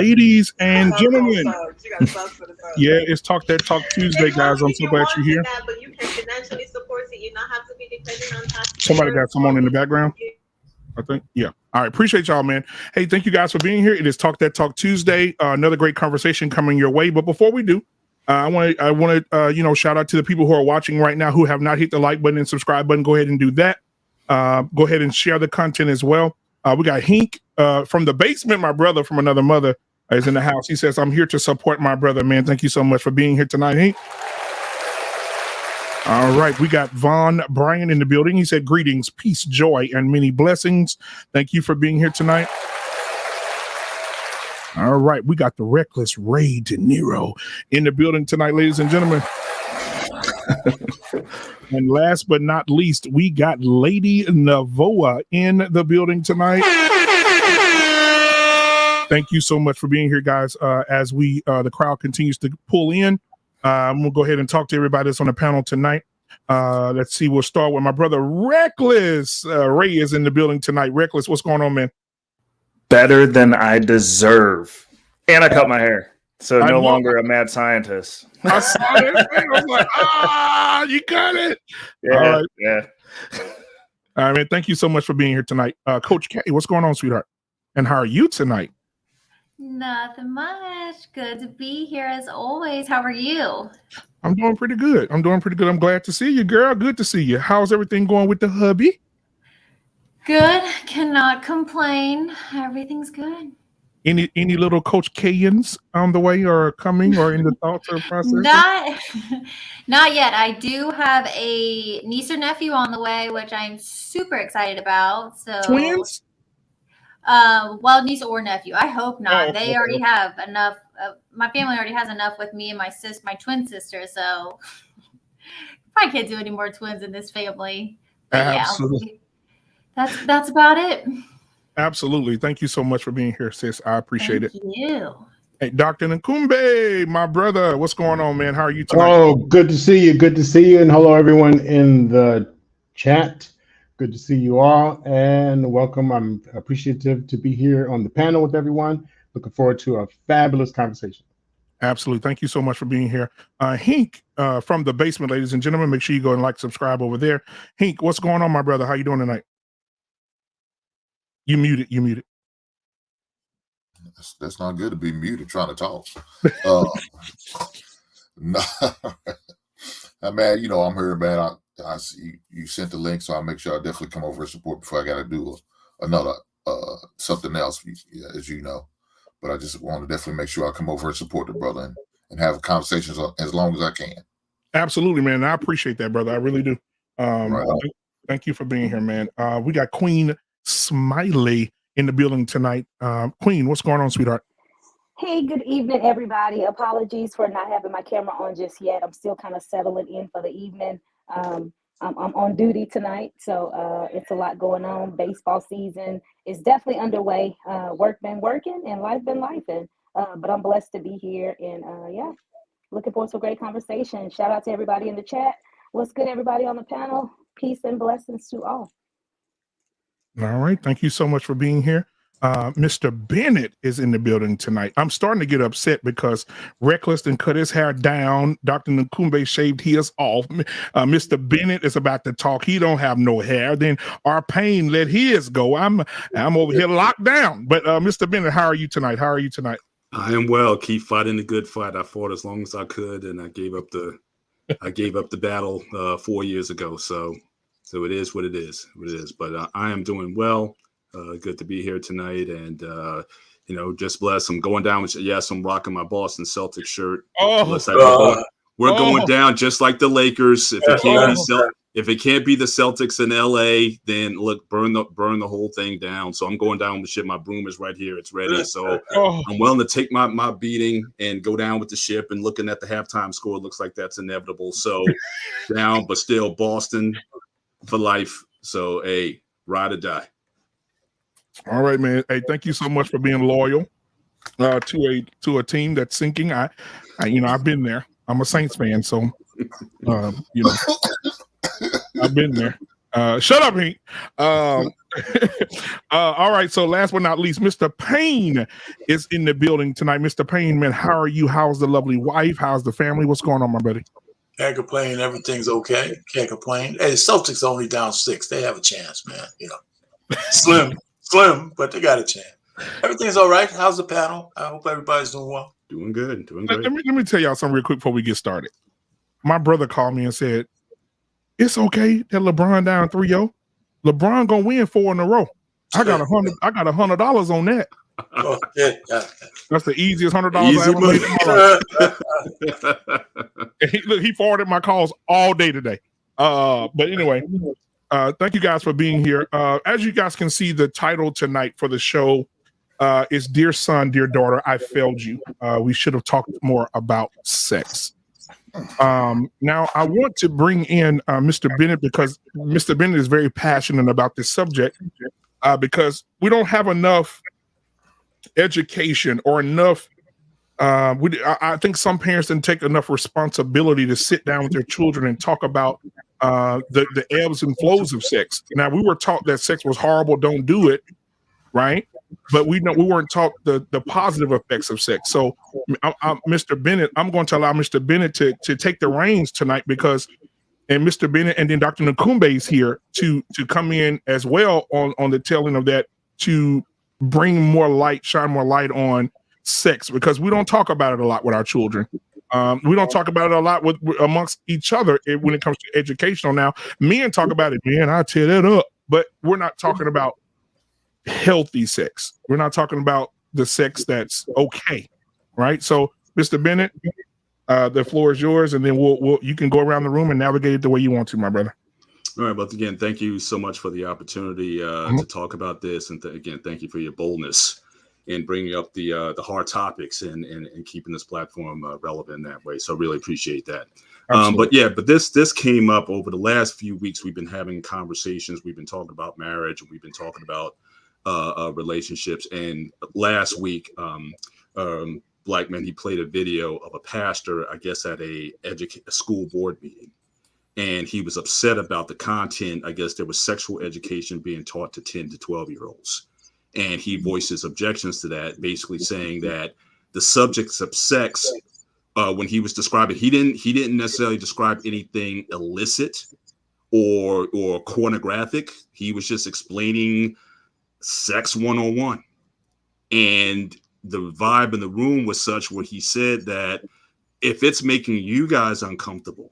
ladies and gentlemen. Yeah, it's Talk That Talk Tuesday, guys. I'm so glad you're here. But you can financially support it. You don't have to be dependent on taxpayers. Somebody got someone in the background, I think. Yeah. All right. Appreciate y'all, man. Hey, thank you guys for being here. It is Talk That Talk Tuesday. Another great conversation coming your way. But before we do, I want to shout out to the people who are watching right now who have not hit the like button and subscribe button. Go ahead and do that. Go ahead and share the content as well. We got Hink from the basement. My brother from another mother is in the house. He says, I'm here to support my brother, man. Thank you so much for being here tonight, Hink. All right. We got Von Bryan in the building. He said, greetings, peace, joy, and many blessings. Thank you for being here tonight. All right. We got the reckless Ray De Niro in the building tonight, ladies and gentlemen. And last but not least, we got Lady Navoa in the building tonight. Thank you so much for being here, guys. As the crowd continues to pull in, we'll go ahead and talk to everybody that's on the panel tonight. Let's see. We'll start with my brother Reckless. Ray is in the building tonight. Reckless, what's going on, man? Better than I deserve. And I cut my hair. So no longer a mad scientist. I saw that. I was like, you got it. Yeah, all right. Yeah. All right, man. Thank you so much for being here tonight. Coach K, what's going on, sweetheart? And how are you tonight? Nothing much. Good to be here as always. How are you? I'm doing pretty good. I'm glad to see you, girl. Good to see you. How's everything going with the hubby? Good. Cannot complain. Everything's good. Any little Coach Kayans on the way or coming or in the thoughts or process? Not yet. I do have a niece or nephew on the way, which I'm super excited about. So twins? Well, niece or nephew. I hope not. Okay. They already have enough. My family already has enough with me and my twin sister. So I can't do any more twins in this family. But absolutely. Yeah, that's about it. Absolutely. Thank you so much for being here, sis. I appreciate it. Thank you. Hey, Dr. Nkumbe, my brother. What's going on, man? How are you tonight? Oh, good to see you. Good to see you. And hello, everyone in the chat. Good to see you all and welcome. I'm appreciative to be here on the panel with everyone. Looking forward to a fabulous conversation. Absolutely. Thank you so much for being here. Hink from the basement, ladies and gentlemen. Make sure you go and like, subscribe over there. Hink, what's going on, my brother? How you doing tonight? You muted. That's not good to be muted trying to talk. No, man, I'm here, man. I see you sent the link, so I'll make sure I definitely come over and support before I got to do another something else, as you know. But I just want to definitely make sure I come over and support the brother and have conversations as long as I can. Absolutely, man. I appreciate that, brother. I really do. Right. Thank you for being here, man. We got Queen Smiley in the building tonight. Queen, what's going on, sweetheart? Hey, good evening, everybody. Apologies for not having my camera on just yet. I'm still kind of settling in for the evening. I'm on duty tonight, so it's a lot going on. Baseball season is definitely underway. Work been working and life been lifing, but I'm blessed to be here and looking forward to a great conversation. Shout out to everybody in the chat. What's good, everybody on the panel? Peace and blessings to all. All right. Thank you so much for being here. Mr. Bennett is in the building tonight. I'm starting to get upset because Reckless done cut his hair down. Dr. Nkumbe shaved his off. Mr. Bennett is about to talk. He don't have no hair. Then our pain let his go. I'm over here locked down. But Mr. Bennett, how are you tonight? I am well. Keep fighting the good fight. I fought as long as I could, and I gave up the battle 4 years ago. So it is what it is. But I am doing well. Good to be here tonight, and just blessed. I'm going down with I'm rocking my Boston Celtics shirt. We're going down just like the Lakers. If it can't be the Celtics in LA, then look, burn the whole thing down. So I'm going down with the ship. My broom is right here. It's ready. So I'm willing to take my beating and go down with the ship. And looking at the halftime score, it looks like that's inevitable. So down, but still Boston for life. So ride or die. All right, man. Hey, thank you so much for being loyal to a team that's sinking. I've been there. I'm a Saints fan, so I've been there. Shut up, Hank. All right. So last but not least, Mr. Payne is in the building tonight. Mr. Payne, man, how are you? How's the lovely wife? How's the family? What's going on, my buddy? Can't complain. Everything's okay. Can't complain. Hey, the Celtics only down 6. They have a chance, man. You know, slim, but they got a chance. Everything's all right. How's the panel? I hope everybody's doing well. Doing good. Doing great. Let me tell y'all something real quick before we get started. My brother called me and said, it's okay that LeBron down 3-0. LeBron gonna win 4 in a row. I got $100 on that. Oh, yeah. That's the easiest $100 I ever made in my life. He forwarded my calls all day today. But anyway, thank you guys for being here. As you guys can see, the title tonight for the show is Dear Son, Dear Daughter, I Failed You. We should have talked more about sex. Now, I want to bring in Mr. Bennett because Mr. Bennett is very passionate about this subject because we don't have enough education or enough. I think some parents didn't take enough responsibility to sit down with their children and talk about the ebbs and flows of sex. Now, we were taught that sex was horrible, don't do it, right? But we weren't taught the positive effects of sex. So, Mr. Bennett, I'm going to allow Mr. Bennett to take the reins tonight because, and Mr. Bennett and then Dr. Nakumbe is here to come in as well on the telling of that to bring more light, shine more light on sex because we don't talk about it a lot with our children. We don't talk about it a lot with amongst each other when it comes to educational. Now, men talk about it, man, I tear that up, but we're not talking about healthy sex. We're not talking about the sex that's okay, right? So, Mr. Bennett, the floor is yours, and then you can go around the room and navigate it the way you want to, my brother. All right, but again, thank you so much for the opportunity to talk about this, and again, thank you for your boldness in bringing up the hard topics and keeping this platform relevant in that way. So, really appreciate that. But this came up over the last few weeks. We've been having conversations. We've been talking about marriage, and we've been talking about relationships. And last week, Black Man, he played a video of a pastor, I guess, at a school board meeting. And he was upset about the content. I guess there was sexual education being taught to 10 to 12-year-olds. And he voiced his objections to that, basically saying that the subjects of sex, when he was describing, he didn't necessarily describe anything illicit or pornographic. He was just explaining sex 101. And the vibe in the room was such where he said that if it's making you guys uncomfortable,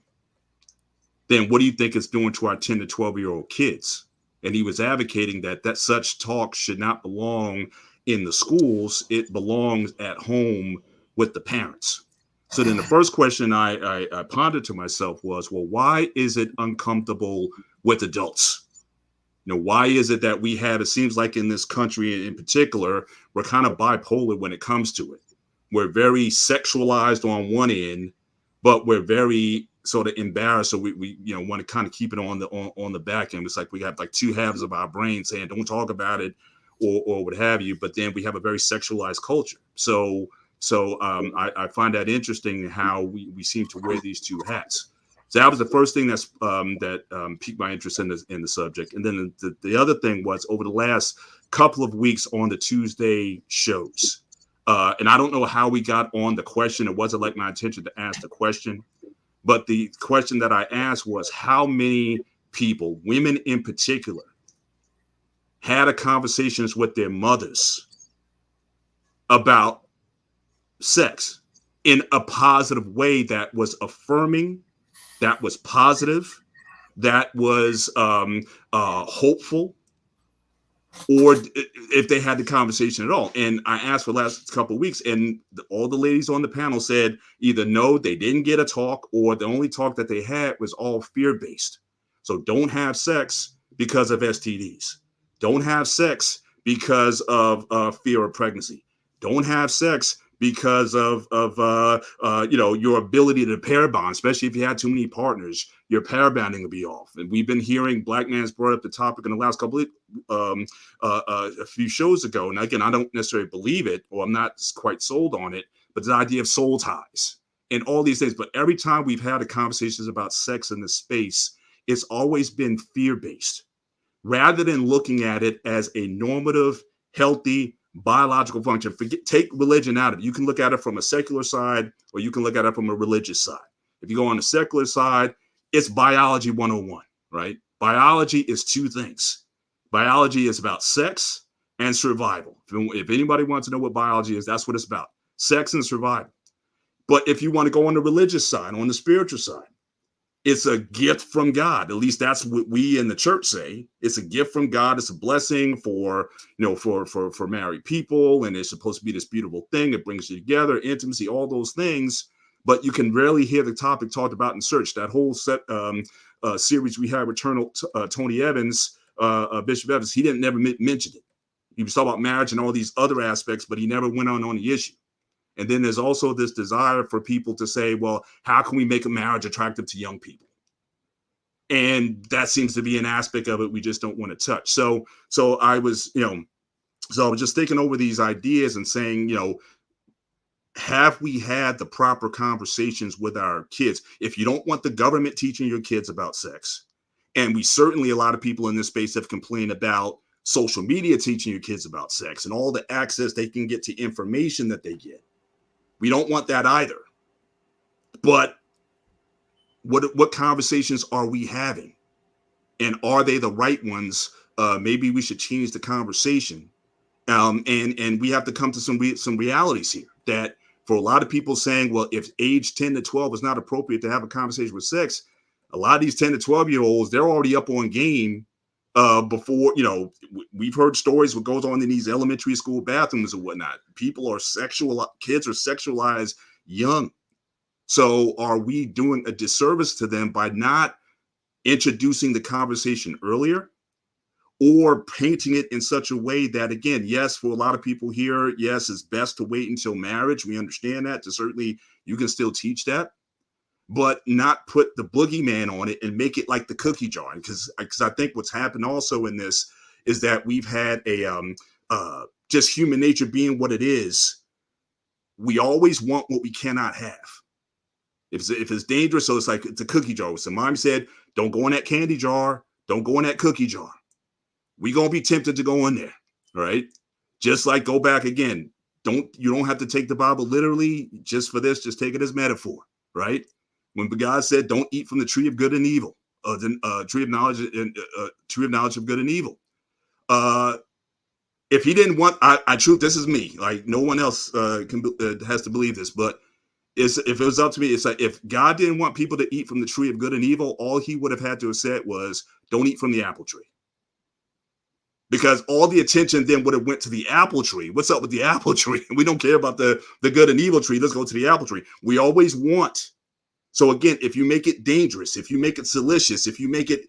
then what do you think it's doing to our 10 to 12-year-old kids? And he was advocating that such talk should not belong in the schools. It belongs at home with the parents. So then the first question I pondered to myself was, well, why is it uncomfortable with adults? You know, why is it that we have, it seems like in this country in particular, we're kind of bipolar when it comes to it. We're very sexualized on one end, but we're very sort of embarrassed. So we want to kind of keep it on the back end. It's like we have like two halves of our brain saying, don't talk about it or what have you. But then we have a very sexualized culture. So I find that interesting how we seem to wear these two hats. So that was the first thing that piqued my interest in the subject. And then the other thing was over the last couple of weeks on the Tuesday shows. And I don't know how we got on the question. It wasn't like my intention to ask the question. But the question that I asked was how many people, women in particular, had conversations with their mothers about sex in a positive way that was affirming, that was positive, that was hopeful, or if they had the conversation at all. And I asked for the last couple of weeks, and all the ladies on the panel said either no, they didn't get a talk, or the only talk that they had was all fear-based. So don't have sex because of STDs. Don't have sex because of fear of pregnancy. Don't have sex because of your ability to pair bond, especially if you had too many partners, your pair bonding will be off. And we've been hearing Black Man's brought up the topic in the last couple of a few shows ago. And again, I don't necessarily believe it, or I'm not quite sold on it, but the idea of soul ties and all these things. But every time we've had conversations about sex in this space, it's always been fear-based. rather than looking at it as a normative, healthy, biological function. Take religion out of it. You can look at it from a secular side, or you can look at it from a religious side. If you go on the secular side, it's biology 101, right? Biology is two things. Biology is about sex and survival. If anybody wants to know what biology is, that's what it's about. Sex and survival. But if you want to go on the religious side, on the spiritual side, it's a gift from God. At least that's what we in the church say. It's a gift from God. It's a blessing for married people, and it's supposed to be this beautiful thing. It brings you together, intimacy, all those things. But you can rarely hear the topic talked about in church. That whole series we had with Tony Evans, Bishop Evans, he never mentioned it. He was talking about marriage and all these other aspects, but he never went on the issue. And then there's also this desire for people to say, well, how can we make a marriage attractive to young people? And that seems to be an aspect of it we just don't want to touch. So I was just thinking over these ideas and saying, have we had the proper conversations with our kids? If you don't want the government teaching your kids about sex, and we certainly, a lot of people in this space have complained about social media teaching your kids about sex and all the access they can get to information that they get. We don't want that either. But what conversations are we having? And are they the right ones? Maybe we should change the conversation. And we have to come to some realities here, that for a lot of people saying, well, if age 10 to 12 is not appropriate to have a conversation with sex, a lot of these 10 to 12-year-olds, they're already up on game before, we've heard stories what goes on in these elementary school bathrooms and whatnot. Kids are sexualized young. So are we doing a disservice to them by not introducing the conversation earlier, or painting it in such a way that, again, yes, for a lot of people here, yes, it's best to wait until marriage. We understand that. Certainly you can still teach that, but not put the boogeyman on it and make it like the cookie jar. Because I think what's happened also in this is that we've had just human nature being what it is. We always want what we cannot have. If it's dangerous, so it's like it's a cookie jar. So mom said, don't go in that candy jar. Don't go in that cookie jar. We're going to be tempted to go in there, right? Just like go back again. You don't have to take the Bible literally just for this. Just take it as metaphor, right? When God said, don't eat from the tree of good and evil, the tree of knowledge of good and evil. If he didn't want, this is me, like no one else has to believe this, but if it was up to me, it's like, if God didn't want people to eat from the tree of good and evil, all he would have had to have said was, don't eat from the apple tree. Because all the attention then would have went to the apple tree. What's up with the apple tree? We don't care about the good and evil tree. Let's go to the apple tree. We always want. So again, if you make it dangerous, if you make it salacious, if you make it,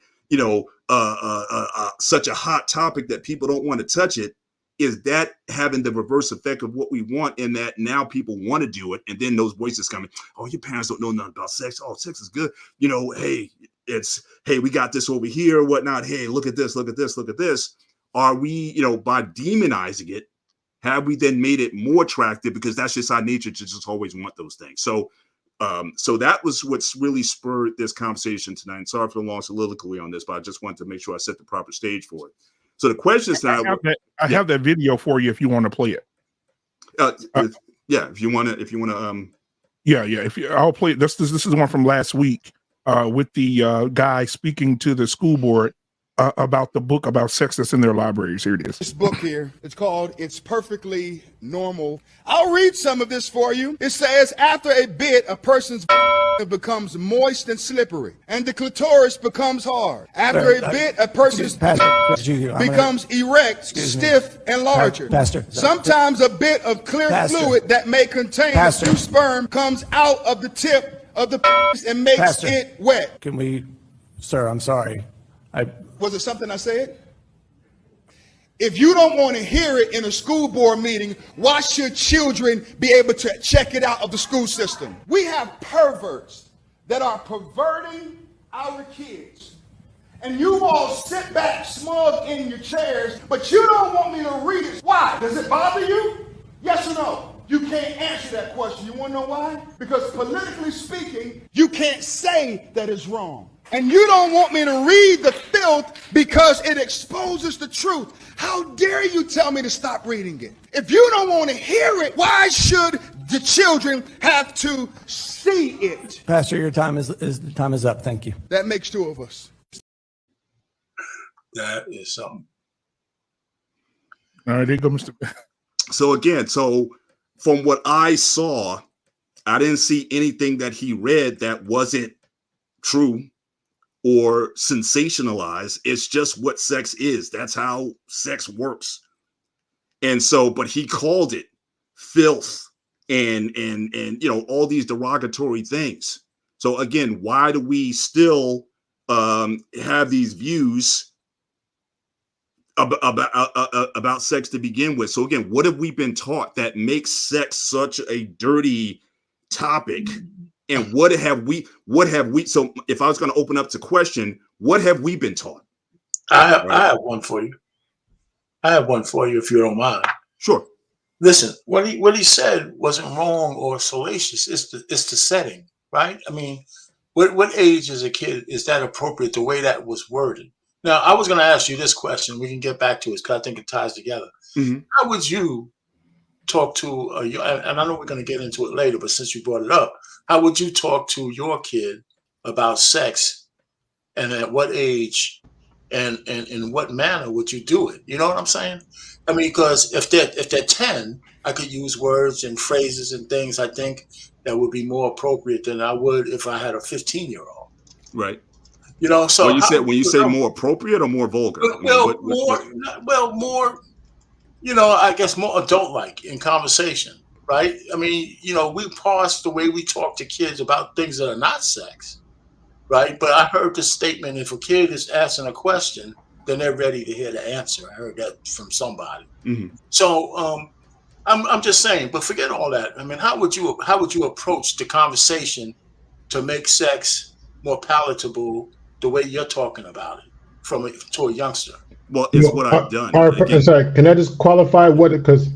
such a hot topic that people don't want to touch it, is that having the reverse effect of what we want, in that now people want to do it. And then those voices coming, oh, your parents don't know nothing about sex. Oh, sex is good. Hey, we got this over here, whatnot. Hey, look at this, look at this, look at this. Are we, by demonizing it, have we then made it more attractive? Because that's just our nature to just always want those things. So that was what's really spurred this conversation tonight. And sorry for the long soliloquy on this, but I just wanted to make sure I set the proper stage for it. So the question is now, I have that video for you if you want to play it. If you want to. I'll play it. This is the one from last week with the guy speaking to the school board about the book about sex that's in their libraries. Here it is. This book here, it's called It's Perfectly Normal. I'll read some of this for you. It says, after a bit, a person's becomes moist and slippery, and the clitoris becomes hard. After a bit, a person's becomes erect, stiff, and larger. Sometimes a bit of clear fluid that may contain a few sperm comes out of the tip of the penis and makes it wet. Can we, sir, I'm sorry. Was it something I said? If you don't want to hear it in a school board meeting, why should children be able to check it out of the school system? We have perverts that are perverting our kids. And you all sit back smug in your chairs, but you don't want me to read it. Why? Does it bother you? Yes or no? You can't answer that question. You want to know why? Because politically speaking, you can't say that it's wrong. And you don't want me to read the filth because it exposes the truth. How dare you tell me to stop reading it? If you don't want to hear it, why should the children have to see it? Pastor, your time is up. Thank you. That makes two of us. That is something. All right, there you go, Mr. So again, from what I saw, I didn't see anything that he read that wasn't true or sensationalized. It's just what sex is. That's how sex works. And so, but he called it filth and all these derogatory things. So again, why do we still have these views about sex to begin with? So again, what have we been taught that makes sex such a dirty topic? And what have we, so if I was going to open up to question, what have we been taught? I have one for you. If you don't mind. Sure. Listen, what he said wasn't wrong or salacious. It's the setting, right? I mean, what age as a kid is that appropriate, the way that was worded? Now, I was going to ask you this question. We can get back to it because I think it ties together. Mm-hmm. How would you talk to, and I know we're going to get into it later, but since you brought it up, how would you talk to your kid about sex, and at what age, and in what manner would you do it? You know what I'm saying? I mean, because if they're 10, I could use words and phrases and things I think that would be more appropriate than I would if I had a 15-year-old. Right. You know, so when you say more appropriate or more vulgar? More, you know, I guess more adult-like in conversation, right? I mean, you know, we parse the way we talk to kids about things that are not sex, right? But I heard the statement, if a kid is asking a question, then they're ready to hear the answer. I heard that from somebody. Mm-hmm. So I'm just saying, but forget all that. I mean, how would you approach the conversation to make sex more palatable the way you're talking about it to a youngster? Well, it's what I've done. Sorry, can I just qualify because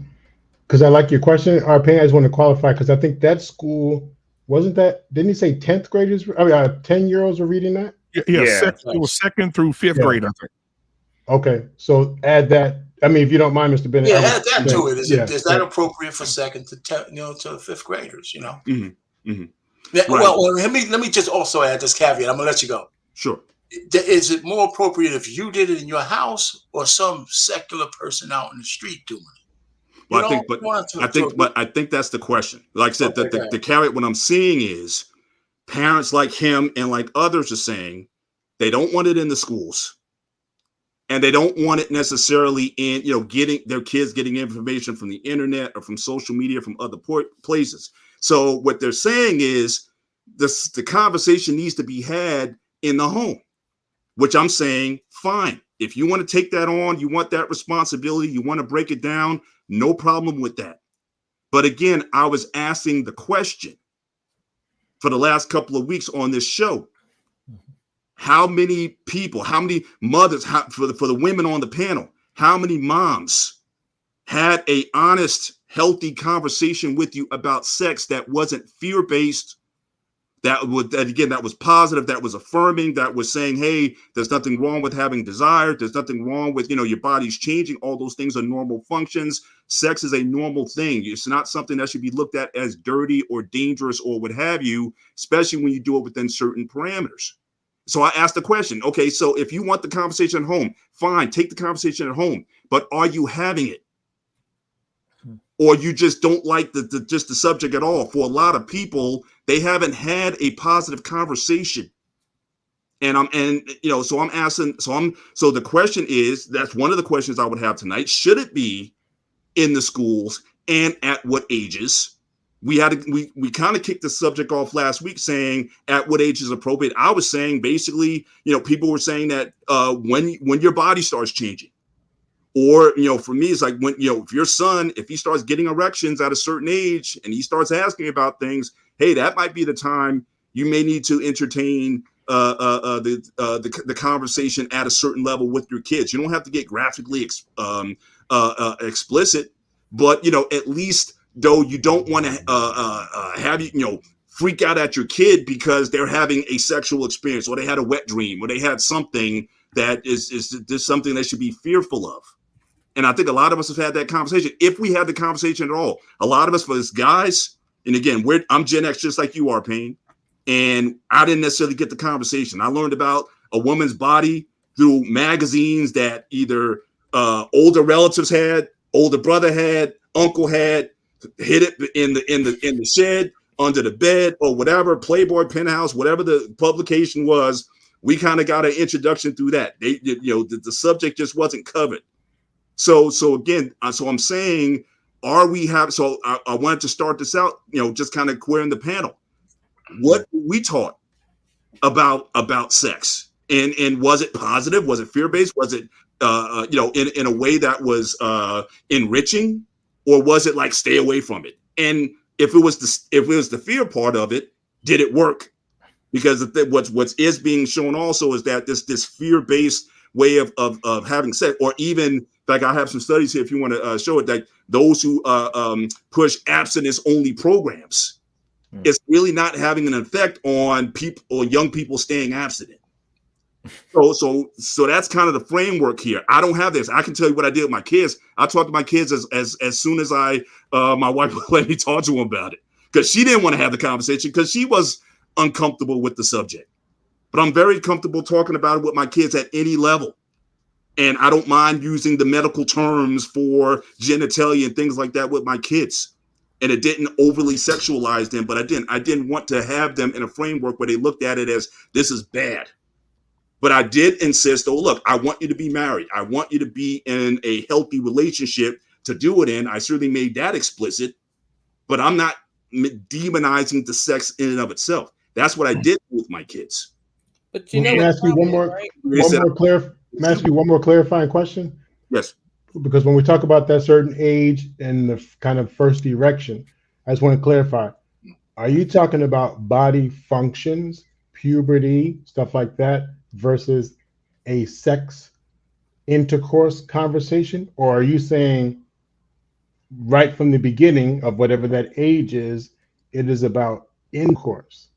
I like your question, RP. I just want to qualify because I think that school didn't he say 10th graders? 10-year-olds were reading that? Yeah. It was 2nd through 5th grade, I think. Okay, so add that. I mean, if you don't mind, Mr. Bennett. Yeah, add that to it. Is that appropriate for 2nd to 5th graders? You know. Mm-hmm. Mm-hmm. Yeah, right. Well, let me just also add this caveat. I'm gonna let you go. Sure. Is it more appropriate if you did it in your house or some secular person out in the street doing it? Well, I think that's the question. Like I said, the caveat, what I'm seeing is parents like him and like others are saying they don't want it in the schools, and they don't want it necessarily in, getting their kids getting information from the internet or from social media from other places. So what they're saying is the conversation needs to be had in the home, which I'm saying, fine. If you want to take that on, you want that responsibility, you want to break it down, no problem with that. But again, I was asking the question for the last couple of weeks on this show. How many people, how many mothers, for the women on the panel, how many moms had a honest, healthy conversation with you about sex that wasn't fear-based, that was positive, that was affirming, that was saying, hey, there's nothing wrong with having desire. There's nothing wrong with, your body's changing. All those things are normal functions. Sex is a normal thing. It's not something that should be looked at as dirty or dangerous or what have you, especially when you do it within certain parameters. So I asked the question, okay, so if you want the conversation at home, fine, take the conversation at home, but are you having it? Or you just don't like the subject at all? For a lot of people, they haven't had a positive conversation. So I'm asking, so the question is, that's one of the questions I would have tonight. Should it be in the schools, and at what ages? We kind of kicked the subject off last week saying at what age is appropriate. I was saying basically, people were saying that when your body starts changing. Or, for me, it's like when, if your son, if he starts getting erections at a certain age and he starts asking about things, hey, that might be the time you may need to entertain the conversation at a certain level with your kids. You don't have to get graphically explicit, but, at least though you don't want to have freak out at your kid because they're having a sexual experience, or they had a wet dream, or they had something that is something they should be fearful of. And I think a lot of us have had that conversation. If we had the conversation at all, a lot of us, for us guys, and again, I'm Gen X just like you are, Payne, and I didn't necessarily get the conversation. I learned about a woman's body through magazines that either older relatives had, older brother had, uncle had, hid it in the shed, under the bed, or whatever, Playboy, Penthouse, whatever the publication was. We kind of got an introduction through that. The subject just wasn't covered. So again, so I'm saying, I wanted to start this out, just kind of queering the panel. What we taught about sex, and was it positive? Was it fear-based? Was it in a way that was enriching, or was it like stay away from it? And if it was the fear part of it, did it work? Because what is being shown also is that this fear-based way of having sex, or even like I have some studies here if you want to show it, that those who push abstinence-only programs, it's really not having an effect on people or young people staying abstinent. So that's kind of the framework here. I don't have this. I can tell you what I did with my kids. I talked to my kids as soon as my wife let me talk to them about it, because she didn't want to have the conversation because she was uncomfortable with the subject. But I'm very comfortable talking about it with my kids at any level. And I don't mind using the medical terms for genitalia and things like that with my kids. And it didn't overly sexualize them, but I didn't want to have them in a framework where they looked at it as this is bad. But I did insist, look, I want you to be married. I want you to be in a healthy relationship to do it in. I certainly made that explicit, but I'm not demonizing the sex in and of itself. That's what I did with my kids. But you know, Can I ask you one more clarifying question? Yes. Because when we talk about that certain age and the kind of first erection, I just want to clarify, are you talking about body functions, puberty, stuff like that, versus a sex intercourse conversation? Or are you saying right from the beginning of whatever that age is, it is about intercourse?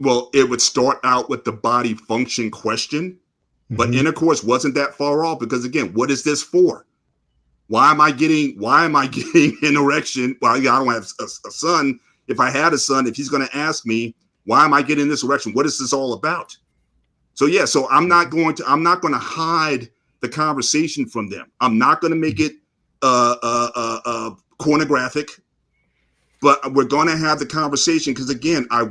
Well, it would start out with the body function question, but intercourse wasn't that far off, because again, what is this for? Why am I getting an erection? Well, I don't have a son. If I had a son, if he's going to ask me, why am I getting this erection? What is this all about? So yeah, so I'm not going to hide the conversation from them. I'm not going to make it pornographic, but we're going to have the conversation, because again, I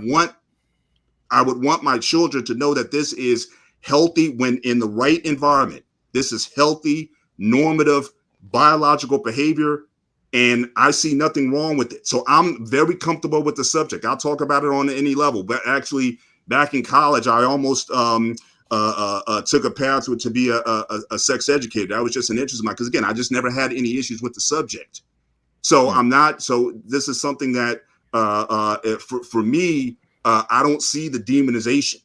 would want my children to know that this is healthy when in the right environment. This is healthy, normative, biological behavior, and I see nothing wrong with it. So I'm very comfortable with the subject. I'll talk about it on any level. But actually, back in college, I almost took a path to be a sex educator. That was just an interest of mine, because again, I just never had any issues with the subject. So I'm not. So this is something that for me, I don't see the demonization,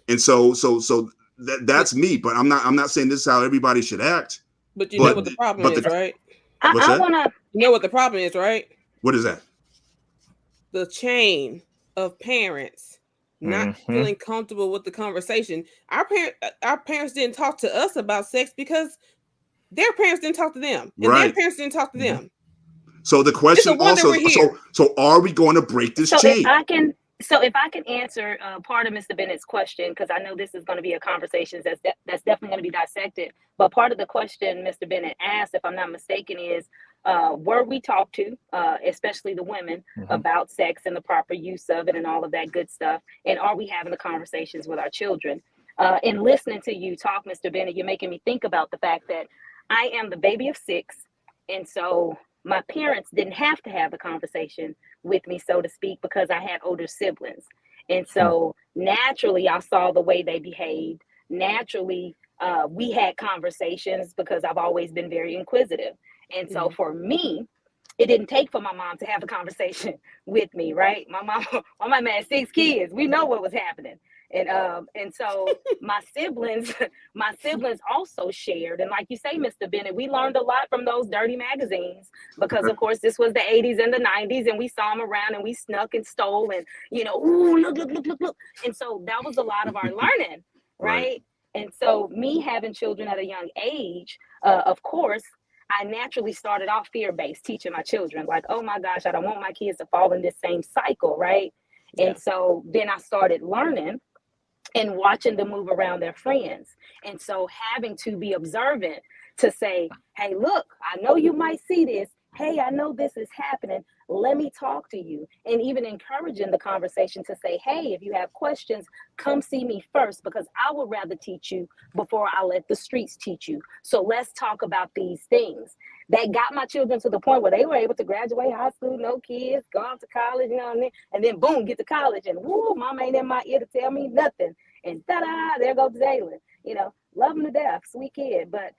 and so that's me. But I'm not saying this is how everybody should act. But you know what the problem is, right? What's that? You know what the problem is, right? What is that? The chain of parents not feeling comfortable with the conversation. Our parents didn't talk to us about sex because their parents didn't talk to them, and their parents didn't talk to them. So the question also, so are we going to break this chain? If I can answer part of Mr. Bennett's question, because I know this is going to be a conversation that's definitely going to be dissected. But part of the question Mr. Bennett asked, if I'm not mistaken, is were we talked to, especially the women, about sex and the proper use of it and all of that good stuff? And are we having the conversations with our children? In listening to you talk, Mr. Bennett, you're making me think about the fact that I am the baby of 6. And so my parents didn't have to have the conversation with me, so to speak, because I had older siblings. And so naturally, I saw the way they behaved. Naturally, we had conversations because I've always been very inquisitive. And so for me, it didn't take for my mom to have a conversation with me, right? My mom had 6 kids. We know what was happening. And so my siblings also shared. And like you say, Mr. Bennett, we learned a lot from those dirty magazines because, of course, this was the 80s and the 90s, and we saw them around and we snuck and stole and, ooh, look. And so that was a lot of our learning, right? And so me having children at a young age, of course, I naturally started off fear-based, teaching my children, like, oh my gosh, I don't want my kids to fall in this same cycle, right? Yeah. And so then I started learning and watching them move around their friends. And so having to be observant to say, hey, look, I know you might see this. Hey, I know this is happening. Let me talk to you. And even encouraging the conversation to say, hey, if you have questions, come see me first, because I would rather teach you before I let the streets teach you. So let's talk about these things. That got my children to the point where they were able to graduate high school, no kids, go off to college, and then boom, get to college. And woo, mama ain't in my ear to tell me nothing. And ta-da, there goes Jalen. Love him to death, sweet kid. But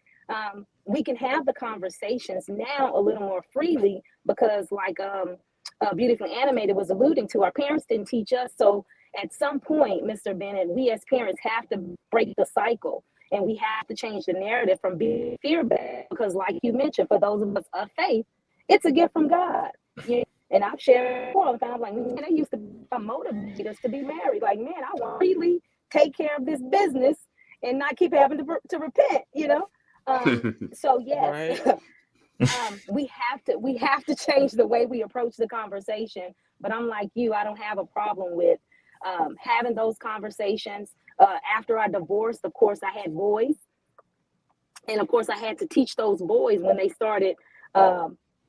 we can have the conversations now a little more freely because, like Beautifully Animated was alluding to, our parents didn't teach us. So at some point, Mr. Bennett, we as parents have to break the cycle. And we have to change the narrative from being fear-based, because like you mentioned, for those of us of faith, it's a gift from God. And I've shared before all the time, like, man, they used to motivate us to be married. Like, man, I want to really take care of this business and not keep having to repent, So yes, right. we have to change the way we approach the conversation. But I'm like you, I don't have a problem with having those conversations. After I divorced, of course, I had boys. And of course, I had to teach those boys when they started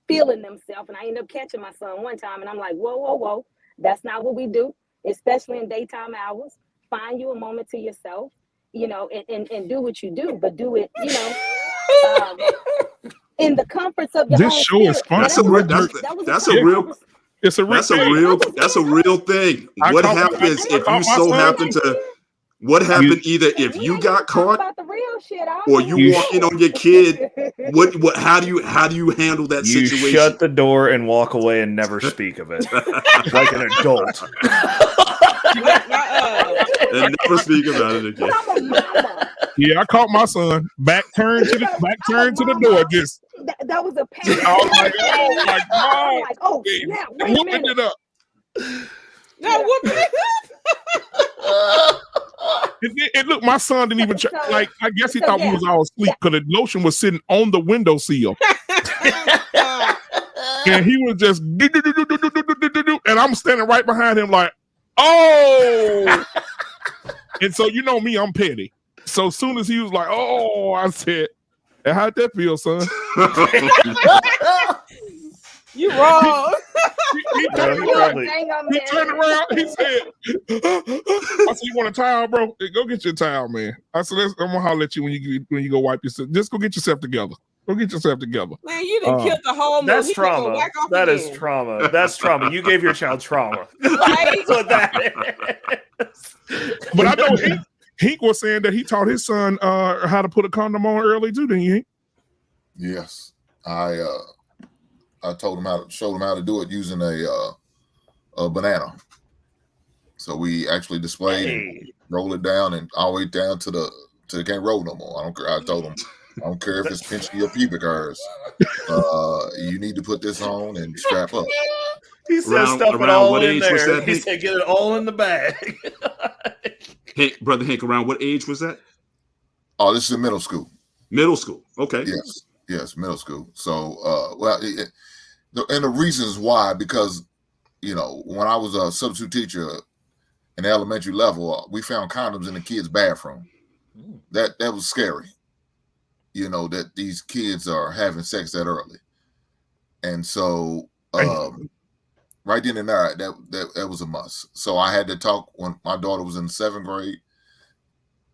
feeling themselves. And I ended up catching my son one time. And I'm like, whoa. That's not what we do, especially in daytime hours. Find you a moment to yourself, and do what you do. But do it, in the comforts of your own This show is fun. That's a real thing. What happens if you so happen to... What happened either if you got caught or you walk in on your kid? What? How do you handle that situation? You shut the door and walk away and never speak of it, like an adult. And never speak about it again. Yeah, I caught my son back turned to the door. Just that was a panic. I was like, oh my god! Like, oh snap! Wait a minute. It up. No, whooping it up. And look, my son didn't even I guess he thought we was all asleep because the lotion was sitting on the windowsill, and he was just and I'm standing right behind him like, oh. And so me, I'm petty. So as soon as he was like, oh, I said, and how'd that feel, son? You wrong. He turned around. He said, I said, you want a towel, bro? Go get your towel, man. I said, I'm gonna holler at you when you go wipe yourself. Just go get yourself together. Go get yourself together. Man, you done killed the whole movie. That's trauma. That is trauma. That's trauma. You gave your child trauma. Right? That's what that is. But I know Hink was saying that he taught his son how to put a condom on early too, didn't you, Hink? Yes. I showed him how to do it using a banana. So we actually displayed and roll it down and all the way down to it can't roll no more. I told him, I don't care if it's pinching your pubic hairs. You need to put this on and strap up. He said stuff it all in there. He said get it all in the bag. Hey, Brother Hank, around what age was that? Oh, this is in middle school. Middle school. Okay. Yes, middle school. So, and the reasons why, because, when I was a substitute teacher in the elementary level, we found condoms in the kids' bathroom. That was scary, that these kids are having sex that early. And so, right then and there, that was a must. So I had to talk when my daughter was in 7th grade,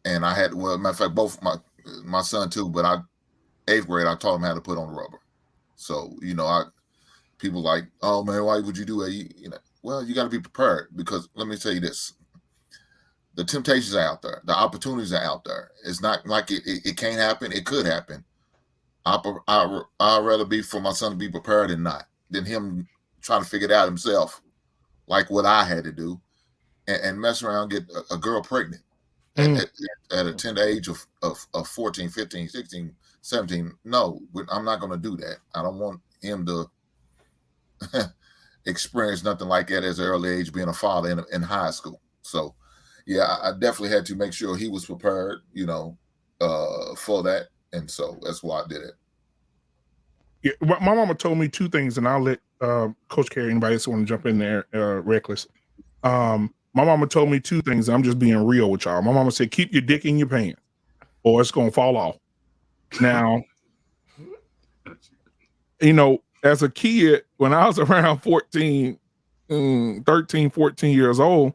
and I had, matter of fact, both my son too, but 8th grade, I taught him how to put on the rubber. So, people like, oh man, why would you do that? Well, you got to be prepared, because let me tell you this. The temptations are out there. The opportunities are out there. It's not like it can't happen. It could happen. I'd rather be for my son to be prepared than him trying to figure it out himself, like what I had to do. and mess around, get a girl pregnant at a tender age of 14, 15, 16, 17. No, I'm not going to do that. I don't want him to experience nothing like that as an early age, being a father in high school. So, yeah, I definitely had to make sure he was prepared, for that. And so that's why I did it. Yeah, my mama told me two things, and I'll let Coach Carey, anybody else want to jump in there, reckless. My mama told me two things. I'm just being real with y'all. My mama said, keep your dick in your pants or it's going to fall off. Now, as a kid, when I was around 13, 14 years old,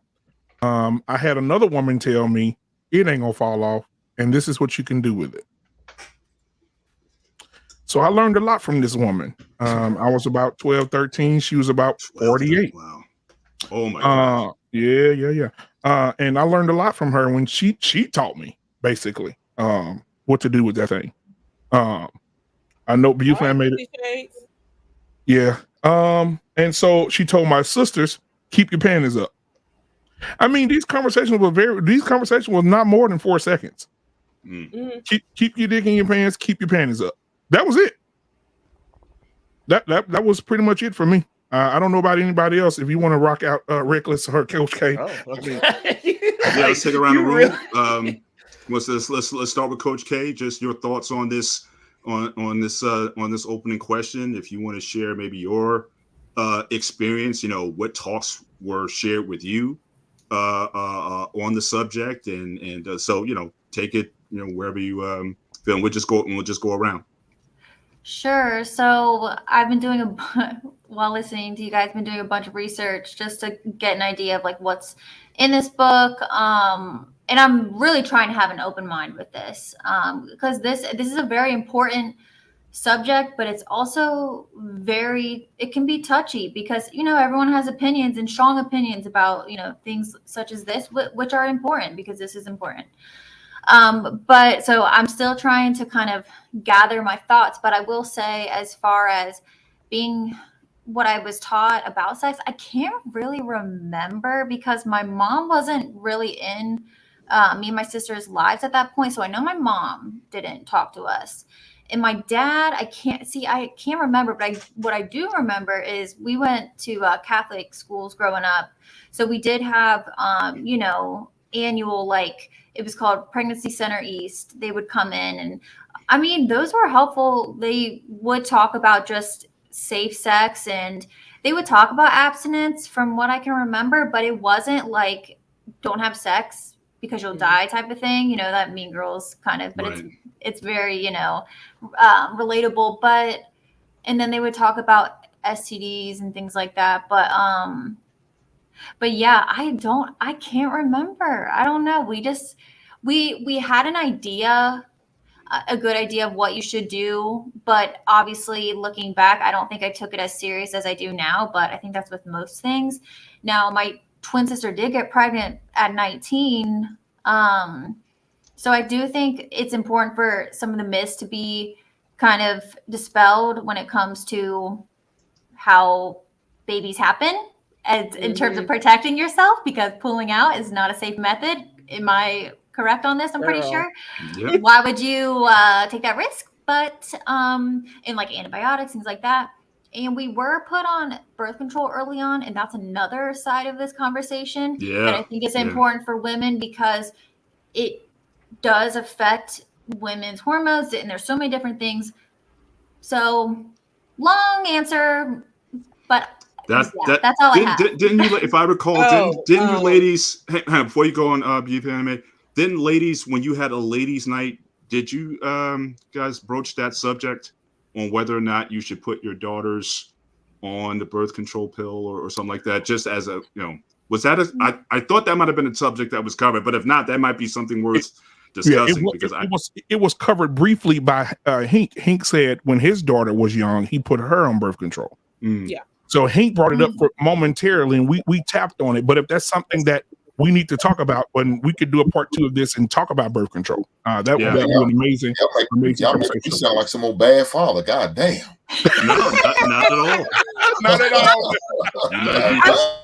I had another woman tell me, it ain't going to fall off, and this is what you can do with it. So I learned a lot from this woman. I was about 12, 13. She was about 48. Wow. Oh my God. Yeah. And I learned a lot from her when she taught me basically what to do with that thing. I know Bufan made it. Yeah. And so she told my sisters, keep your panties up. I mean, these conversations were not more than 4 seconds. Mm-hmm. Keep your dick in your pants, keep your panties up. That was it. That was pretty much it for me. I don't know about anybody else. If you want to rock out Reckless or Coach K. Oh, okay. Yeah, let's take it around the room. Let's start with Coach K. Just your thoughts on this on this opening question. If you want to share maybe your experience, what talks were shared with you on the subject, and so take it wherever you feel. We'll just go around. Sure. So I've been doing while listening to you guys, been doing a bunch of research just to get an idea of like what's in this book. And I'm really trying to have an open mind with this because this is a very important subject, but it's also it can be touchy because, everyone has opinions and strong opinions about, things such as this, which are important because this is important. But so I'm still trying to kind of gather my thoughts, but I will say, as far as being what I was taught about sex, I can't really remember because my mom wasn't really in me and my sister's lives at that point. So I know my mom didn't talk to us. And my dad, I can't remember, but what I do remember is we went to Catholic schools growing up. So we did have, annual, it was called Pregnancy Center East. They would come in and, I mean, those were helpful. They would talk about just safe sex and they would talk about abstinence from what I can remember, but it wasn't like don't have sex because you'll die type of thing, that Mean Girls kind of, but right. It's very, relatable, and then they would talk about STDs and things like that. But yeah, I can't remember. I don't know. We had an idea, a good idea of what you should do. But obviously looking back, I don't think I took it as serious as I do now, but I think that's with most things. Now, my twin sister did get pregnant at 19. So I do think it's important for some of the myths to be kind of dispelled when it comes to how babies happen. In terms of protecting yourself, because pulling out is not a safe method. Am I correct on this? I'm pretty sure. Yep. Why would you take that risk? But in like antibiotics, things like that. And we were put on birth control early on, and that's another side of this conversation that I think is important for women because it does affect women's hormones, and there's so many different things. So long answer, but that's all I have. Didn't you, if I recall, didn't you ladies, before you go on Youth Anime, didn't ladies, when you had a ladies' night, did you guys broach that subject on whether or not you should put your daughters on the birth control pill or something like that? Just as a, was that I thought that might have been a subject that was covered, but if not, that might be something worth discussing. It was covered briefly by Hank. Hank said when his daughter was young, he put her on birth control. Yeah. So Hank brought it up momentarily, and we tapped on it. But if that's something that we need to talk about, when we could do a part 2 of this and talk about birth control, that would be an amazing. Y'all make me sound like some old bad father. God damn. No, not at all. Not at all.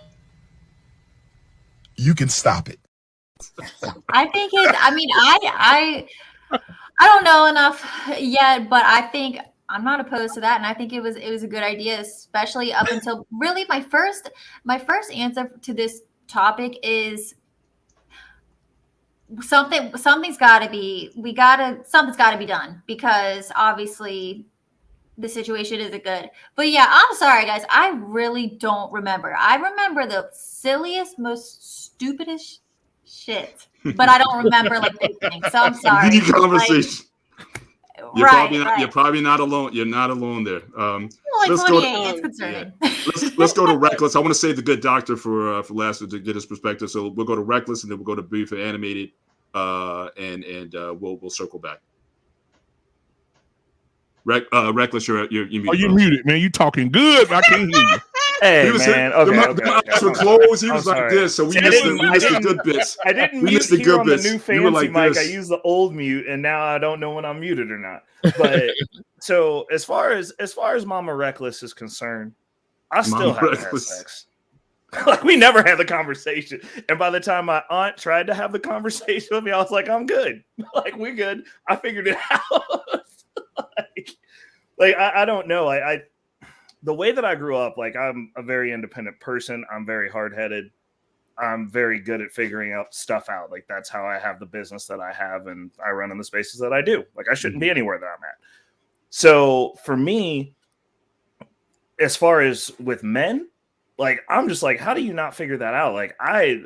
you can stop it. I think it's. I mean, I don't know enough yet, but I think I'm not opposed to that, and I think it was a good idea, especially up until really my first answer to this topic is something's got to be something's got to be done, because obviously the situation isn't good. But yeah, I'm sorry guys, I really don't remember. I remember the silliest, most stupidest shit, but I don't remember like big things. So I'm sorry. Deep conversation. You're Right. probably not alone. You're not alone there. Like let's 28, go it's concerning. let's go to Reckless. I want to save the good doctor for last to get his perspective. So we'll go to Reckless, and then we'll go to Brief and Animated, and we'll circle back. Reckless, you're muted. Oh, you muted, man. You talking good? I can't hear you. Hey, man. Okay. Were closed. He was like sorry. this, so we missed the good bits. I didn't we mute missed the here good on the bits. new fancy like mic. this. I used the old mute, and now I don't know when I'm muted or not. But so as far as Mama Reckless is concerned, I still haven't had sex. Like, we never had the conversation. And by the time my aunt tried to have the conversation with me, I was like, I'm good. Like, we're good. I figured it out. like I don't know. I the way that I grew up, like, I'm a very independent person. I'm very hard-headed. I'm very good at figuring out stuff out. Like, that's how I have the business that I have, and I run in the spaces that I do. Like, I shouldn't be anywhere that I'm at. So for me, as far as with men, like, I'm just like, how do you not figure that out? Like, I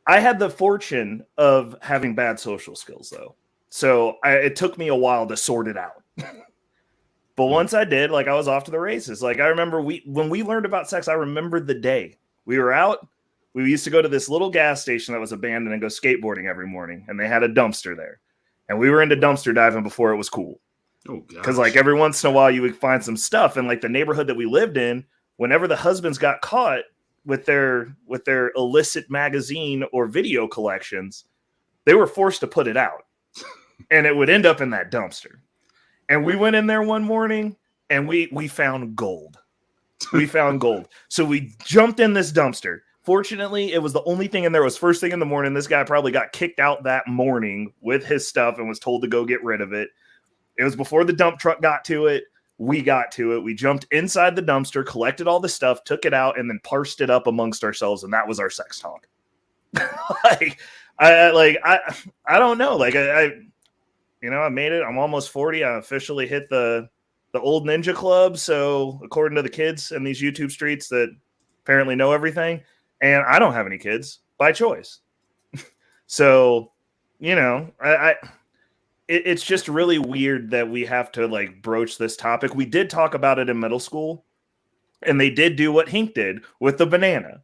had the fortune of having bad social skills, though. So it took me a while to sort it out. But once I did, like, I was off to the races. Like, I remember when we learned about sex, I remembered the day. We were out. We used to go to this little gas station that was abandoned and go skateboarding every morning. And they had a dumpster there. And we were into dumpster diving before it was cool. Oh, God. Because, like, every once in a while you would find some stuff. And, like, the neighborhood that we lived in, whenever the husbands got caught with their illicit magazine or video collections, they were forced to put it out. And it would end up in that dumpster. And we went in there one morning and we found gold. We found gold. So we jumped in this dumpster. Fortunately, it was the only thing in there. It was first thing in the morning. This guy probably got kicked out that morning with his stuff and was told to go get rid of it. It was before the dump truck got to it. We got to it. We jumped inside the dumpster, collected all the stuff, took it out, and then parsed it up amongst ourselves. And that was our sex talk. I don't know. Like, I made it. I'm almost 40. I officially hit the old ninja club. So according to the kids in these YouTube streets that apparently know everything, and I don't have any kids by choice. So, it's just really weird that we have to, like, broach this topic. We did talk about it in middle school, and they did do what Hink did with the banana.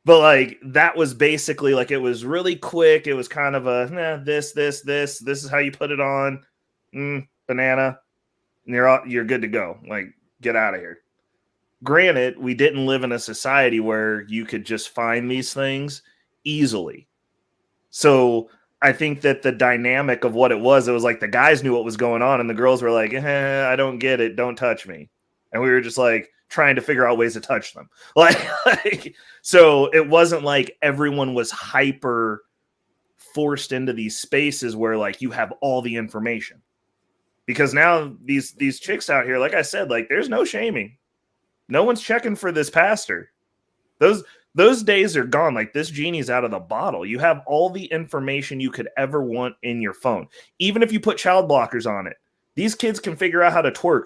But, like, that was basically, like, it was really quick. It was kind of a, this is how you put it on. Banana. And you're good to go. Like, get out of here. Granted, we didn't live in a society where you could just find these things easily. So I think that the dynamic of what it was like the guys knew what was going on, and the girls were like, I don't get it. Don't touch me. And we were just like trying to figure out ways to touch them. So it wasn't like everyone was hyper forced into these spaces where, like, you have all the information. Because now these chicks out here, like I said, like, there's no shaming. No one's checking for this pastor. Those days are gone. Like, this genie's out of the bottle. You have all the information you could ever want in your phone. Even if you put child blockers on it, these kids can figure out how to twerk.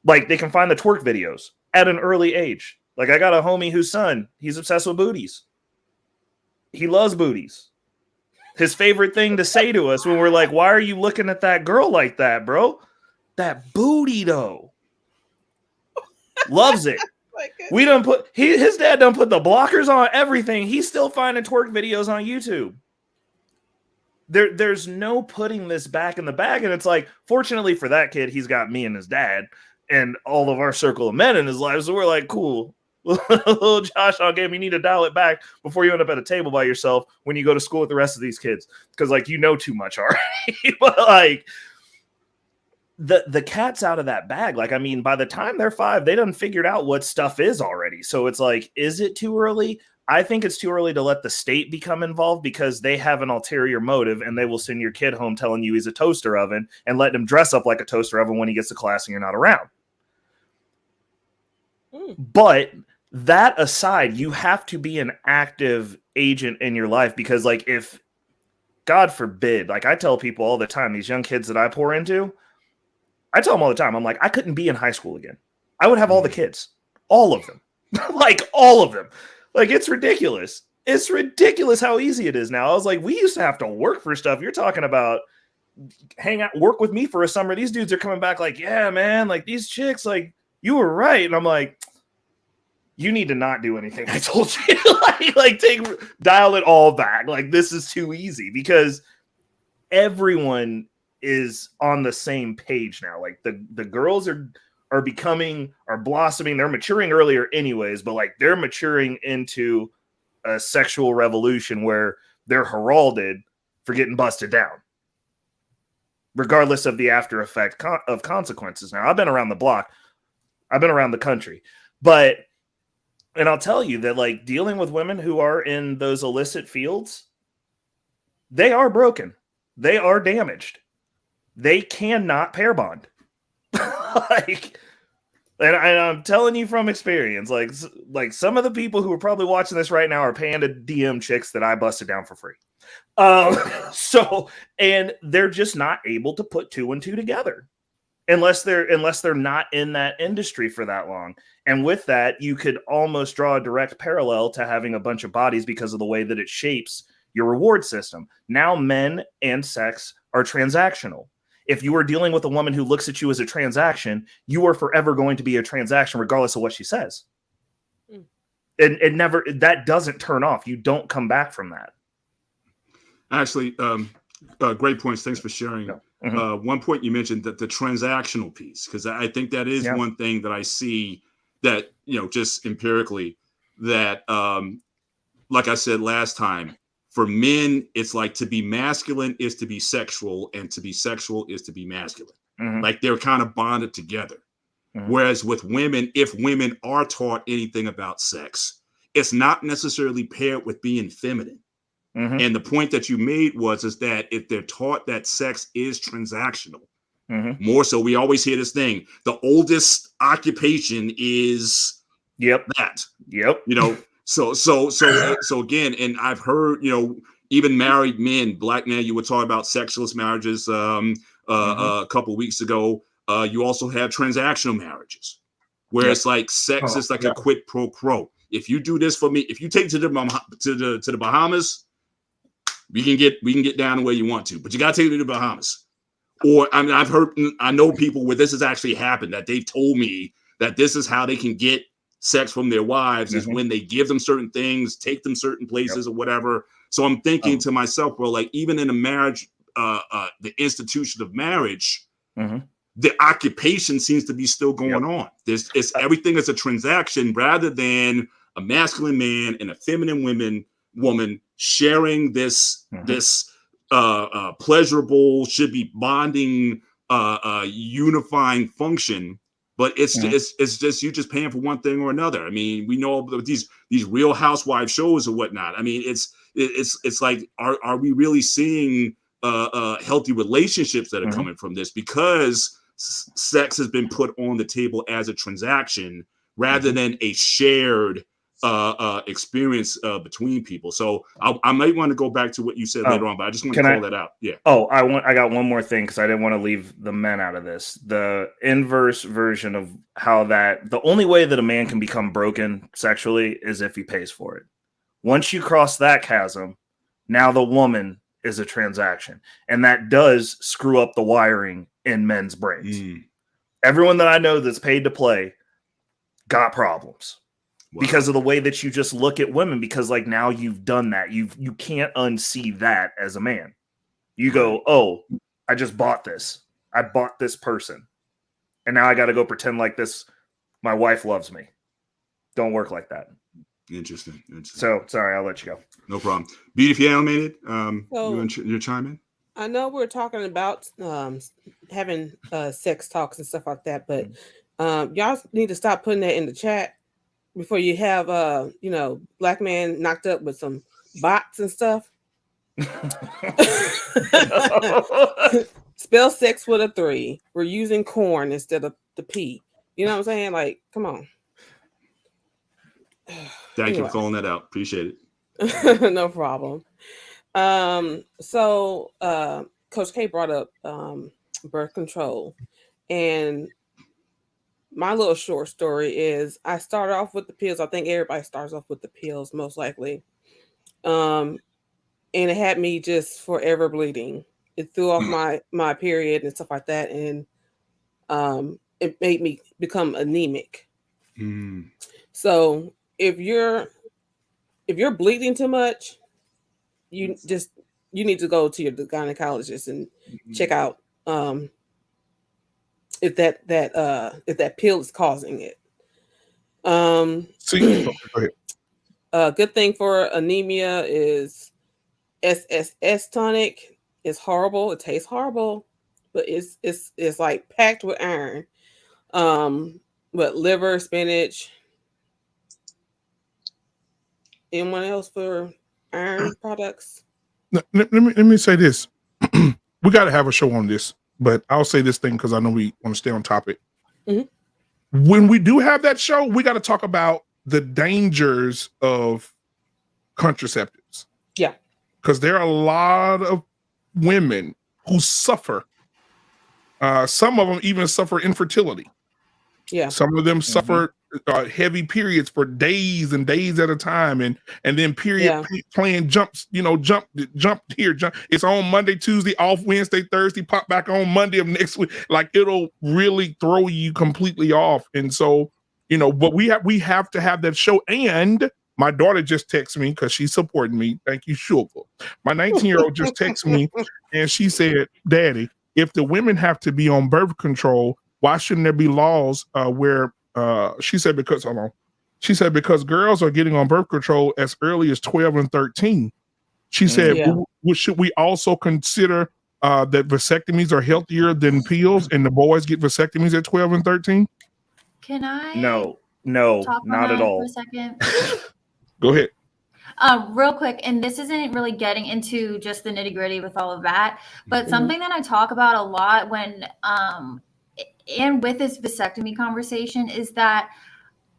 Like, they can find the twerk videos at an early age. Like, I got a homie whose son, he's obsessed with booties. He loves booties. His favorite thing to say to us when we're like, why are you looking at that girl like that, bro? That booty, though. Loves it. We don't put his dad don't put the blockers on everything. He's still finding twerk videos on YouTube. There's no putting this back in the bag. And it's like, fortunately for that kid, he's got me and his dad and all of our circle of men in his life. So we're like, cool. Little Josh, you need to dial it back before you end up at a table by yourself when you go to school with the rest of these kids. Because, like, you know too much already. But, like, the cat's out of that bag. Like, I mean, by the time they're 5, they done figured out what stuff is already. So it's like, is it too early? I think it's too early to let the state become involved because they have an ulterior motive and they will send your kid home telling you he's a toaster oven and letting him dress up like a toaster oven when he gets to class and you're not around. But that aside, you have to be an active agent in your life because, like, if God forbid, like I tell people all the time, these young kids that I pour into, I tell them all the time, I'm like, I couldn't be in high school again. I would have all the kids, all of them, like all of them. Like, it's ridiculous. It's ridiculous how easy it is now. I was like, we used to have to work for stuff. You're talking about hang out, work with me for a summer. These dudes are coming back like, yeah, man, like these chicks, like you were right. And I'm like, you need to not do anything I told you. Dial it all back. Like, this is too easy because everyone is on the same page now. Like the girls are blossoming. They're maturing earlier anyways, but like they're maturing into a sexual revolution where they're heralded for getting busted down, regardless of the after effect of consequences. Now, I've been around the block. I've been around the country, and I'll tell you that, like, dealing with women who are in those illicit fields, they are broken. They are damaged. They cannot pair bond. And I'm telling you from experience, like some of the people who are probably watching this right now are paying to DM chicks that I busted down for free. And they're just not able to put two and two together unless they're not in that industry for that long. And with that, you could almost draw a direct parallel to having a bunch of bodies because of the way that it shapes your reward system. Now men and sex are transactional. If you are dealing with a woman who looks at you as a transaction, you are forever going to be a transaction regardless of what she says. That doesn't turn off. You don't come back from that. Actually, great points. Thanks for sharing. One point you mentioned, that the transactional piece, because I think that is one thing that I see that, just empirically, that, like I said last time, for men, it's like to be masculine is to be sexual, and to be sexual is to be masculine. Like they're kind of bonded together. Whereas with women, if women are taught anything about sex, it's not necessarily paired with being feminine. And the point that you made is that if they're taught that sex is transactional, more so, we always hear this thing, the oldest occupation is that. So again, and I've heard, even married men, black men, you were talking about sexless marriages a couple of weeks ago. You also have transactional marriages where it's like sex is like a quid pro quo. If you do this for me, if you take to the Bahamas, we can get down the way you want to, but you got to take me to the Bahamas. Or I know people where this has actually happened, that they've told me that this is how they can get sex from their wives is when they give them certain things, take them certain places or whatever. So I'm thinking to myself, well, like even in a marriage, the institution of marriage, the occupation seems to be still going on. Everything is a transaction rather than a masculine man and a feminine woman sharing this pleasurable, should be bonding, unifying function. But it's just you're just paying for one thing or another. I mean, we know these Real Housewives shows or whatnot. I mean, it's like, are we really seeing healthy relationships that are coming from this? Because sex has been put on the table as a transaction rather than a shared experience between people. So I might want to go back to what you said later on, but I just want to call that out. Yeah. I got one more thing because I didn't want to leave the men out of this. The inverse version of how the only way that a man can become broken sexually is if he pays for it. Once you cross that chasm, now the woman is a transaction, and that does screw up the wiring in men's brains. Everyone that I know that's paid to play got problems. Wow. Because of the way that you just look at women, because like now you've done that. You can't unsee that as a man. You go, oh, I just bought this. I bought this person. And now I got to go pretend like this. My wife loves me. Don't work like that. Interesting. So sorry, I'll let you go. No problem. Beauty, if you animated, you chime in? I know we're talking about having sex talks and stuff like that, but y'all need to stop putting that in the chat. before you have black man knocked up with some bots and stuff. Spell sex with a 3. We're using corn instead of the P. You know what I'm saying? Like, come on. Thank you for calling that out. Appreciate it. No problem. So Coach K brought up birth control, and my little short story is I started off with the pills. I think everybody starts off with the pills, most likely. And it had me just forever bleeding. It threw off my period and stuff like that, and it made me become anemic. So if you're bleeding too much, you need to go to your gynecologist and check out if that pill is causing it. Go ahead. Good thing for anemia is SSS tonic. It's horrible. It tastes horrible, but it's like packed with iron. But liver, spinach. Anyone else for iron products? Let me say this. We got to have a show on this, but I'll say this thing because I know we want to stay on topic. When we do have that show, we got to talk about the dangers of contraceptives. Yeah. Because there are a lot of women who suffer. Some of them even suffer infertility. Yeah. Some of them suffer heavy periods for days and days at a time, and then playing jumps, jump here, jump. It's on Monday, Tuesday, off Wednesday, Thursday, pop back on Monday of next week. Like, it'll really throw you completely off. And so, but we have to have that show. And my daughter just texted me because she's supporting me. Thank you, Sugar. My 19-year-old just texted me and she said, Daddy, if the women have to be on birth control, why shouldn't there be laws where she said because girls are getting on birth control as early as 12 and 13. She said, should we also consider that vasectomies are healthier than pills and the boys get vasectomies at 12 and 13? Can I? No, talk not on at that all. For a second? Go ahead. Real quick, and this isn't really getting into just the nitty gritty with all of that, but something that I talk about a lot when, and with this vasectomy conversation is that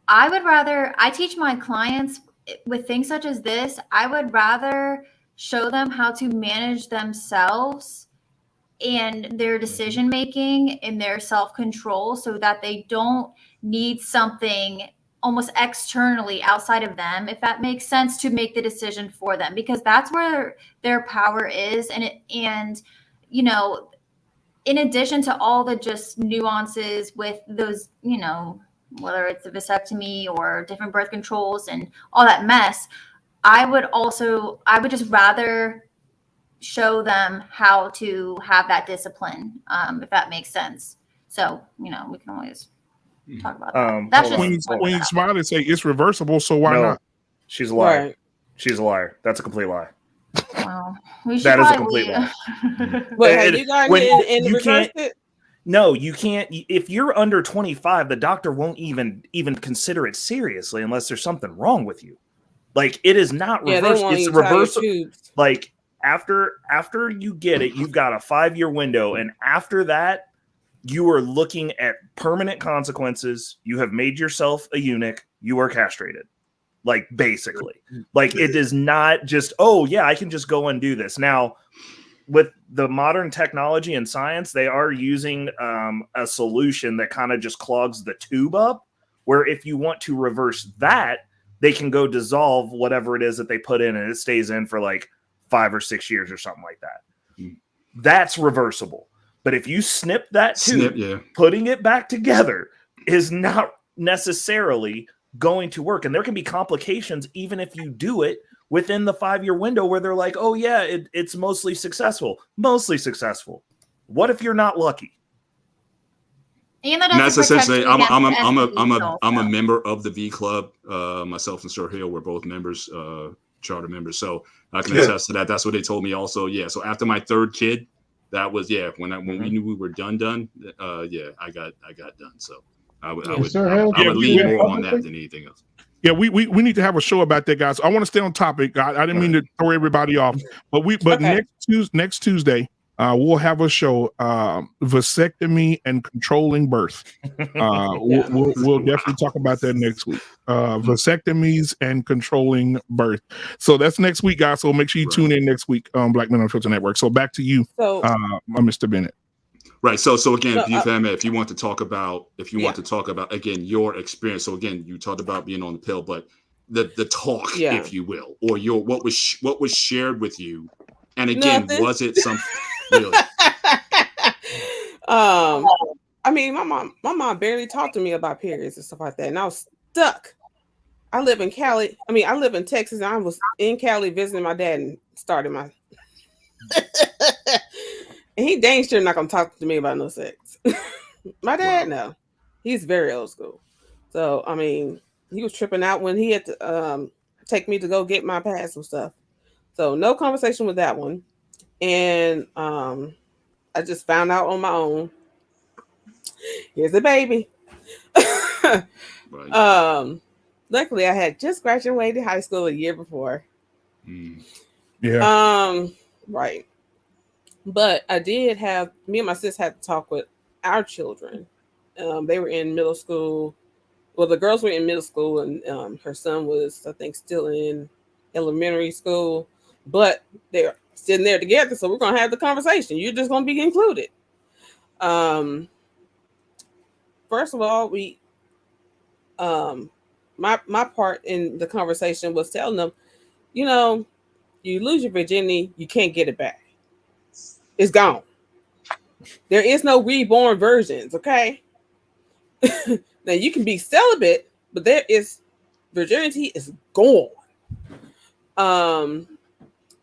I teach my clients with things such as this, I would rather show them how to manage themselves and their decision making and their self-control so that they don't need something almost externally outside of them, if that makes sense, to make the decision for them, because that's where their power is. And in addition to all the just nuances with those, whether it's a vasectomy or different birth controls and all that mess, I would just rather show them how to have that discipline, if that makes sense. So, we can always talk about that. That's just Queen Smiley say it's reversible, so why not? She's a liar. Right. She's a liar. That's a complete lie. Wow. We should That is a probably complete lie. But have you gotten in you reversed can't. it? No, you can't. If you're under 25, the doctor won't even consider it seriously unless there's something wrong with you. Like, it is not reversed. It's reversal. Like, after you get it, you've got a 5-year window, and after that, you are looking at permanent consequences. You have made yourself a eunuch. You are castrated. Like, basically. Like, it is not just, I can just go and do this. Now, with the modern technology and science, they are using a solution that kind of just clogs the tube up, where if you want to reverse that, they can go dissolve whatever it is that they put in, and it stays in for like 5 or 6 years or something like that. That's reversible. But if you snip that tube, putting it back together is not necessarily going to work. And there can be complications even if you do it within the 5-year window where they're like, it's mostly successful. Mostly successful. What if you're not lucky? And that's essentially, I'm a member of the V Club. Myself and Sir Hill, we're both members, charter members. So I can attest to that. That's what they told me also. Yeah. So after my 3rd kid, that was when we knew we were done. I got done. So I would we lean more on that than anything else. Yeah, we need to have a show about that, guys. I want to stay on topic. I didn't mean to throw everybody off, but next Tuesday, we'll have a show, vasectomy and controlling birth. We'll definitely talk about that next week. Vasectomies and controlling birth. So that's next week, guys. So make sure you tune in next week on Black Men Unfiltered Network. So back to you, Mr. Bennett. Right. So again, if you want to talk about again your experience. So again, you talked about being on the pill, but the talk, if you will, or what was shared with you, and again, was it something really? I mean, my mom barely talked to me about periods and stuff like that, and I was stuck. I live in Cali. I mean, I live in Texas, and I was in Cali visiting my dad and started my. And he dang sure not gonna talk to me about no sex. My dad, no, he's very old school. So I mean, he was tripping out when he had to take me to go get my pass and stuff. So no conversation with that one. And I just found out on my own. Here's the baby. Luckily, I had just graduated high school a year before. Right. But I did have, me and my sis had to talk with our children. They were in middle school. Well, the girls were in middle school, and her son was, I think, still in elementary school. But they're sitting there together, so we're going to have the conversation. You're just going to be included. First of all, my part in the conversation was telling them, you lose your virginity, you can't get it back. It's gone. There is no reborn versions, okay? Now you can be celibate, but virginity is gone. And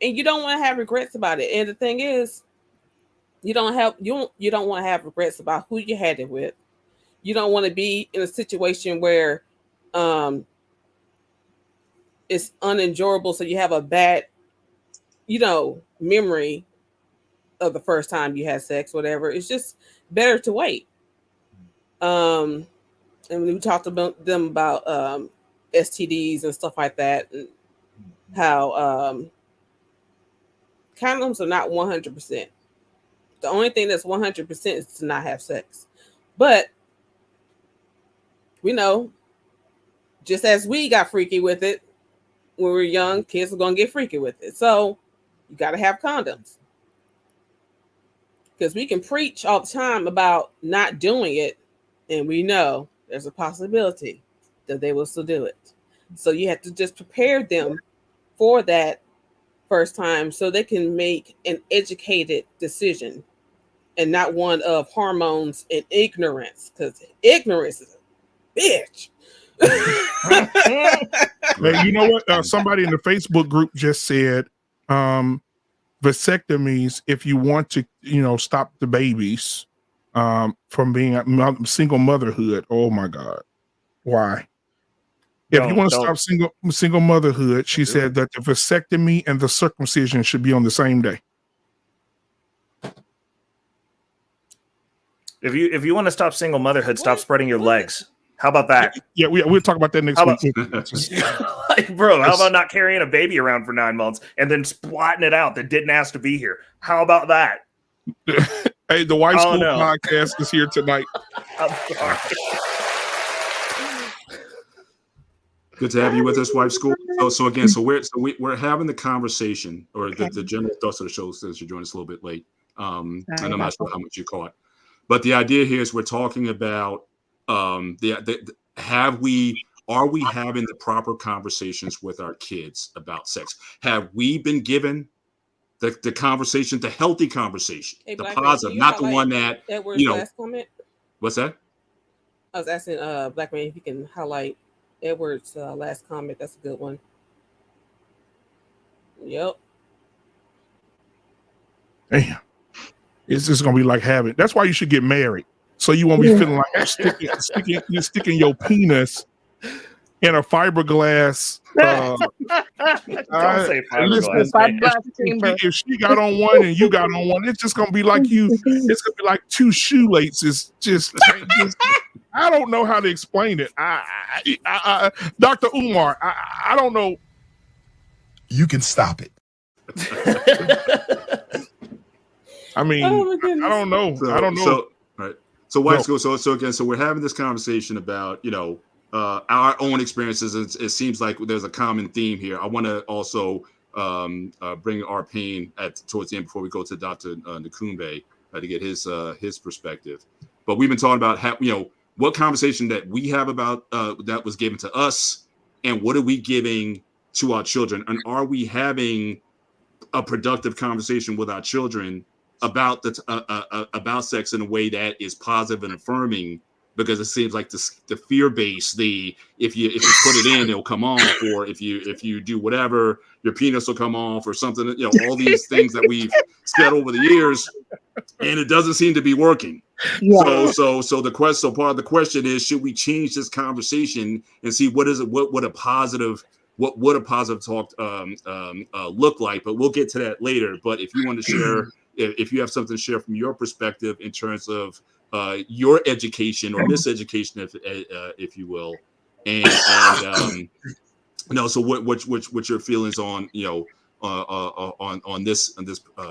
you don't want to have regrets about it. And the thing is, you don't want to have regrets about who you had it with. You don't want to be in a situation where it's unenjoyable, so you have a bad, memory of the first time you had sex, whatever. It's just better to wait. And we talked about them about STDs and stuff like that, and how condoms are not 100%. The only thing that's 100% is to not have sex. But we know, just as we got freaky with it when we were young, kids are going to get freaky with it. So you got to have condoms. Because we can preach all the time about not doing it, and we know there's a possibility that they will still do it. So you have to just prepare them for that first time so they can make an educated decision and not one of hormones and ignorance, because ignorance is a bitch. Hey, you know what? Somebody in the Facebook group just said, vasectomies, if you want to, stop the babies from being a single motherhood. Oh my God. Why? If you want to stop single motherhood, she said that the vasectomy and the circumcision should be on the same day. If you want to stop single motherhood, stop spreading your legs. How about that? Yeah, we'll talk about that next week. Bro, how about not carrying a baby around for 9 months and then splotting it out that didn't ask to be here? How about that? Hey, the White School podcast is here tonight. I'm sorry. Good to have you with us, Wife School. So we're having the conversation, or the general thrust of the show, since you're joining us a little bit late. And I'm not sure how much you caught, but the idea here is we're talking about are we having the proper conversations with our kids about sex? Have we been given the conversation, the healthy conversation, the positive, not the one that last comment? What's that? I was asking Black Man if you can highlight Edward's last comment. That's a good one. Yep. Damn. It's just gonna be like having. That's why you should get married, so you won't be feeling like you're sticking your penis in a fiberglass. Don't say fiberglass. If she got on one and you got on one, it's just gonna be like you. It's gonna be like two shoelaces. Just I don't know how to explain it. Dr. Umar, I don't know. You can stop it. I mean, I don't know. I don't know. So, right. So, White School. So again, so we're having this conversation about, our own experiences. It seems like there's a common theme here. I want to also bring our pain towards the end before we go to Dr. Nakumbe to get his perspective. But we've been talking about what conversation that we have about that was given to us, and what are we giving to our children, and are we having a productive conversation with our children about about sex in a way that is positive and affirming? Because it seems like the fear base, if you put it in, it'll come off, or if you do whatever, your penis will come off, or something. All these things that we've said over the years, and it doesn't seem to be working. Yeah. So part of the question is, should we change this conversation and see what a positive talk look like? But we'll get to that later. But if you want to share, if you have something to share from your perspective in terms of your education or miseducation, if you will, so what's your feelings on on this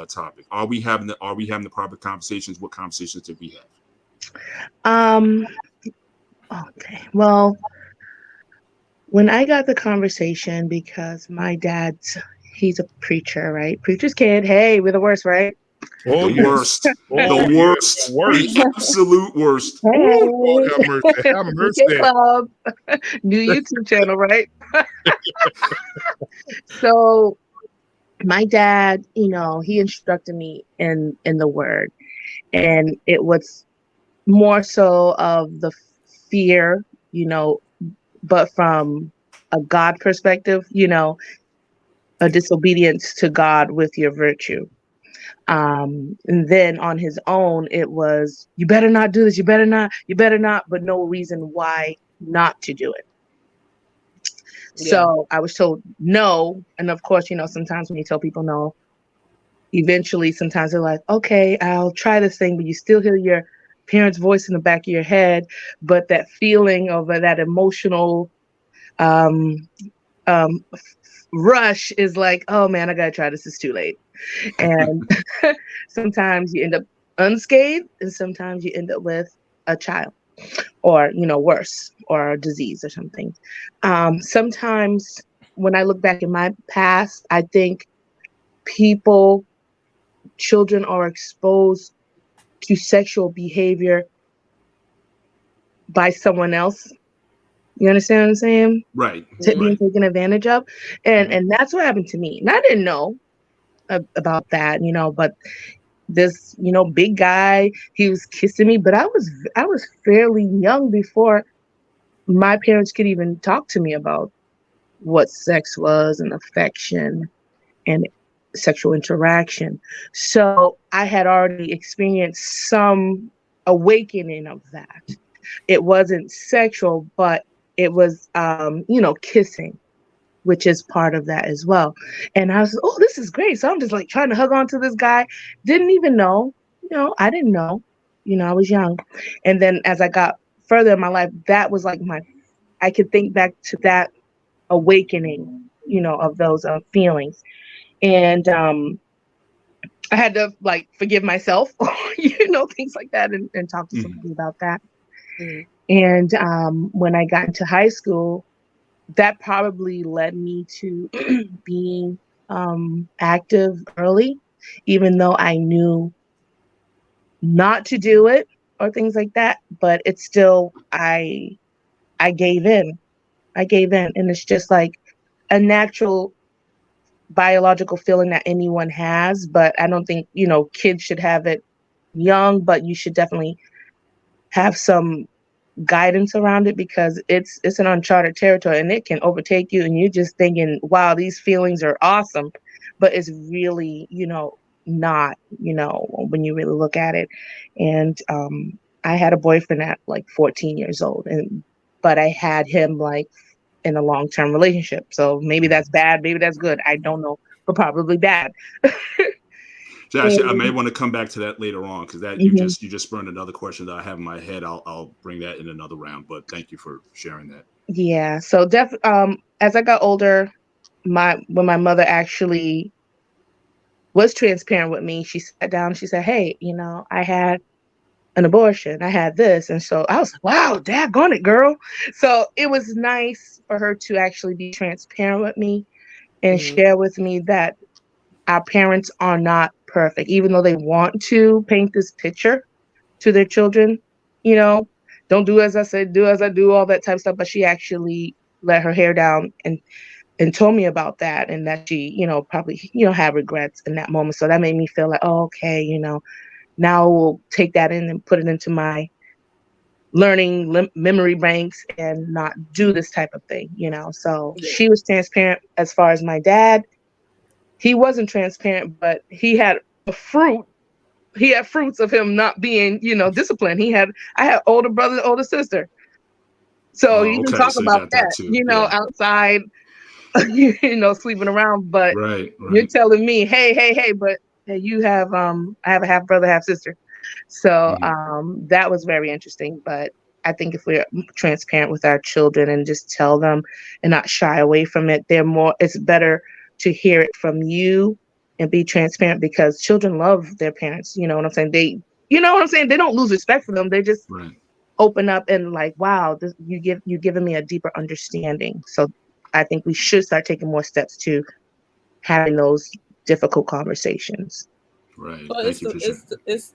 topic? Are we having the proper conversations? What conversations did we have? Okay. Well, when I got the conversation, because my he's a preacher, right? Preacher's kid. Hey, we're the worst, right? Oh, the worst. The worst. The absolute worst. Hey. Oh, have mercy. Have mercy. Club. New YouTube channel, right? So my dad, he instructed me in the word, and it was more so of the fear, but from a God perspective, a disobedience to God with your virtue. And then on his own, it was, you better not do this. You better not, but no reason why not to do it. Yeah. So I was told no. And of course, sometimes when you tell people no, eventually sometimes they're like, okay, I'll try this thing, but you still hear your parents' voice in the back of your head. But that feeling of that emotional rush is like, oh man, I gotta try this. It's too late. And sometimes you end up unscathed, and sometimes you end up with a child, or worse, or a disease or something. Sometimes when I look back in my past, I think children are exposed to sexual behavior by someone else. You understand what I'm saying? Right. Being taken advantage of. And that's what happened to me. And I didn't know about that, but this, big guy, he was kissing me, but I was fairly young before my parents could even talk to me about what sex was and affection and sexual interaction. So I had already experienced some awakening of that. It wasn't sexual, but it was, kissing, which is part of that as well. And I was, oh, this is great. So I'm just like trying to hug on to this guy. Didn't even know, I didn't know, I was young. And then as I got further in my life, that was like I could think back to that awakening, of those feelings. And I had to forgive myself, things like that, and talk to somebody about that. Mm-hmm. And when I got into high school, that probably led me to being active early, even though I knew not to do it or things like that. But it's still, I gave in. And it's just like a natural biological feeling that anyone has. But I don't think, kids should have it young, but you should definitely have some guidance around it, because it's an uncharted territory and it can overtake you, and you're just thinking, wow, these feelings are awesome, but it's really not when you really look at it. And I had a boyfriend at 14 years old, but I had him in a long-term relationship, so maybe that's bad, maybe that's good, I don't know, but probably bad. Josh, I may want to come back to that later on because that you just spurned another question that I have in my head. I'll bring that in another round. But thank you for sharing that. Yeah. So as I got older, when my mother actually was transparent with me, she sat down and she said, "Hey, I had an abortion. I had this." And so I was like, "Wow, daggone it, girl." So it was nice for her to actually be transparent with me and share with me that our parents are not perfect, even though they want to paint this picture to their children, don't do as I said, do as I do, all that type of stuff. But she actually let her hair down and told me about that, and that she, probably, had regrets in that moment. So that made me feel like, oh, okay, now we'll take that in and put it into my learning memory banks and not do this type of thing, So she was transparent. As far as my dad, he wasn't transparent, but he had fruits of him not being, disciplined. I had older brother, older sister. So you can Okay, talk so you about got that that, too. Yeah. outside, sleeping around, but Right. you're telling me, hey, but hey, I have a half brother, half sister. So that was very interesting. But I think if we're transparent with our children and just tell them and not shy away from it, it's better to hear it from you and be transparent, because children love their parents. You know what I'm saying? They don't lose respect for them. They just open up and like, wow, you're giving me a deeper understanding. So I think we should start taking more steps to having those difficult conversations. Right. Well, it's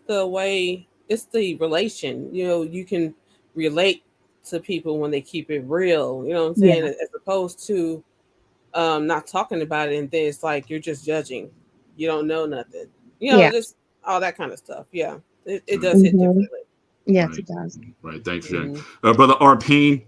the way, it's the relation. You can relate to people when they keep it real. You know what I'm saying? Yeah. As opposed to not talking about it, and then it's like you're just judging. You don't know nothing. Yeah. Just all that kind of stuff. Yeah, it does hit differently. Yes, it does. Right. Thanks, Jen. Brother Arpine,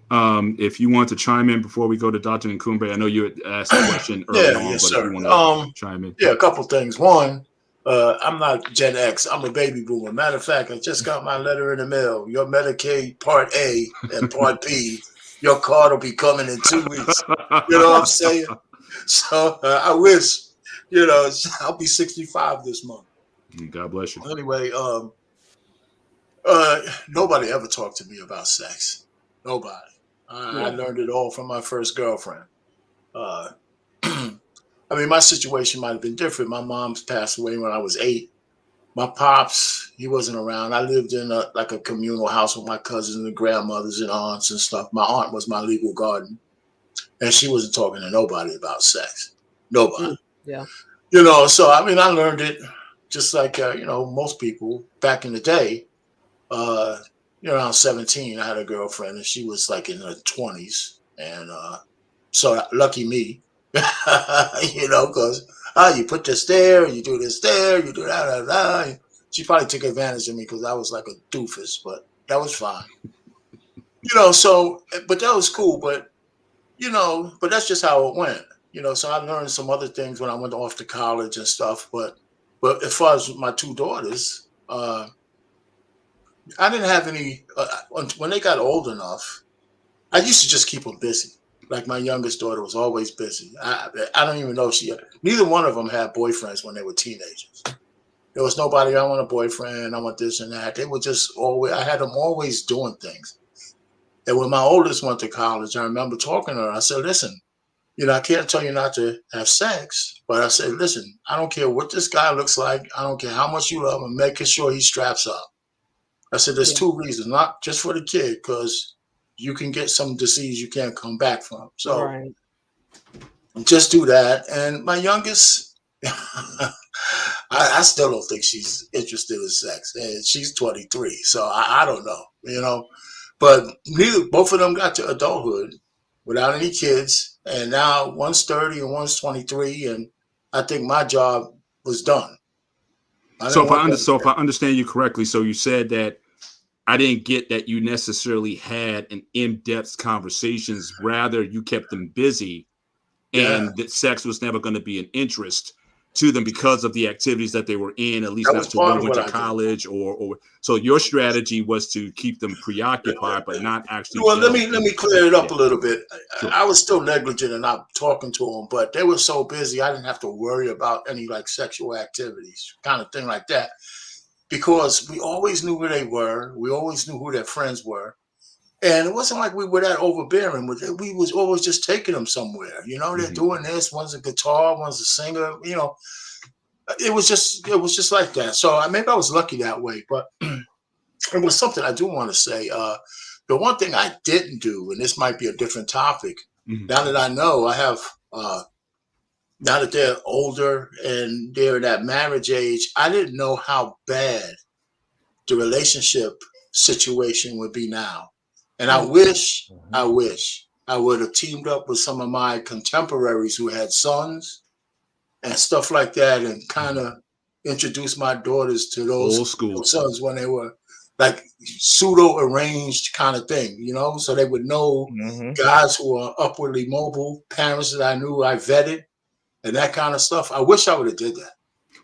if you want to chime in before we go to Dr. Nkumbe, I know you had asked a question early on, yes, but sir. if you want to chime in. Yeah, a couple things. One, I'm not Gen X. I'm a baby boomer. Matter of fact, I just got my letter in the mail. Your Medicaid Part A and Part B, your card will be coming in 2 weeks. You know what I'm saying? So I wish, I'll be 65 this month. God bless you. Anyway, nobody ever talked to me about sex. Nobody. I learned it all from my first girlfriend. I mean, my situation might have been different. My mom's passed away when I was 8. My pops, he wasn't around. I lived in a communal house with my cousins and grandmothers and aunts and stuff. My aunt was my legal guardian, and she wasn't talking to nobody about sex. Nobody. Yeah. So I mean, I learned it just like most people back in the day. Around 17, I had a girlfriend, and she was like in her 20s, and so lucky me. Because you put this there, you do this there, you do that. She probably took advantage of me because I was like a doofus, but that was fine. But that was cool. But but that's just how it went. So I learned some other things when I went off to college and stuff. But as far as my 2 daughters, I didn't have any. When they got old enough, I used to just keep them busy. Like my youngest daughter was always busy. I don't even know if neither one of them had boyfriends when they were teenagers. There was nobody, I want a boyfriend, I want this and that. They were just always, I had them always doing things. And when my oldest went to college, I remember talking to her. I said, listen, I can't tell you not to have sex, but I said, listen, I don't care what this guy looks like. I don't care how much you love him, making sure he straps up. I said, there's 2 reasons, not just for the kid, because you can get some disease you can't come back from. So just do that. And my youngest, I still don't think she's interested in sex. And she's 23. So I don't know, But both of them got to adulthood without any kids. And now one's 30 and one's 23. And I think my job was done. So if I understand you correctly, so you said that I didn't get that you necessarily had an in-depth conversations. Rather, you kept them busy, and that sex was never going to be an interest to them because of the activities that they were in, at least That not was to part one of went what to I did. college or so your strategy was to keep them preoccupied, but not actually. Well, let me clear it up a little bit. Sure. I was still negligent in not talking to them, but they were so busy I didn't have to worry about any like sexual activities, kind of thing like that, because we always knew where they were. We always knew who their friends were. And it wasn't like we were that overbearing with it. We was always just taking them somewhere. You know, they're doing this. One's a guitar, one's a singer. You know, it was just like that. So maybe I was lucky that way. But it was something I do want to say. The one thing I didn't do, and this might be a different topic. Now that I know, I have. Now that they're older and they're at marriage age, I didn't know how bad the relationship situation would be now. And I wish I would have teamed up with some of my contemporaries who had sons and stuff like that and kind of introduced my daughters to those sons when they were like pseudo arranged kind of thing, you know, so they would know guys who are upwardly mobile, parents that I knew I vetted and that kind of stuff. I wish I would have did that.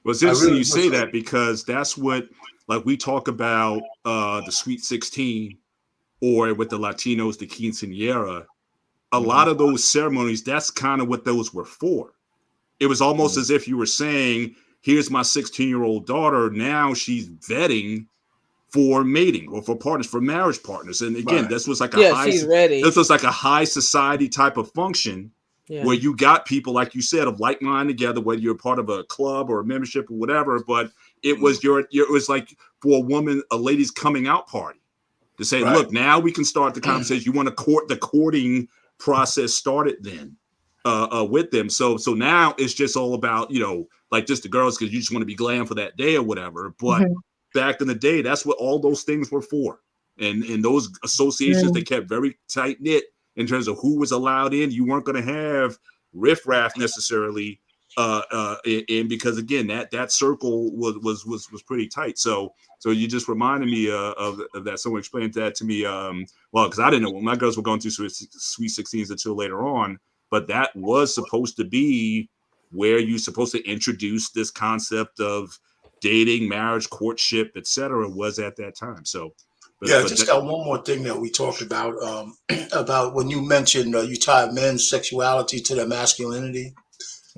Well, it's interesting you say that because that's what, like we talk about the Sweet 16 or with the Latinos, the quinceañera, a lot of those ceremonies, that's kind of what those were for. It was almost as if you were saying, here's my 16-year-old daughter. Now she's vetting for mating or for partners, for marriage partners. And again, this was like she's ready. This was like a high society type of function where you got people, like you said, of like mind together, whether you're part of a club or a membership or whatever, but it was it was like for a woman, a lady's coming out party. To say, look, now we can start the conversation. You want to court, the courting process started then with them. So now it's just all about, you know, like just the girls because you just want to be glam for that day or whatever. But back in the day, that's what all those things were for. And those associations, they kept very tight knit in terms of who was allowed in. You weren't going to have riffraff necessarily. And because again, that circle was pretty tight. So you just reminded me of that. Someone explained that to me. Well, because I didn't know when my girls were going through Sweet 16s until later on, but that was supposed to be where you're supposed to introduce this concept of dating, marriage, courtship, etc. was at that time. So. I just got one more thing that we talked about when you mentioned you tied men's sexuality to their masculinity.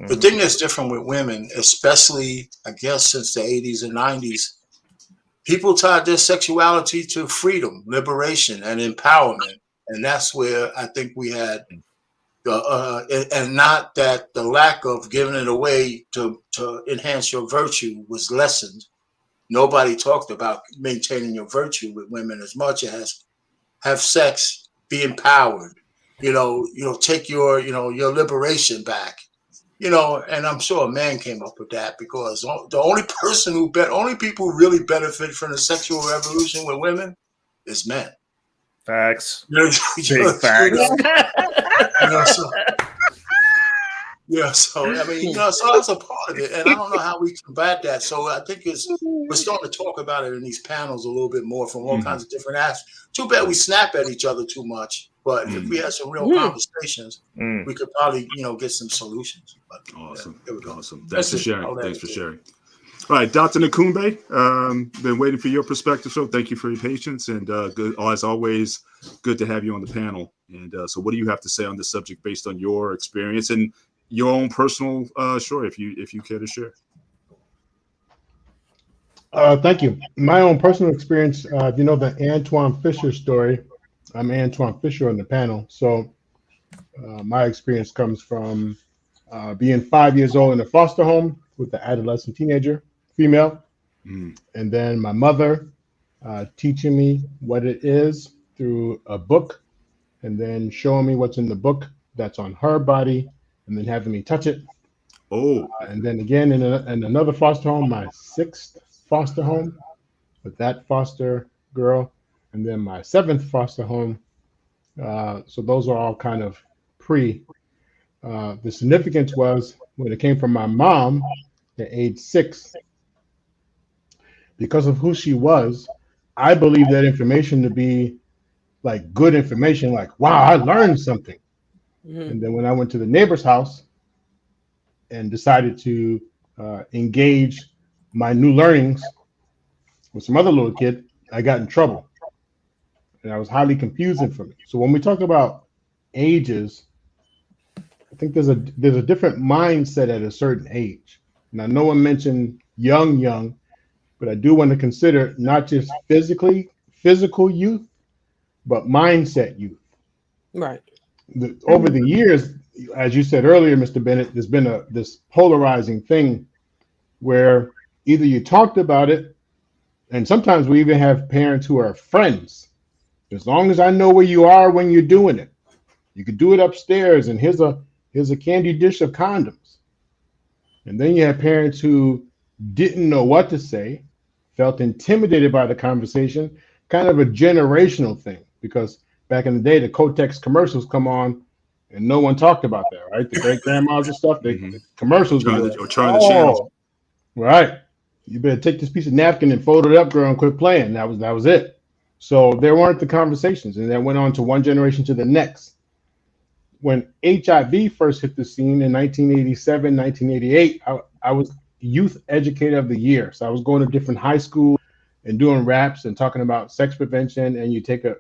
The thing that's different with women, especially, I guess, since the 80s and 90s, people tied their sexuality to freedom, liberation, and empowerment. And that's where I think we had, and not that the lack of giving it away to enhance your virtue was lessened. Nobody talked about maintaining your virtue with women as much as have sex, be empowered, you know, take your liberation back. You know, and I'm sure a man came up with that because the only people who really benefit from the sexual revolution with women is men. Facts. Big facts. So I mean, so that's a part of it, and I don't know how we combat that. So I think we're starting to talk about it in these panels a little bit more from all kinds of different aspects. Too bad we snap at each other too much, but if we had some real conversations, we could probably get some solutions. But, awesome. Awesome. Thanks for sharing. Thanks for sharing. All right, Dr. Nakumbe, been waiting for your perspective. So thank you for your patience, and good as always, good to have you on the panel. And so, what do you have to say on this subject based on your experience and your own personal story, if you care to share? Thank you. My own personal experience, you know the Antoine Fisher story. I'm Antoine Fisher on the panel. So my experience comes from being 5 years old in a foster home with an adolescent teenager, female. And then my mother teaching me what it is through a book and then showing me what's in the book that's on her body and then having me touch it. And then again in another foster home, my 6th foster home with that foster girl, and then my 7th foster home. So those are all kind of pre. The significance was when it came from my mom at age 6, because of who she was, I believe that information to be like good information, like, wow, I learned something. And then when I went to the neighbor's house and decided to engage my new learnings with some other little kid, I got in trouble. And that was highly confusing for me. So when we talk about ages, I think there's a different mindset at a certain age. Now, no one mentioned young, but I do want to consider not just physical youth, but mindset youth. Right. Over the years, as you said earlier, Mr. Bennett, there's been this polarizing thing where either you talked about it, and sometimes we even have parents who are friends. As long as I know where you are when you're doing it, you could do it upstairs, and here's a candy dish of condoms. And then you have parents who didn't know what to say, felt intimidated by the conversation, kind of a generational thing, because back in the day, the Kotex commercials come on, and no one talked about that, right? The great grandmas and stuff, the commercials Turn were the channel. right. You better take this piece of napkin and fold it up, girl, and quit playing. That was it. So there weren't the conversations, and that went on to one generation to the next. When HIV first hit the scene in 1987, 1988, I was youth educator of the year. So I was going to different high schools and doing raps and talking about sex prevention. And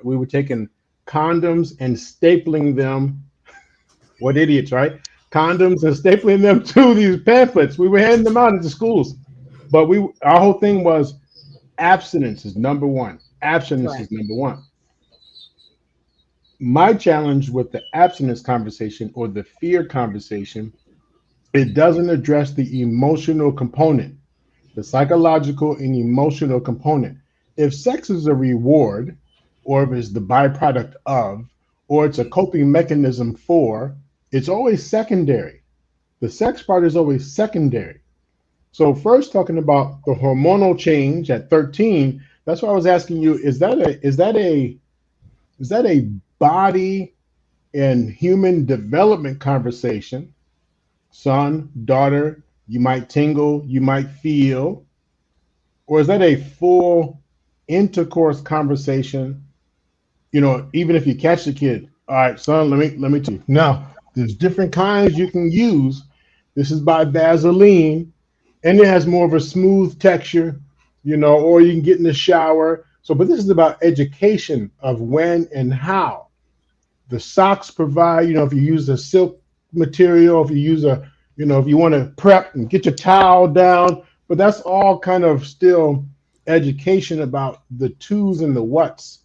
we were taking condoms and stapling them. What idiots, right? Condoms and stapling them to these pamphlets. We were handing them out at the schools. But our whole thing was abstinence is number one. Abstinence is number one. My challenge with the abstinence conversation or the fear conversation, it doesn't address the emotional component, the psychological and emotional component. If sex is a reward, or if it's the byproduct of, or it's a coping mechanism for, it's always secondary. The sex part is always secondary. So first, talking about the hormonal change at 13, that's why I was asking you, is that a body and human development conversation? Son, daughter, you might tingle, you might feel, or is that a full intercourse conversation? You know, even if you catch the kid, all right, son, let me tell you. Now, there's different kinds you can use. This is by Vaseline, and it has more of a smooth texture, you know, or you can get in the shower. So, but this is about education of when and how. The socks provide, you know, if you use a silk material, if you use if you want to prep and get your towel down, but that's all kind of still education about the twos and the whats.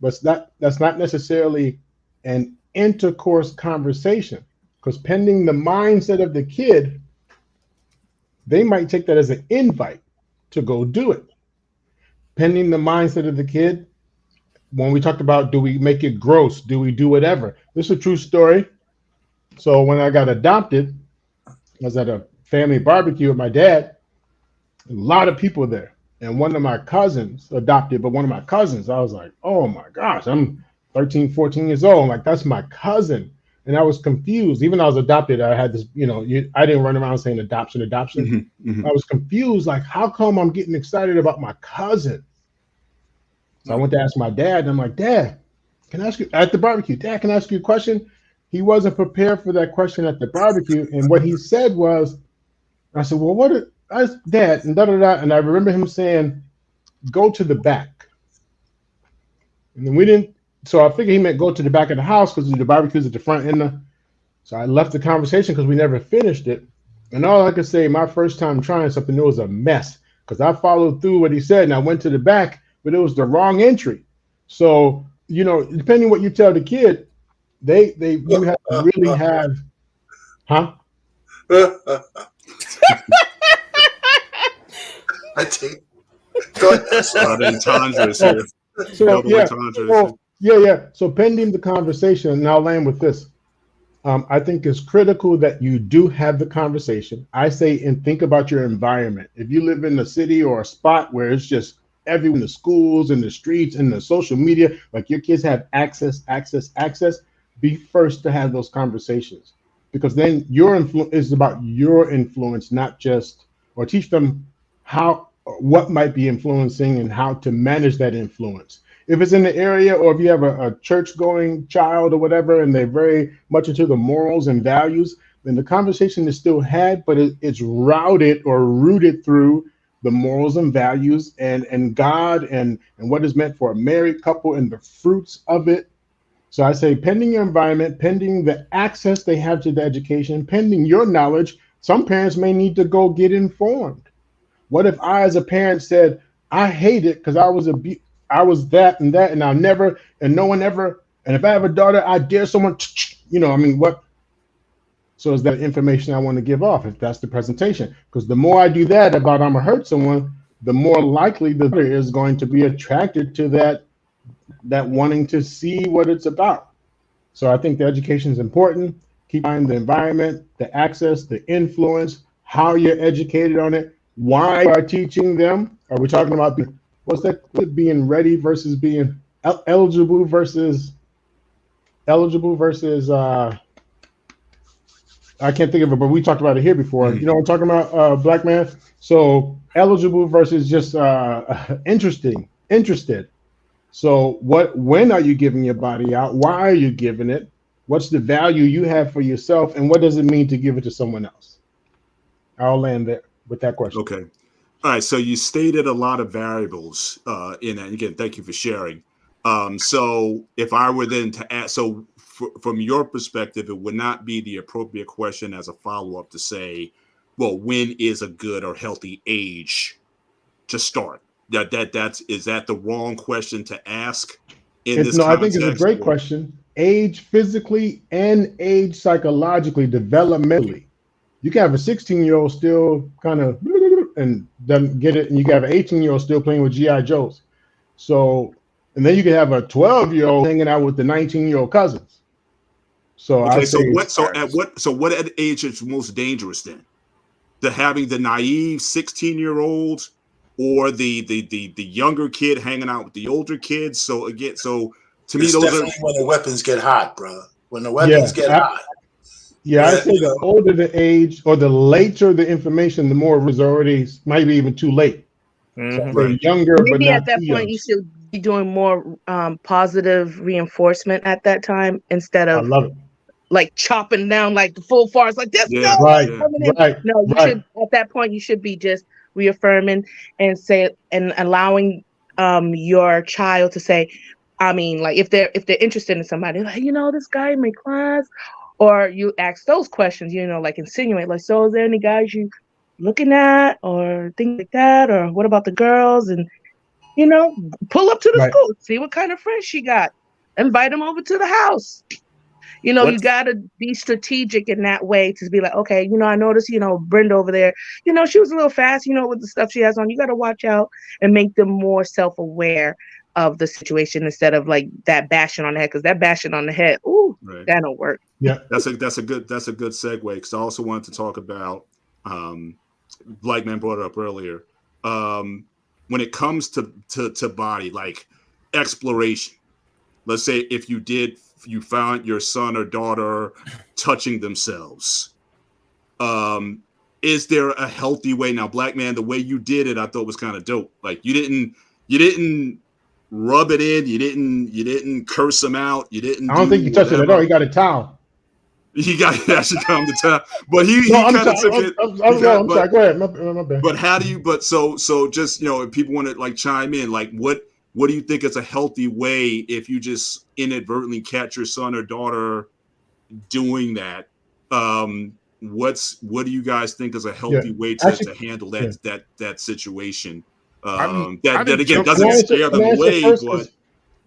But that's not necessarily an intercourse conversation, because pending the mindset of the kid, they might take that as an invite to go do it. Pending the mindset of the kid, when we talked about, do we make it gross? Do we do whatever? This is a true story. So when I got adopted, I was at a family barbecue with my dad. A lot of people there. And one of my cousins adopted, but one of my cousins, I was like, oh my gosh, I'm 13, 14 years old. I'm like, that's my cousin. And I was confused. Even though I was adopted, I had this, I didn't run around saying adoption. Mm-hmm, mm-hmm. I was confused. Like, how come I'm getting excited about my cousin? So I went to ask my dad, and I'm like, Dad, can I ask you at the barbecue? Dad, can I ask you a question? He wasn't prepared for that question at the barbecue. And what he said was, I said, well, Dad, and da-da-da. And I remember him saying, go to the back. And then we didn't, so I figured he meant go to the back of the house because the barbecue's at the front end. So I left the conversation because we never finished it. And all I could say, my first time trying something, it was a mess because I followed through what he said and I went to the back, but it was the wrong entry. So, depending what you tell the kid, you have to really have, huh? I think. Go ahead. So pending the conversation, and I'll land with this. I think it's critical that you do have the conversation. I say, and think about your environment. If you live in a city or a spot where it's just everyone, the schools and the streets and the social media, like your kids have access, be first to have those conversations, because then your influence is about your influence, not just, or teach them what might be influencing and how to manage that influence. If it's in the area, or if you have a church going child or whatever, and they're very much into the morals and values, then the conversation is still had, but it's routed or rooted through the morals and values and God and what is meant for a married couple and the fruits of it. So I say, pending your environment, pending the access they have to the education, pending your knowledge, some parents may need to go get informed. What if I, as a parent, said, I hate it because I was that, and I'll never, and no one ever, and if I have a daughter, I dare someone, what? So is that information I want to give off if that's the presentation? Because the more I do that about I'm gonna hurt someone, the more likely the daughter is going to be attracted to that wanting to see what it's about. So I think the education is important. Keep in mind the environment, the access, the influence, how you're educated on it, why you are teaching them. Are we talking about being ready versus being eligible versus I can't think of it, but we talked about it here before. You know what I'm talking about, black man? So eligible versus just interested. So when are you giving your body out? Why are you giving it? What's the value you have for yourself? And what does it mean to give it to someone else? I'll land there with that question. Okay. All right. So you stated a lot of variables in that. Again, thank you for sharing. So if I were then to ask, from your perspective, it would not be the appropriate question as a follow-up to say, well, when is a good or healthy age to start? Is that the wrong question to ask in this context? I think it's a great question. Age physically and age psychologically, developmentally. You can have a 16-year-old still kind of and doesn't get it, and you can have an 18-year-old still playing with G.I. Joes. So, and then you can have a 12-year-old hanging out with the 19-year-old cousins. So okay, what at age is most dangerous then? Having the naive 16-year-old or the younger kid hanging out with the older kids. So again, to me, those are when the weapons get hot, bro. When the weapons get hot. Yeah, I say the older the age or the later the information, the more it was already maybe even too late. So Right. Younger, maybe but not at that too point young. you should be doing more positive reinforcement at that time instead of I love it. like chopping down like the full farce, like this no right, coming in. right, No, you should at that point you should be just reaffirming and allowing your child to say, I mean, like if they're interested in somebody, like, this guy in my class, or you ask those questions, like insinuate, like, so is there any guys you looking at or things like that, or what about the girls? And pull up to the school, see what kind of friends she got, invite them over to the house. You got to be strategic in that way to be like, okay, I noticed, Brenda over there, she was a little fast, with the stuff she has on. You got to watch out and make them more self-aware of the situation instead of like that bashing on the head, because that bashing on the head, ooh, that don't work. Yeah, that's a good segue, because I also wanted to talk about Black Man brought it up earlier. When it comes to body, like exploration, let's say if you found your son or daughter touching themselves, is there a healthy way? Now, Black Man, the way you did it, I thought was kind of dope. Like you didn't rub it in, you didn't curse them out, you didn't. I don't think you touched it at all. He got a towel. He actually come to town, but he I'm kind of took it. I'm sorry. Go ahead. My bad. But how do you? But so just if people want to like chime in, like what do you think is a healthy way if you just inadvertently catch your son or daughter doing that? What do you guys think is a healthy way to handle that situation? That again doesn't scare them away, but.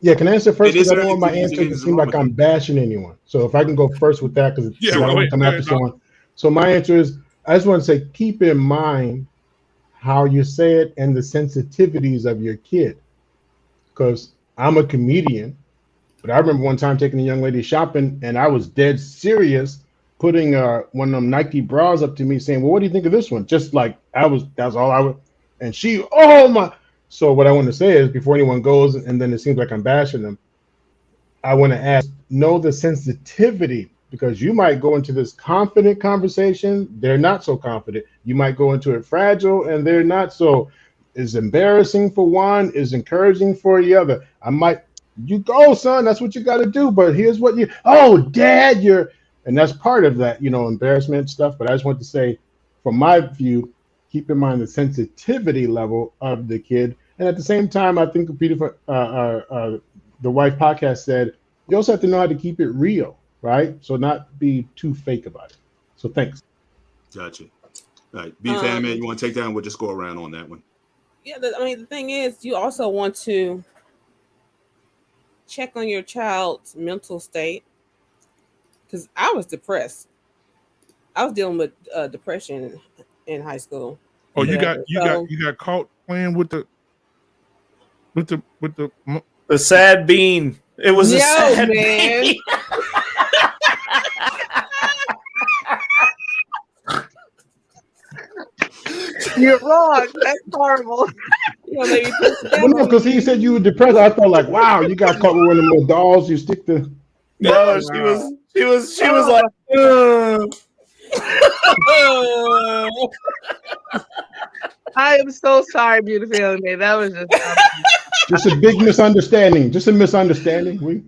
Yeah, can I answer first? Because I don't want my answer to seem like I'm bashing anyone. So if I can go first with that, because I don't want to come after someone. So my answer is, I just want to say, keep in mind how you say it and the sensitivities of your kid. Because I'm a comedian, but I remember one time taking a young lady shopping, and I was dead serious, putting one of them Nike bras up to me, saying, "Well, what do you think of this one?" Just like that's all I would. And she, oh my. So what I want to say is, before anyone goes, and then it seems like I'm bashing them, I want to ask, know the sensitivity, because you might go into this confident conversation, they're not so confident. You might go into it fragile, and they're not so. Is embarrassing for one, is encouraging for the other. You go, son, that's what you got to do. But here's what Dad, And that's part of that, embarrassment stuff. But I just want to say, from my view, keep in mind the sensitivity level of the kid. And at the same time, I think the Wife podcast said, you also have to know how to keep it real, right? So not be too fake about it. So thanks. Gotcha. All right, Beef Anime, you want to take that, and we'll just go around on that one. Yeah, the thing is, you also want to check on your child's mental state, because I was depressed. I was dealing with depression in high school. Oh, you got caught playing with the sad bean. It was a sad man. bean. You're wrong. That's horrible. Because he said you were depressed. I thought like, wow, you got caught with one of the little dolls. You stick to. No, she was like. I am so sorry, beautiful anime. That was just a big misunderstanding. Just a misunderstanding.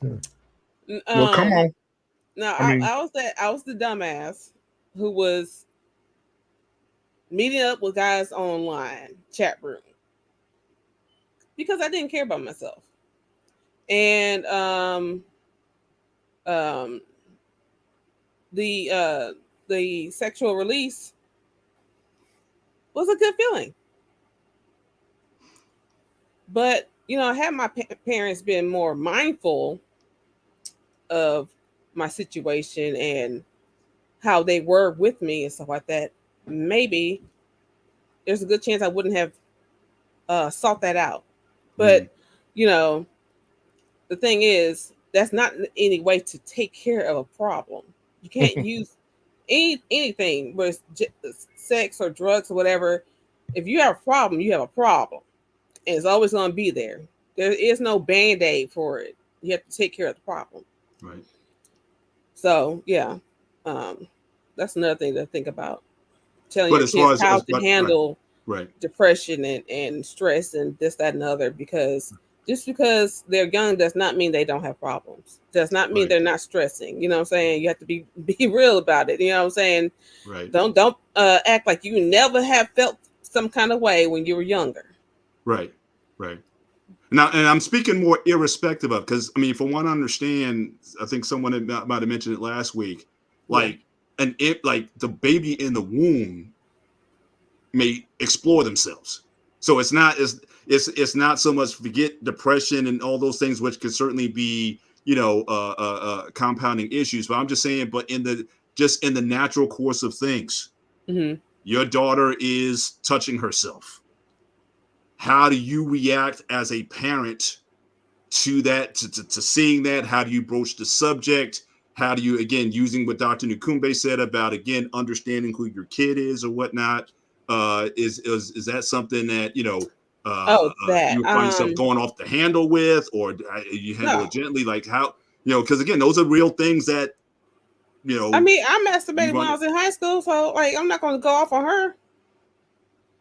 Well, come on. No, I was the dumbass who was meeting up with guys online chat room because I didn't care about myself, and the sexual release was a good feeling. But had my parents been more mindful of my situation and how they were with me and stuff like that, maybe there's a good chance I wouldn't have sought that out. But the thing is, that's not any way to take care of a problem. You can't use anything, whether it's sex or drugs or whatever. If you have a problem, you have a problem, and it's always going to be there. There is no Band-Aid for it. You have to take care of the problem. Right. So yeah, that's another thing to think about. Telling your kids how to handle depression and stress and this, that, and the other, because just because they're young does not mean they don't have problems. Does not mean they're not stressing. You know what I'm saying? You have to be real about it. You know what I'm saying? Right. Don't act like you never have felt some kind of way when you were younger. Right. Right. Now, and I'm speaking more irrespective of, because from what I understand, I think someone might have mentioned it last week, like the baby in the womb may explore themselves. So it's not so much forget depression and all those things, which could certainly be compounding issues. But I'm just saying, but in the natural course of things, your daughter is touching herself. How do you react as a parent to that, to seeing that? How do you broach the subject? How do you, again, using what Dr. Nukumbe said about, again, understanding who your kid is or whatnot? Is that something that, you find yourself going off the handle with, or you handle it gently? Like how, because again, those are real things that, I masturbated when I was in high school, so I'm not going to go off on her.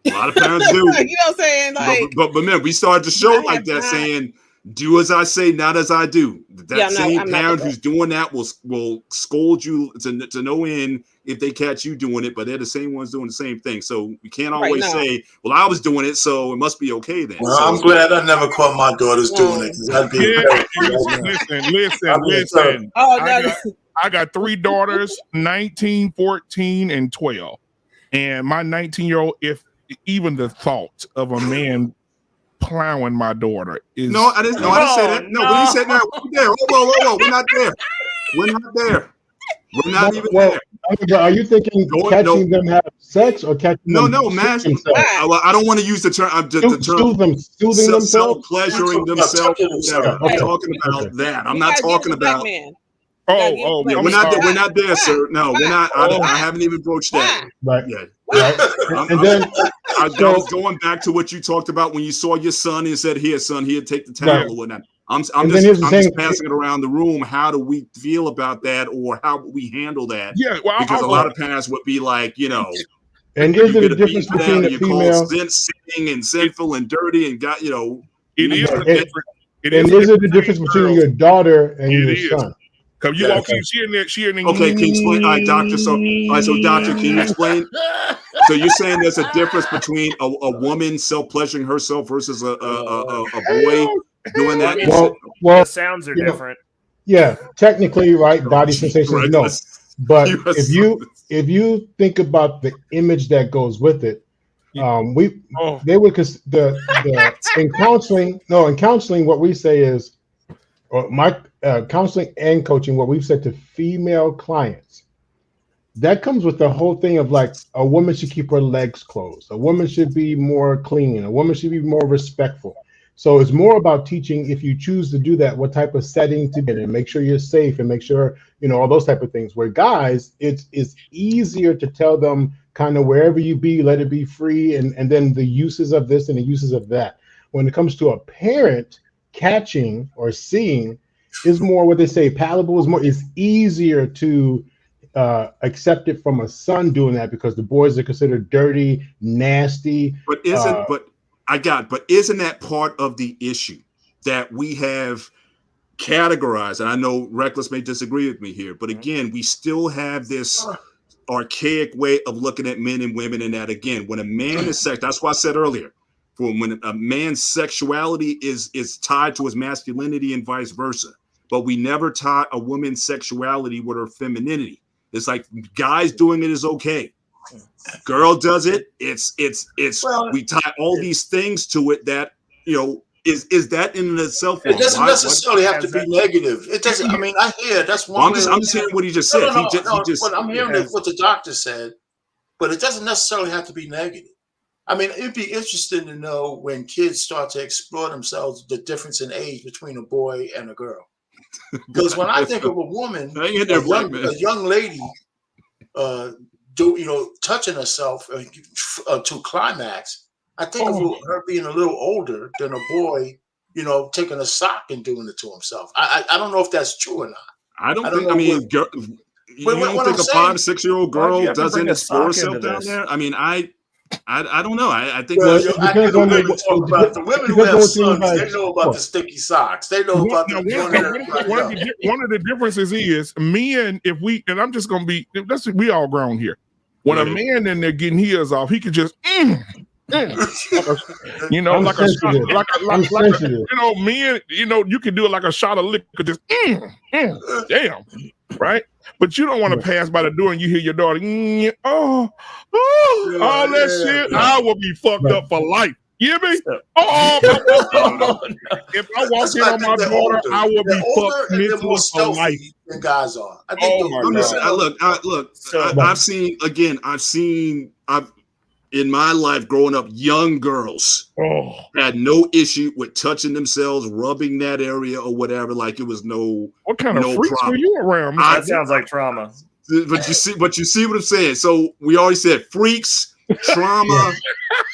A lot of parents do. You know what I'm saying? But man, we started the show like that, saying, do as I say, not as I do. That same parent who's doing that will scold you to no end if they catch you doing it, but they're the same ones doing the same thing. So we can't always say, well, I was doing it, so it must be okay then. Well, I'm glad I never caught my daughters doing it. Listen. I got 3 daughters, 19, 14, and 12. And my 19-year-old, if even the thought of a man plowing my daughter is I didn't say that. No, we didn't say that. We're there. Whoa. We're not there. We're not even there. Are you thinking catching them have sex or catching them? No, man. I don't want to use the term. Soothing themselves, pleasuring themselves. I'm talking about that. I'm not talking about. We're not there, sir. No, we're not. I haven't even broached that yet. And then I was going back to what you talked about when you saw your son and said, "Here, son, here, take the towel or whatnot." I'm just passing it around the room. How do we feel about that, or how would we handle that? Yeah, because a lot of parents would be like, and is it a difference between a female sinning and sinful and dirty and got it is a difference. And is it a difference between your daughter and your son? Cause you walk in, she in there. Okay, can you explain? All right, doctor. So doctor, can you explain? So you're saying there's a difference between a woman self-pleasuring herself versus a boy doing that? The sounds are different. Yeah, technically, right? Body sensations, no. But if you think about the image that goes with it, they would in counseling, what we say is, or my counseling and coaching, what we've said to female clients, that comes with the whole thing of like a woman should keep her legs closed, a woman should be more clean, a woman should be more respectful. So it's more about teaching, if you choose to do that, what type of setting to be in and make sure you're safe and make sure, all those type of things. Where guys, it's easier to tell them kind of wherever you be, let it be free, and then the uses of this and the uses of that. When it comes to a parent, catching or seeing is more what they say palatable, is easier to accept it from a son doing that, because the boys are considered dirty, nasty. But isn't that part of the issue that we have categorized? And I know Reckless may disagree with me here, but again, we still have this archaic way of looking at men and women, and that again, when a man is sex, that's why I said earlier, when a man's sexuality is tied to his masculinity and vice versa, but we never tie a woman's sexuality with her femininity. It's like guys doing it is okay. Girl does it. It's we tie all these things to it that is that in itself. It doesn't necessarily have to be negative. It doesn't. I mean, I hear that's one. I'm just hearing what he just said. I'm hearing what the doctor said, but it doesn't necessarily have to be negative. I mean, it'd be interesting to know when kids start to explore themselves, the difference in age between a boy and a girl. Because when I think of a woman, a young lady, touching herself to climax, I think of her being a little older than a boy, taking a sock and doing it to himself. I don't know if that's true or not. I don't think. I mean, you don't think a 5 or 6 year old girl doesn't explore herself down there? I mean, I don't know. I think the women who have sons, they know about the sticky socks. They know about one of the differences is men. And I'm just gonna be. We all grown here. When a man in there getting his off, he could just. Men, you can do it like a shot of liquor, just damn, right? But you don't want to pass by the door and you hear your daughter, all that shit. I will be fucked up for life. You hear me? If I walk in on my daughter, I will be fucked mentally for life. Than guys are. I think I've seen in my life growing up, young girls had no issue with touching themselves, rubbing that area or whatever. Like it was no. What kind of freaks problem. were you around? That sounds like trauma. But you see what I'm saying. So we already said freaks, trauma.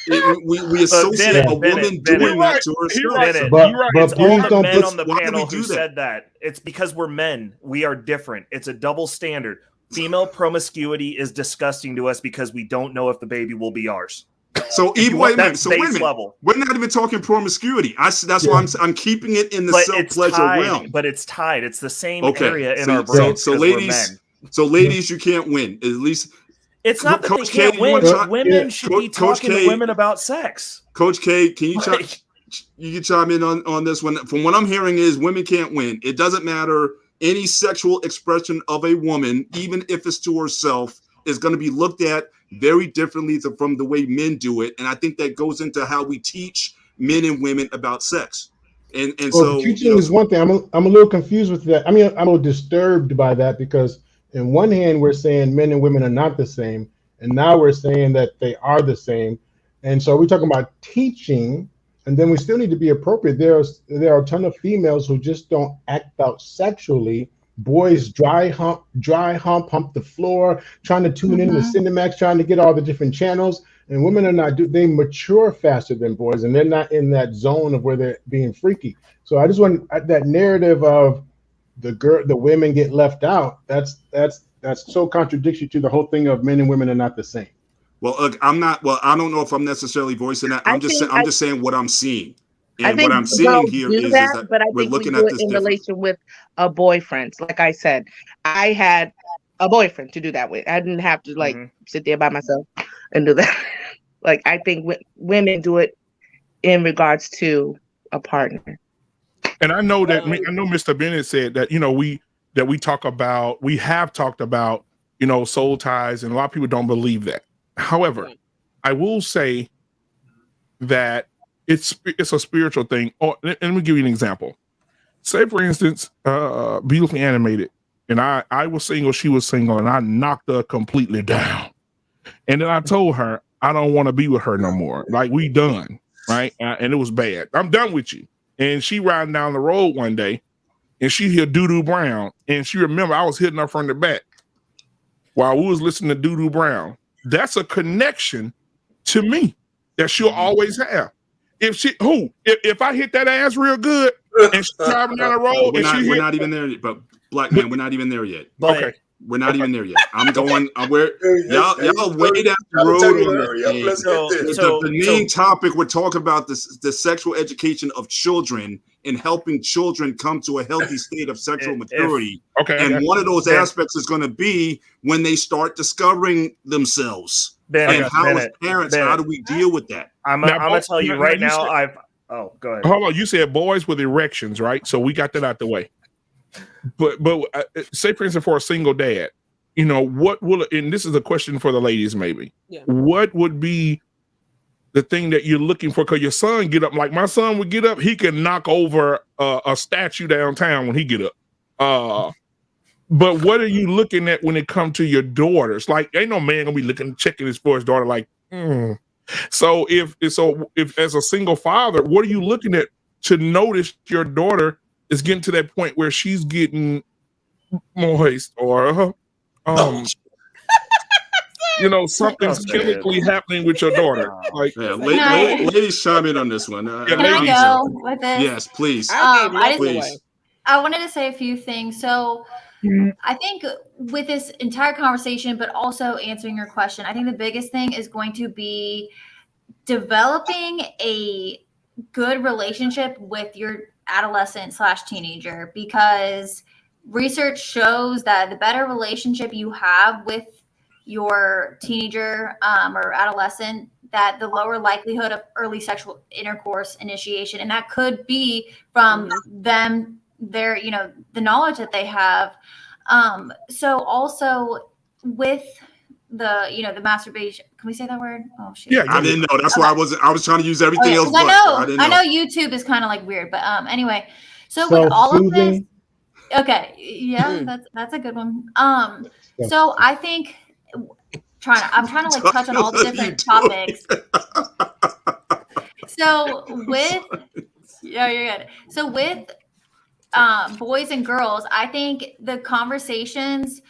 We associate a woman doing that to herself. It's all the men on the panel who said that. It's because we're men. We are different. It's a double standard. Female promiscuity is disgusting to us because we don't know if the baby will be ours. So wait a minute. We're not even talking promiscuity. That's why I'm keeping it in the self-pleasure realm. But it's tied. It's the same area in our brain. So ladies, you can't win. At least it's not that Coach they can't win. Women should be talking to women about sex. Coach K, can you you can chime in on this one? From what I'm hearing is women can't win. It doesn't matter. Any sexual expression of a woman, even if it's to herself, is going to be looked at very differently from the way men do it. And I think that goes into how we teach men and women about sex. So teaching is one thing. I'm a little confused with that. I mean, I'm a little disturbed by that because in one hand, we're saying men and women are not the same. And now we're saying that they are the same. And so we're talking about teaching. And then we still need to be appropriate. There are a ton of females who just don't act out sexually. Boys dry hump the floor, trying to tune in to Cinemax, trying to get all the different channels. And women are not. They mature faster than boys, and they're not in that zone of where they're being freaky. So I just want that narrative of the women get left out. That's so contradictory to the whole thing of men and women are not the same. Well, look, I'm not. Well, I don't know if I'm necessarily voicing that. I'm just saying what I'm seeing. I And think what I'm seeing girls here do is that, that but I we're think we looking do at it this in differently. relation with a boyfriend. Like I said, I had a boyfriend to do that with. I didn't have to like sit there by myself and do that. Like I think women do it in regards to a partner. And I know that I know Mr. Bennett said that we have talked about soul ties, and a lot of people don't believe that. However, I will say that it's a spiritual thing. Or let me give you an example. Say for instance, Beautifully Animated, and I was single, she was single, and I knocked her completely down. And then I told her I don't want to be with her no more. Like we done, right? And it was bad. I'm done with you. And she riding down the road one day, and she hear Doo Doo Brown, and she remember I was hitting her from the back while we was listening to Doo Doo Brown. That's a connection to me that she'll always have. If I hit that ass real good and she's driving down the road, We're not even there, but black man, we're not even there yet. Okay. We're not even there yet. I'm going. Y'all way down the road on this. The main topic we're talking about the sexual education of children and helping children come to a healthy state of sexual maturity. And one of those aspects is going to be when they start discovering themselves. And how as parents, how do we deal with that? I'm gonna tell you right now. Go ahead. Hold on. You said boys with erections, right? So we got that out the way. But say for instance, for a single dad, what will, and this is a question for the ladies maybe, what would be the thing that you're looking for? Because your son get up, like my son would get up, he can knock over a statue downtown when he get up. But what are you looking at when it comes to your daughters? Like ain't no man gonna be checking his for his daughter like, So if as a single father, what are you looking at to notice your daughter is getting to that point where she's getting moist or something's chemically happening with your daughter. Like ladies chime in on this one. Can I go with this? Yes, please. I wanted to say a few things. So I think with this entire conversation, but also answering your question, I think the biggest thing is going to be developing a good relationship with your adolescent/teenager, because research shows that the better relationship you have with your teenager or adolescent, that the lower likelihood of early sexual intercourse initiation, and that could be from them, their the knowledge that they have. So also with the masturbation, can we say that word? Oh shit. Yeah, I didn't know. That's why I was trying to use everything else. I know YouTube is kind of like weird, but anyway. So with all of this, okay, yeah, that's a good one. So I think I'm trying to like touch on all the different topics. So with you're good. So with boys and girls, I think the conversations,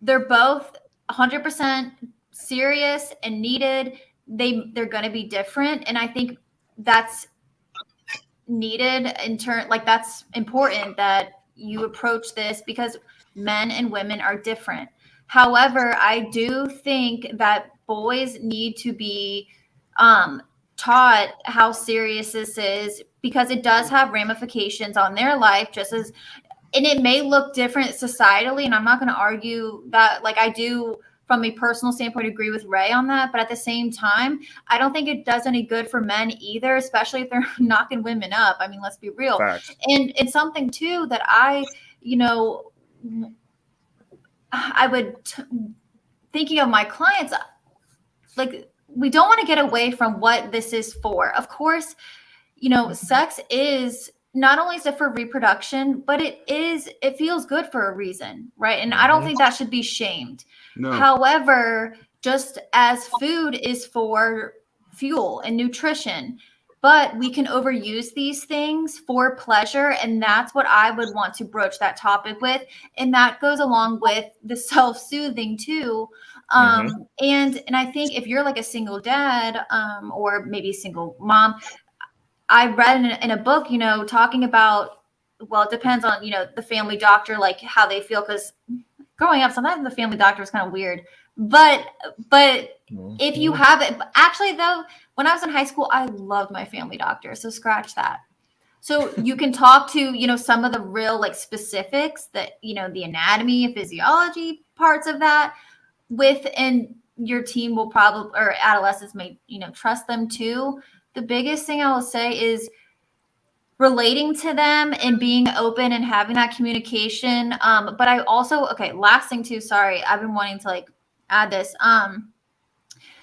they're both 100% serious and needed. They're going to be different, and I think that's needed in turn. Like that's important that you approach this because men and women are different. However, I do think that boys need to be taught how serious this is, because it does have ramifications on their life, and it may look different societally. And I'm not going to argue that, like I do from a personal standpoint, agree with Ray on that. But at the same time, I don't think it does any good for men either, especially if they're knocking women up. I mean, let's be real. Facts. And it's something too that I would thinking of my clients, like we don't want to get away from what this is for. Of course, sex is not only is it for reproduction, but it feels good for a reason, right? And I don't think that should be shamed. No. However, just as food is for fuel and nutrition, but we can overuse these things for pleasure. And that's what I would want to broach that topic with. And that goes along with the self-soothing too. And I think if you're like a single dad or maybe a single mom, I read in a book, talking about, well, it depends on, the family doctor, like how they feel. Because growing up, sometimes the family doctor is kind of weird. But if you have it, actually though, when I was in high school, I loved my family doctor. So scratch that. So you can talk to, you know, some of the real like specifics that, you know, the anatomy, physiology parts of that with, and your team will probably, or adolescents may, you know, trust them too. The biggest thing I will say is relating to them and being open and having that communication. But I also, okay, last thing too, sorry, I've been wanting to like add this.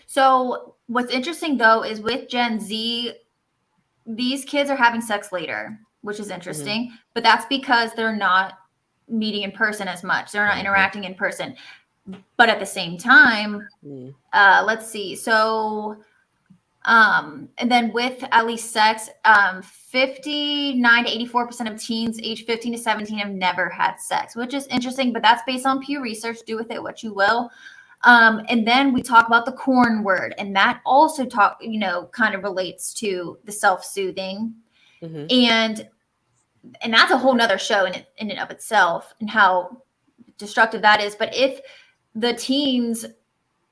So what's interesting though is with Gen Z, these kids are having sex later, which is interesting, but that's because they're not meeting in person as much. They're not interacting in person. But at the same time, let's see. So, and then with at least sex, 59 to 84% of teens aged 15 to 17 have never had sex, which is interesting, but that's based on Pew Research. Do with it what you will. And then we talk about the corn word, and that also kind of relates to the self-soothing. And that's a whole nother show in and of itself, and how destructive that is. But if the teens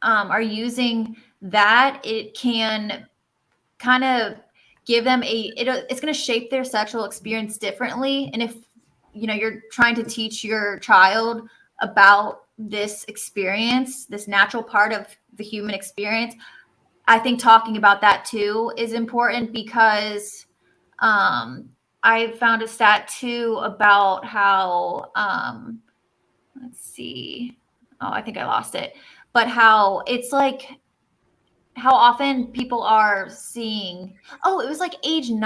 are using that, it can kind of give them it's going to shape their sexual experience differently. And if, you know, you're trying to teach your child about this experience, this natural part of the human experience, I think talking about that too is important, because I found a stat too about how, let's see. Oh, I think I lost it. But how it's like, how often people are seeing, oh, it was like age 9.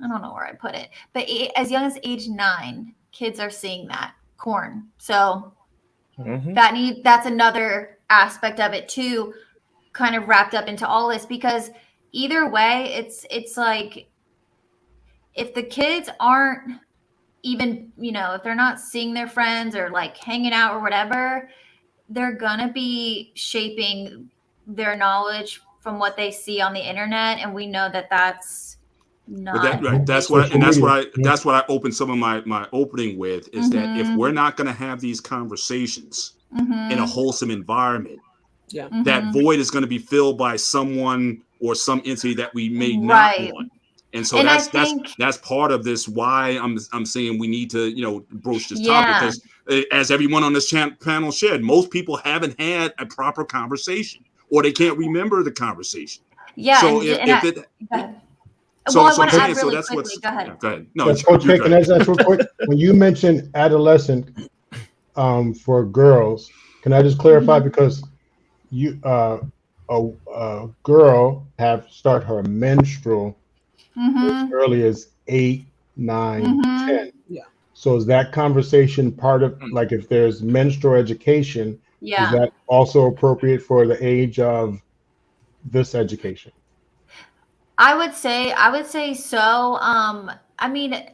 I don't know where I put it, but as young as age 9, kids are seeing that corn. So that's another aspect of it too, kind of wrapped up into all this, because either way, it's like, if the kids aren't even, you know, if they're not seeing their friends or like hanging out or whatever, they're gonna be shaping their knowledge from what they see on the internet, and we know that that's not. But that's what I opened some of my opening with, is that if we're not going to have these conversations in a wholesome environment, that void is going to be filled by someone or some entity that we may not want. And so that's part of this, why I'm saying we need to, you know, broach this topic, because as everyone on this panel shared, most people haven't had a proper conversation, or they can't remember the conversation. Yeah. So So that's quickly. What's. Go ahead. Go ahead. No, Coach K, can I just ask real quick? When you mentioned adolescent for girls, can I just clarify, because you a girl start her menstrual as early as 8, 9, 10. Yeah. So is that conversation part of, like, if there's menstrual education, is that also appropriate for the age of this education? I would say so. I mean,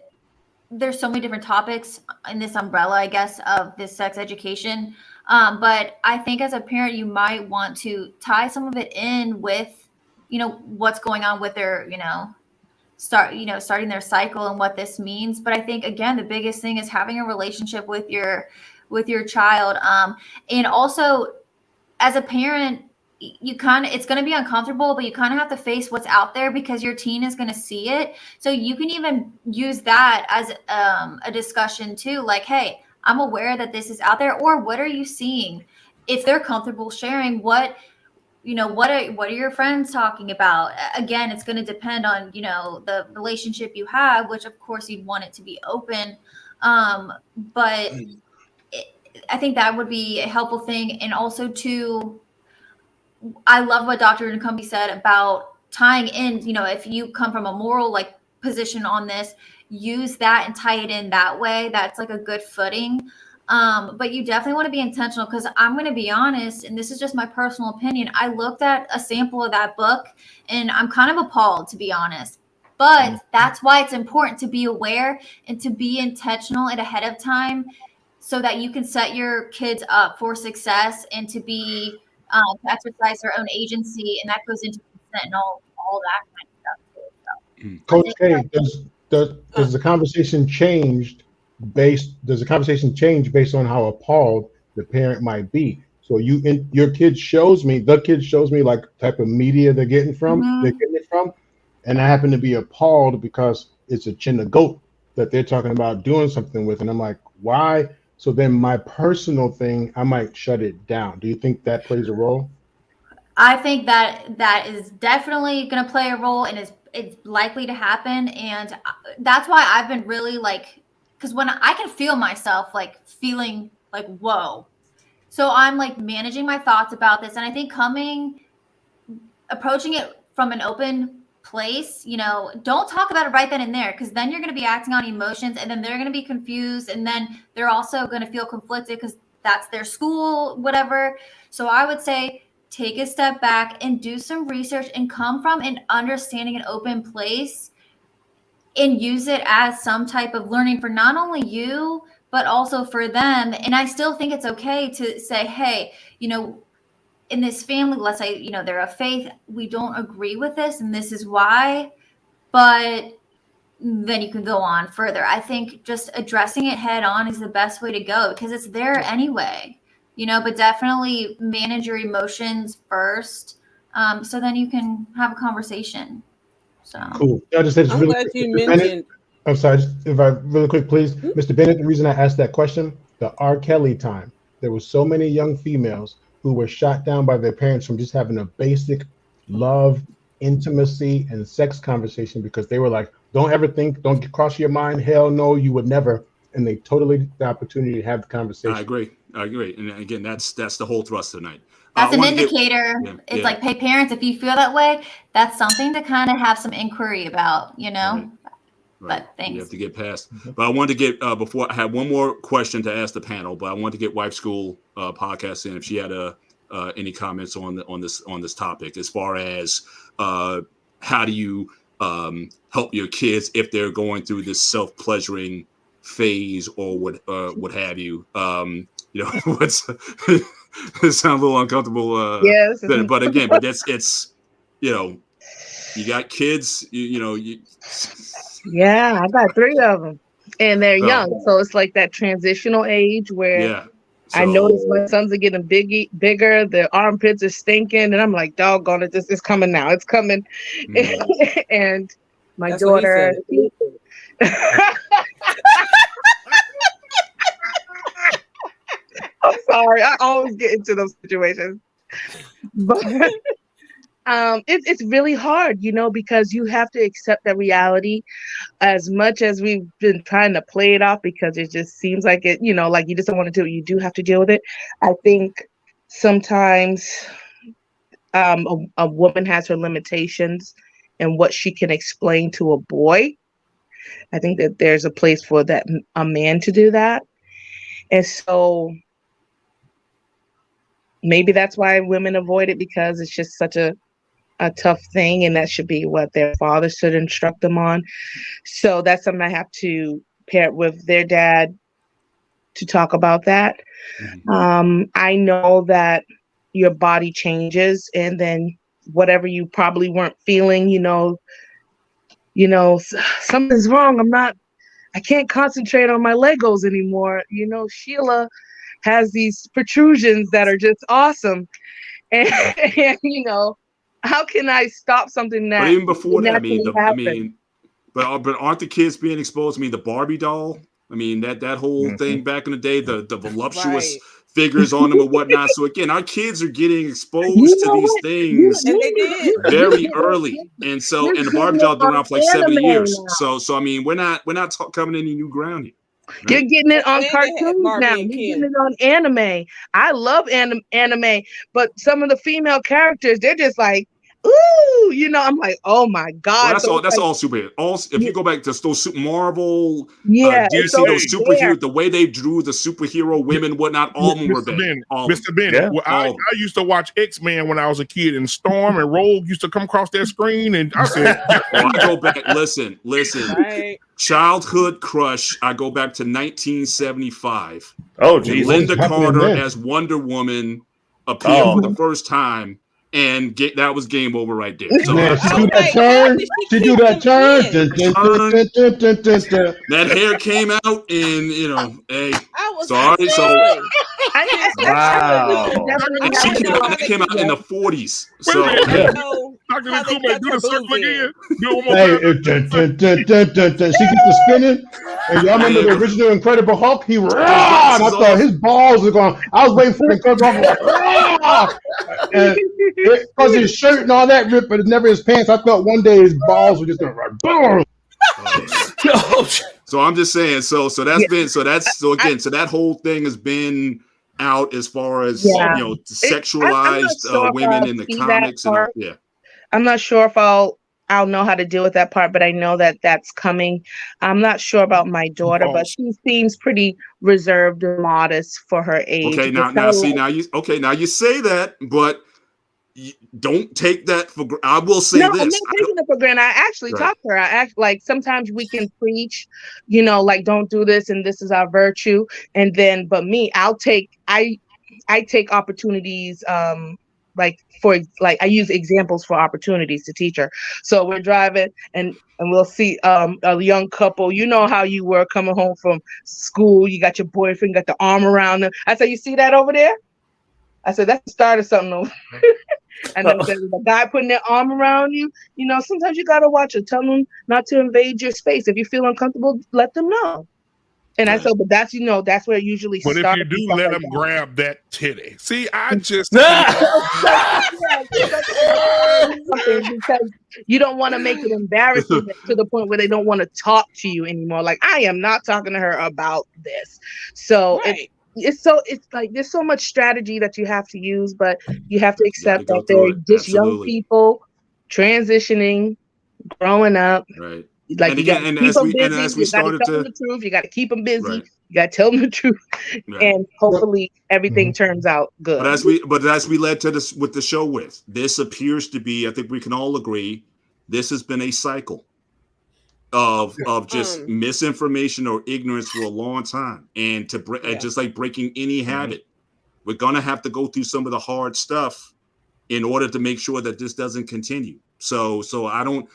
there's so many different topics in this umbrella, I guess, of this sex education. But I think as a parent, you might want to tie some of it in with, you know, what's going on with their, you know, starting their cycle and what this means. But I think, again, the biggest thing is having a relationship with your child. And also, as a parent, it's going to be uncomfortable, but you kind of have to face what's out there, because your teen is going to see it. So you can even use that as a discussion too. Like, hey, I'm aware that this is out there, or what are you seeing? If they're comfortable sharing, what are your friends talking about? Again, it's going to depend on, you know, the relationship you have, which of course you'd want it to be open. But I think that would be a helpful thing. And also too, I love what Dr. Nkumbi said about tying in, you know, if you come from a moral like position on this, use that and tie it in that way. That's like a good footing. But you definitely want to be intentional, because I'm going to be honest, and this is just my personal opinion. I looked at a sample of that book and I'm kind of appalled, to be honest. But that's why it's important to be aware and to be intentional and ahead of time, so that you can set your kids up for success and to be to exercise their own agency, and that goes into consent and all that kind of stuff. Coach K, does the conversation change based on how appalled the parent might be? So your kid shows me, like type of media they're getting it from, and I happen to be appalled because it's a chin of goat that they're talking about doing something with, and I'm like, why? So then my personal thing, I might shut it down. Do you think that plays a role? I think that is definitely going to play a role, and it's likely to happen. And that's why I've been really like, because when I can feel myself like feeling like, whoa. So I'm like managing my thoughts about this. And I think approaching it from an open place, don't talk about it right then and there, because then you're going to be acting on emotions, and then they're going to be confused, and then they're also going to feel conflicted because that's their school, whatever. So I would say take a step back and do some research and come from an understanding and open place and use it as some type of learning for not only you, but also for them. And I still think it's okay to say, hey, in this family, let's say, they're of faith, we don't agree with this and this is why, but then you can go on further. I think just addressing it head on is the best way to go, because it's there anyway, but definitely manage your emotions first. So then you can have a conversation. So cool. I just said I'm glad you mentioned. I'm sorry, if I really quick, please. Mr. Bennett, the reason I asked that question, the R. Kelly time, there were so many young females who were shot down by their parents from just having a basic love, intimacy, and sex conversation, because they were like, don't cross your mind, hell no, you would never. And they totally the opportunity to have the conversation. I agree. And again, that's the whole thrust tonight. That's an indicator. It's like, hey, parents, if you feel that way, that's something to kind of have some inquiry about, Right. But thanks. You have to get past. But I wanted to get before I had one more question to ask the panel, but I wanted to get Wife School podcast in if she had any comments on this topic as far as how do you help your kids if they're going through this self-pleasuring phase or what have you. What's it sounds a little uncomfortable. Yes. But again, it's you got kids, Yeah, I got 3 of them, and they're young, so it's like that transitional age where I notice my sons are getting bigger, their armpits are stinking, and I'm like, doggone it, this is coming now, it's coming. And my That's what he daughter. I'm sorry, I always get into those situations, but it's really hard, because you have to accept that reality. As much as we've been trying to play it off because it just seems like it, like you just don't want to do it, you do have to deal with it. I think sometimes a woman has her limitations and what she can explain to a boy. I think that there's a place for a man to do that. And so maybe that's why women avoid it, because it's just such a tough thing, and that should be what their father should instruct them on. So that's something I have to pair with their dad to talk about that. I know that your body changes, and then whatever you probably weren't feeling, something's wrong. I can't concentrate on my Legos anymore. Sheila has these protrusions that are just awesome. And how can I stop something that? But even before that, but aren't the kids being exposed? The Barbie doll. That whole thing back in the day, the voluptuous figures on them and whatnot. So again, our kids are getting exposed to these things very early, and the Barbie doll been around for like 70 years. So we're not covering any new ground here. Right? You're getting it on cartoons now. You're getting it on anime. I love anime, but some of the female characters, they're just like, ooh, I'm like, oh my god. Well, that's all superhero. If you go back to those Marvel, do you see those superheroes? The way they drew the superhero women, whatnot, all of them were bad. Mr. Bennett, I used to watch X-Men when I was a kid, and Storm and Rogue used to come across their screen, and I said, I go back. Listen. Right. Childhood crush. I go back to 1975. Oh, geez. Linda Carter as Wonder Woman appeared for the first time. and that was game over right there. So, Man, she so do that turn. She do that turn. that hair came out, and hey, I was sorry. So Wow. she came out in the 40s. So Wait a minute. Yeah. Dr. How they Nkume, tuck do her the circle boobs in. again. Do it one more Hey, time. she gets to spinning. And y'all remember the original Incredible Hulk? He ran. I thought his balls were going. I was waiting for the Incredible Hulk. And because his shirt and all that ripped, but it's never his pants. I thought one day his balls were just going to run. Boom. So I'm just saying. So that whole thing has been out as far as sexualized women in the comics and all. Yeah. I'm not sure if I'll know how to deal with that part, but I know that that's coming. I'm not sure about my daughter, but she seems pretty reserved and modest for her age. Okay, now you say that, but don't take that for. I will say no, this. I'm not taking it for granted. I actually talk to her. I act like sometimes we can preach, like don't do this and this is our virtue, and then but me, I take opportunities. I use examples for opportunities to teach her. So we're driving and we'll see a young couple. You know how you were coming home from school. You got your boyfriend, got the arm around them. I said, you see that over there? I said, that's the start of something over. And then the guy putting their arm around you, sometimes you got to watch it. Tell them not to invade your space. If you feel uncomfortable, let them know. And I said, but that's, that's where it usually starts. But if you do, let them grab that titty. See, I just. Because you don't want to make it embarrassing to the point where they don't want to talk to you anymore. Like, I am not talking to her about this. So it's like there's so much strategy that you have to use, but you have to accept that they're just young people transitioning, growing up. Right. Like, and you got to keep them busy. as we You got to tell them the truth. You got to keep them busy. Right. You got to tell them the truth, and hopefully everything turns out good. But as we led to this with the show, this appears to be, I think we can all agree, this has been a cycle of just misinformation or ignorance for a long time, and just like breaking any habit, we're gonna have to go through some of the hard stuff in order to make sure that this doesn't continue. So I'm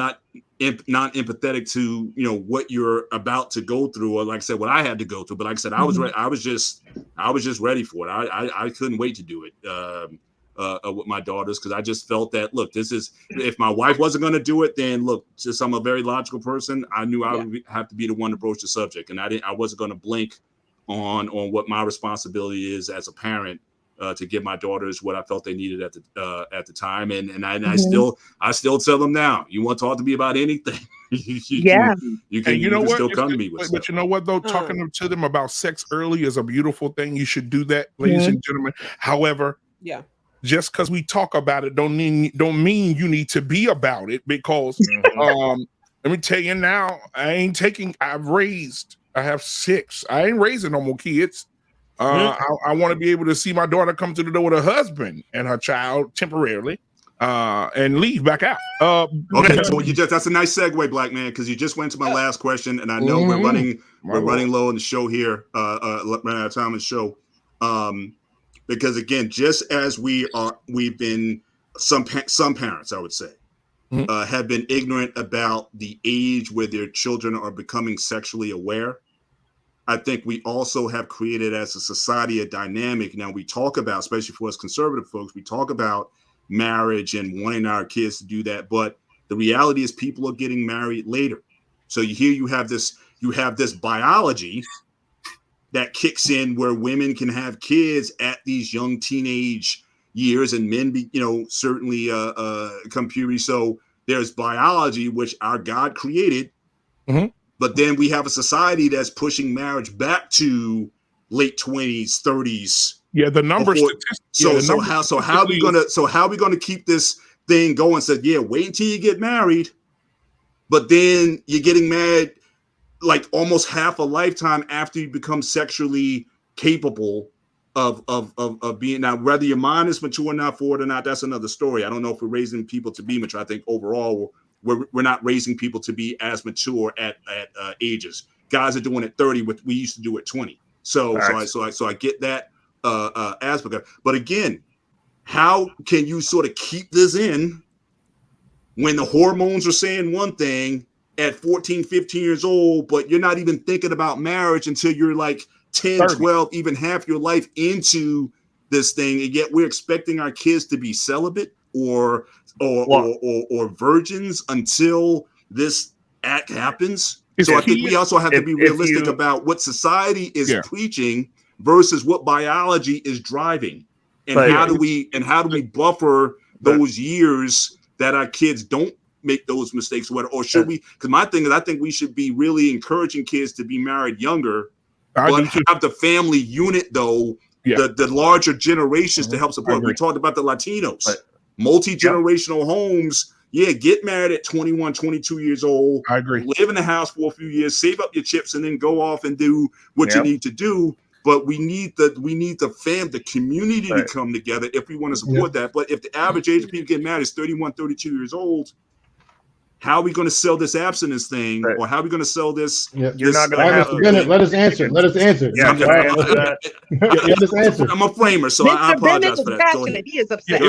not empathetic to what you're about to go through, or like I said, what I had to go through. But like I said, I was ready. I was just ready for it. I couldn't wait to do it with my daughters, because I just felt that, look, this is, if my wife wasn't going to do it, then look, just I'm a very logical person. I knew I would have to be the one to broach the subject, and I wasn't going to blink on what my responsibility is as a parent. To give my daughters what I felt they needed at the time, and I still tell them now. You want to talk to me about anything? you can still come to me with stuff. But you know what though, talking to them about sex early is a beautiful thing. You should do that, ladies and gentlemen. However, just because we talk about it don't mean you need to be about it, because let me tell you now, I have 6. I ain't raising no more kids. I want to be able to see my daughter come to the door with her husband and her child temporarily, and leave back out. Okay, so that's a nice segue, Black Man, because you just went to my last question, and I know we're running low on the show here, running out of time on the show, because again, just as we've been some parents, I would say, have been ignorant about the age where their children are becoming sexually aware. I think we also have created as a society a dynamic. Now we talk about, especially for us conservative folks, we talk about marriage and wanting our kids to do that. But the reality is people are getting married later. So you have this biology that kicks in where women can have kids at these young teenage years, and men certainly come puberty. So there's biology, which our God created. But then we have a society that's pushing marriage back to late 20s, 30s. Yeah, the numbers. How are we gonna keep this thing going? Said, wait until you get married, but then you're getting married like almost half a lifetime after you become sexually capable of being. Now, whether your mind is mature enough for it or not, that's another story. I don't know if we're raising people to be mature. I think overall we're not raising people to be as mature at ages. Guys are doing it 30, we used to do it 20. So I get that aspect of it. But again, how can you sort of keep this in when the hormones are saying one thing at 14, 15 years old, but you're not even thinking about marriage until you're like 10, 30. 12, even half your life into this thing, and yet we're expecting our kids to be celibate or virgins until this act happens. So I think we also have to be realistic about what society is preaching versus what biology is driving, and how do we buffer those years that our kids don't make those mistakes, or should we? Because my thing is, I think we should be really encouraging kids to be married younger, but have the family unit though, the larger generations to help support. We talked about the Latinos, multi-generational homes. Yeah, get married at 21, 22 years old. I agree. Live in the house for a few years, save up your chips, and then go off and do what you need to do. But we need the community to come together if we want to support that. But if the average age of people getting married is 31, 32 years old, how are we going to sell this abstinence thing, or how are we going to sell this? You're not going to have Bennett, let us answer. Let us answer. Yeah, I'm a framer, so I apologize for that. Go ahead. He is upset.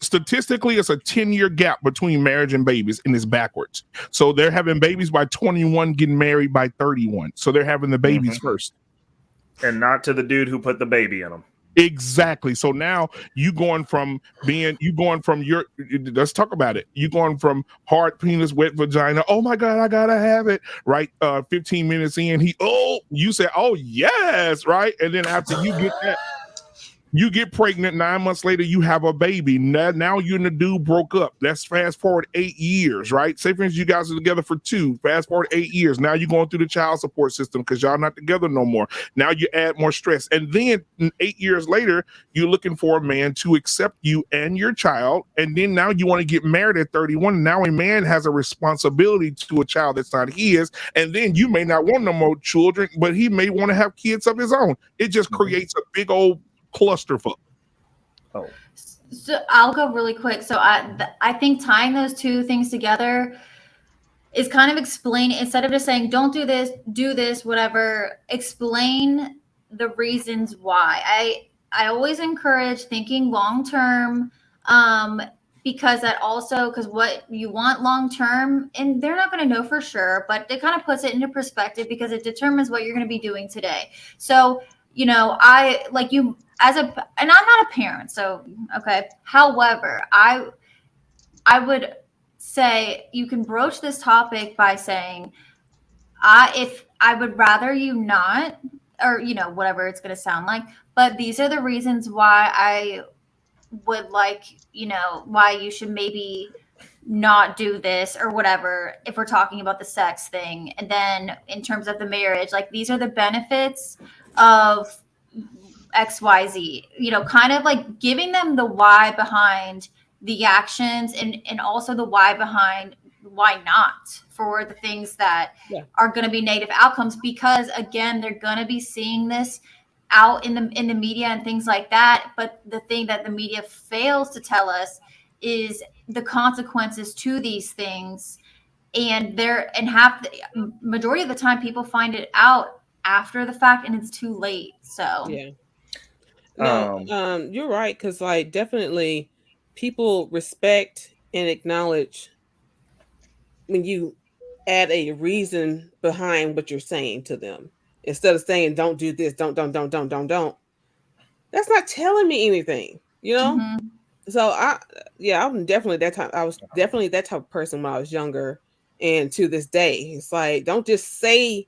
Statistically, it's a 10-year gap between marriage and babies, and it's backwards. So they're having babies by 21, getting married by 31. So they're having the babies first, and not to the dude who put the baby in them. Exactly. So now let's talk about it. You going from hard penis, wet vagina. Oh my God, I gotta have it. Right. 15 minutes in, you say, oh yes, right. And then after you get that, you get pregnant. 9 months later, you have a baby. Now you and the dude broke up. Let's fast forward 8 years, right? Say for instance, you guys are together for 2. Fast forward 8 years. Now you're going through the child support system because y'all not together no more. Now you add more stress. And then 8 years later, you're looking for a man to accept you and your child. And then now you want to get married at 31. Now a man has a responsibility to a child that's not his. And then you may not want no more children, but he may want to have kids of his own. It just creates a big old clusterfuck. So I'll go really quick. So I think tying those two things together is kind of explain, instead of just saying don't do this, whatever, explain the reasons why. I always encourage thinking long term, because what you want long term, and they're not going to know for sure, but it kind of puts it into perspective because it determines what you're going to be doing today. So I like you and I'm not a parent, so okay. However, I would say you can broach this topic by saying, if I would rather you not, or whatever it's going to sound like, but these are the reasons why I would like, why you should maybe not do this or whatever, if we're talking about the sex thing. And then in terms of the marriage, like these are the benefits of XYZ, kind of like giving them the why behind the actions, and also the why behind why not for the things that are going to be negative outcomes, because again, they're going to be seeing this out in the media and things like that. But the thing that the media fails to tell us is the consequences to these things. And majority of the time people find it out after the fact and it's too late. So you're right, because definitely people respect and acknowledge when you add a reason behind what you're saying to them, instead of saying don't do this, don't. That's not telling me anything, So I'm definitely that type. I was definitely that type of person when I was younger, and to this day, it's like, don't just say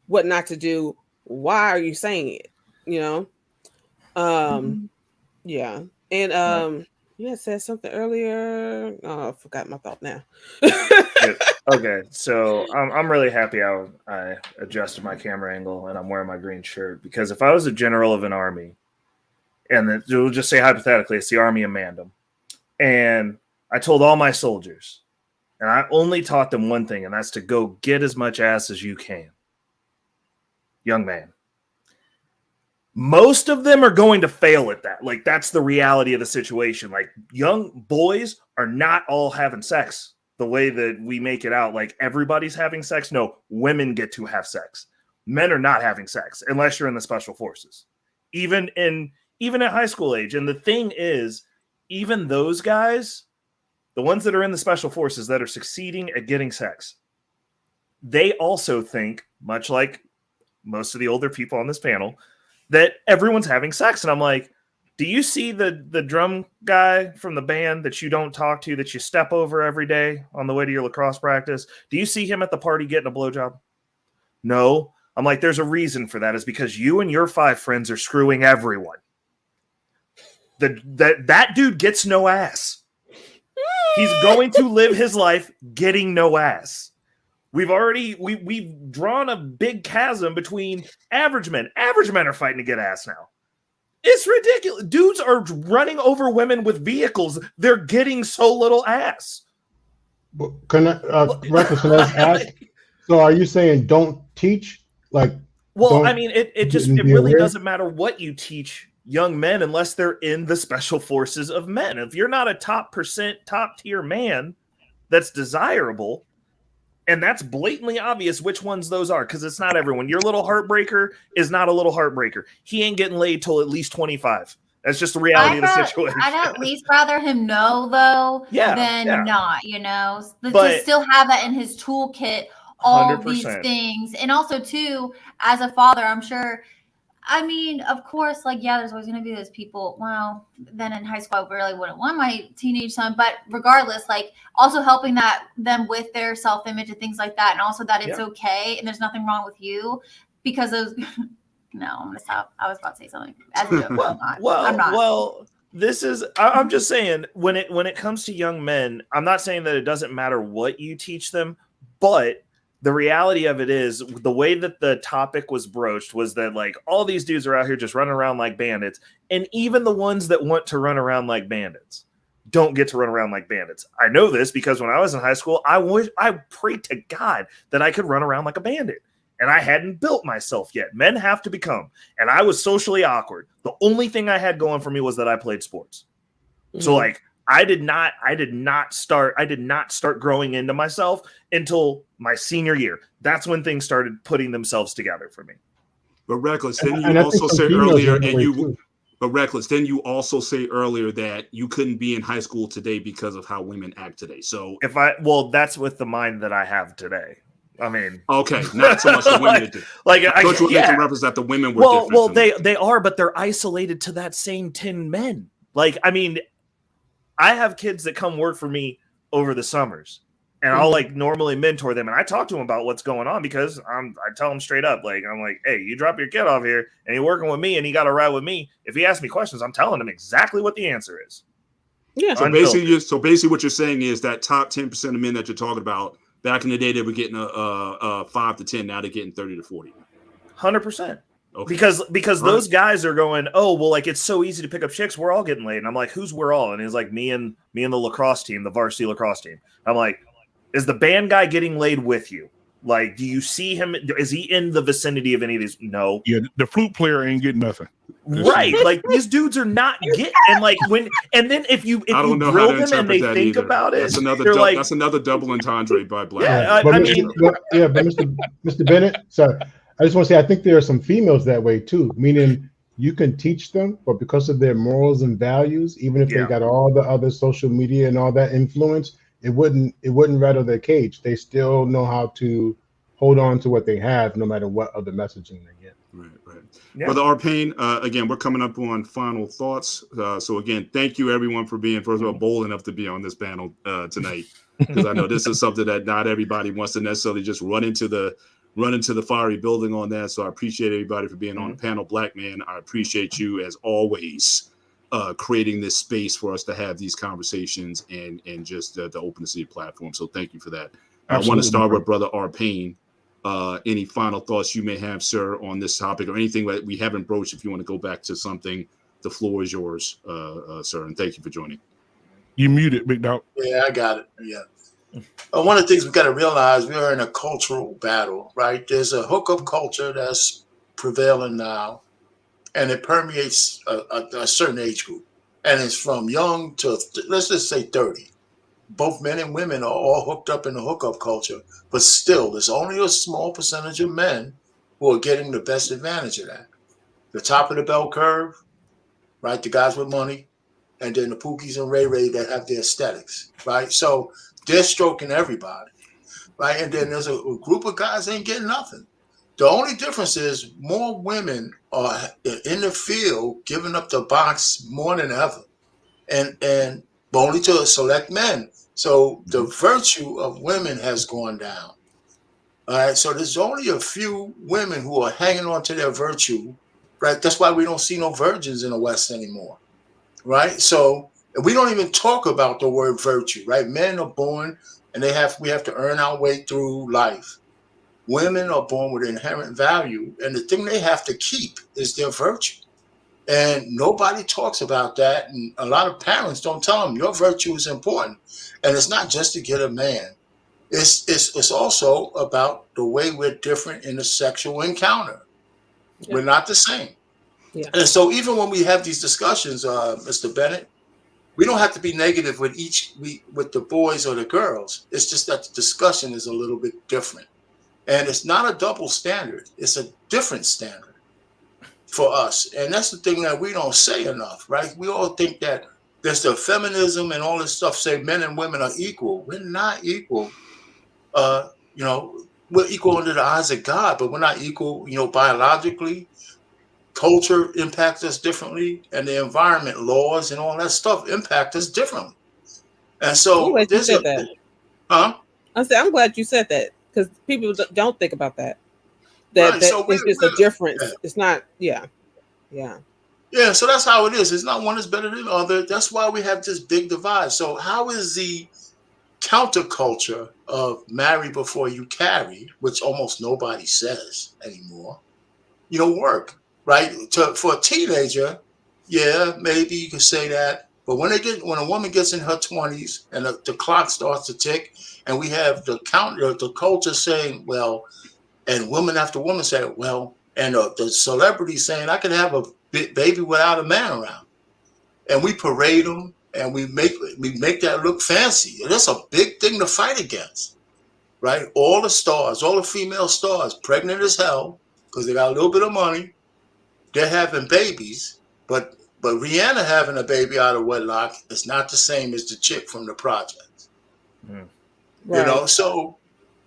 what not to do. Why are you saying it? And you had said something earlier. Oh, I forgot my thought now. Okay, so I'm really happy I adjusted my camera angle and I'm wearing my green shirt, because if I was a general of an army, and we'll just say hypothetically it's the Army of Mandem, and I told all my soldiers, and I only taught them one thing, and that's to go get as much ass as you can. Young man. Most of them are going to fail at that. Like, that's the reality of the situation. Like, young boys are not all having sex the way that we make it out. Like, everybody's having sex. No, women get to have sex. Men are not having sex unless you're in the special forces. Even even at high school age. And the thing is, even those guys, the ones that are in the special forces that are succeeding at getting sex, they also think, much like most of the older people on this panel, that everyone's having sex. And I'm like, do you see the drum guy from the band that you don't talk to, that you step over every day on the way to your lacrosse practice? Do you see him at the party getting a blowjob? No. I'm like, there's a reason for that. It's because you and your 5 friends are screwing everyone. That dude gets no ass. He's going to live his life getting no ass. We've drawn a big chasm between average men. Average men are fighting to get ass now. It's ridiculous. Dudes are running over women with vehicles. They're getting so little ass. Can I ask? So are you saying don't teach? Well, I mean, it really doesn't matter what you teach young men unless they're in the special forces of men. If you're not a top tier man that's desirable, and that's blatantly obvious which ones those are, because it's not everyone. Your little heartbreaker is not a little heartbreaker. He ain't getting laid till at least 25. That's just the reality of the situation. I'd at least rather him know, though, than not, to still have that in his toolkit, all 100%. these things. And also, too, as a father, I'm sure, I mean, of course, there's always going to be those people. Well, then in high school, I really wouldn't want my teenage son. But regardless, also helping them with their self-image and things like that. And also that it's okay and there's nothing wrong with you because those. No, I'm going to stop. I was about to say something. As a joke, I'm not. Well, this is, I'm just saying, when it comes to young men, I'm not saying that it doesn't matter what you teach them, but the reality of it is the way that the topic was broached was that all these dudes are out here just running around like bandits. And even the ones that want to run around like bandits don't get to run around like bandits. I know this because when I was in high school, I prayed to God that I could run around like a bandit. And I hadn't built myself yet. Men have to become. And I was socially awkward. The only thing I had going for me was that I played sports. So I did not start growing into myself until my senior year. That's when things started putting themselves together for me. But Reckless, didn't you also say earlier, didn't you also say earlier that you couldn't be in high school today because of how women act today? So that's with the mind that I have today. I mean, okay, not so much the women do. I thought you were making reference that the women were different. Well, they are, but they're isolated to that same 10 men. I mean, I have kids that come work for me over the summers, and I'll normally mentor them, and I talk to them about what's going on because I tell them straight up, I'm like, hey, you drop your kid off here, and you're working with me, and he got to ride with me. If he asks me questions, I'm telling him exactly what the answer is. Yeah. So basically, what you're saying is that top 10% of men that you're talking about. Back in the day, they were getting a 5 to 10. Now they're getting 30 to 40. 100%. Okay. Because those guys are going, oh, well, it's so easy to pick up chicks. We're all getting laid. And I'm like, who's we're all? And he's like, me and the lacrosse team, the varsity lacrosse team. I'm like, is the band guy getting laid with you? Do you see him? Is he in the vicinity of any of these? No. Yeah, the flute player ain't getting nothing. Right. These dudes are not getting, and then if you grill them and they think about it, that's another double entendre by Black. Yeah, but Mr. Bennett, sorry. I just want to say I think there are some females that way too, meaning you can teach them, but because of their morals and values, even if they got all the other social media and all that influence, it wouldn't rattle their cage. They still know how to hold on to what they have, no matter what other messaging they get. Right. Yeah. Brother Arpain, again, we're coming up on final thoughts. So again, thank you everyone for being, first of all, bold enough to be on this panel tonight, because I know this is something that not everybody wants to necessarily just run into the fiery building on that. So I appreciate everybody for being on the panel. Black man, I appreciate you as always, creating this space for us to have these conversations and just the openness of your platform. So thank you for that. Absolutely. I want to start with Brother Arpain. Any final thoughts you may have, sir, on this topic or anything that we haven't broached? If you want to go back to something, the floor is yours, sir. And thank you for joining. You muted, Big Dog. Yeah, I got it. Yeah. One of the things we got to realize, we are in a cultural battle, right? There's a hookup culture that's prevailing now, and it permeates a certain age group. And it's from young to, let's just say 30. Both men and women are all hooked up in the hookup culture, but still, there's only a small percentage of men who are getting the best advantage of that. The top of the bell curve, right? The guys with money, and then the Pookies and Ray Ray that have the aesthetics, right? So they're stroking everybody, right? And then there's a group of guys ain't getting nothing. The only difference is more women are in the field giving up the box more than ever, and only to select men. So the virtue of women has gone down. All right, so there's only a few women who are hanging on to their virtue, right? That's why we don't see no virgins in the West anymore, right? So we don't even talk about the word virtue, right? Men are born and we have to earn our way through life. Women are born with inherent value, and the thing they have to keep is their virtue. And nobody talks about that, and a lot of parents don't tell them your virtue is important. And it's not just to get a man. It's also about the way we're different in the sexual encounter. Yeah. We're not the same. Yeah. And so even when we have these discussions, Mr. Bennett, we don't have to be negative with with the boys or the girls. It's just that the discussion is a little bit different. And it's not a double standard. It's a different standard for us. And that's the thing that we don't say enough, right? We all think that there's the feminism and all this stuff, say men and women are equal. We're not equal. We're equal under the eyes of God, but we're not equal, biologically. Culture impacts us differently, and the environment, laws, and all that stuff impact us differently. And so I'm glad you said that, because people don't think about that. It's just a difference. Yeah. It's not, yeah. Yeah, so that's how it is. It's not one is better than the other. That's why we have this big divide. So how is the counterculture of marry before you carry, which almost nobody says anymore, work, right? For a teenager, yeah, maybe you could say that. But when a woman gets in her 20s and the clock starts to tick, and we have the culture saying, well, and woman after woman say, well, and the celebrities saying, I can have a baby without a man around, and we parade them. And we make that look fancy. And that's a big thing to fight against, right? All the stars, all the female stars, pregnant as hell, because they got a little bit of money. They're having babies, but Rihanna having a baby out of wedlock is not the same as the chick from the projects. Right. So,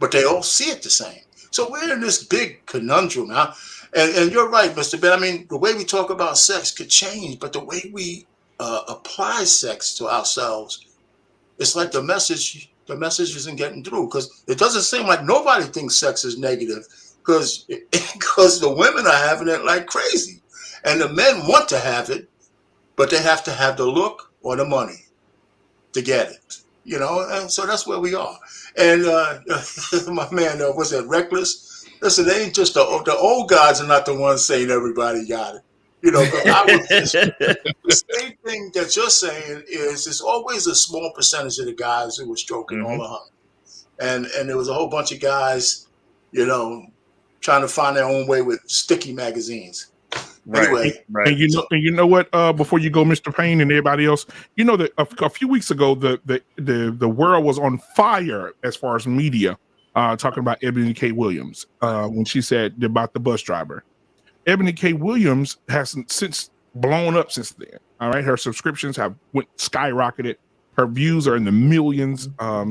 but they all see it the same. So we're in this big conundrum now. And you're right, Mr. Ben. I mean, the way we talk about sex could change, but the way we apply sex to ourselves, it's like the message isn't getting through, because it doesn't seem like nobody thinks sex is negative, because the women are having it like crazy, and the men want to have it, but they have to have the look or the money to get it, and so that's where we are. And my man, was that Reckless? Listen, they ain't just the old guys are not the ones saying everybody got it. The same thing that you're saying is it's always a small percentage of the guys who were stroking all the honey. And there was a whole bunch of guys, trying to find their own way with sticky magazines. Right. Anyway, right. And you know what? Before you go, Mr. Payne and everybody else, that a few weeks ago the world was on fire as far as media, talking about Ebony K. Williams when she said about the bus driver. Ebony K. Williams hasn't since blown up since then. All right, her subscriptions have went skyrocketed. Her views are in the millions.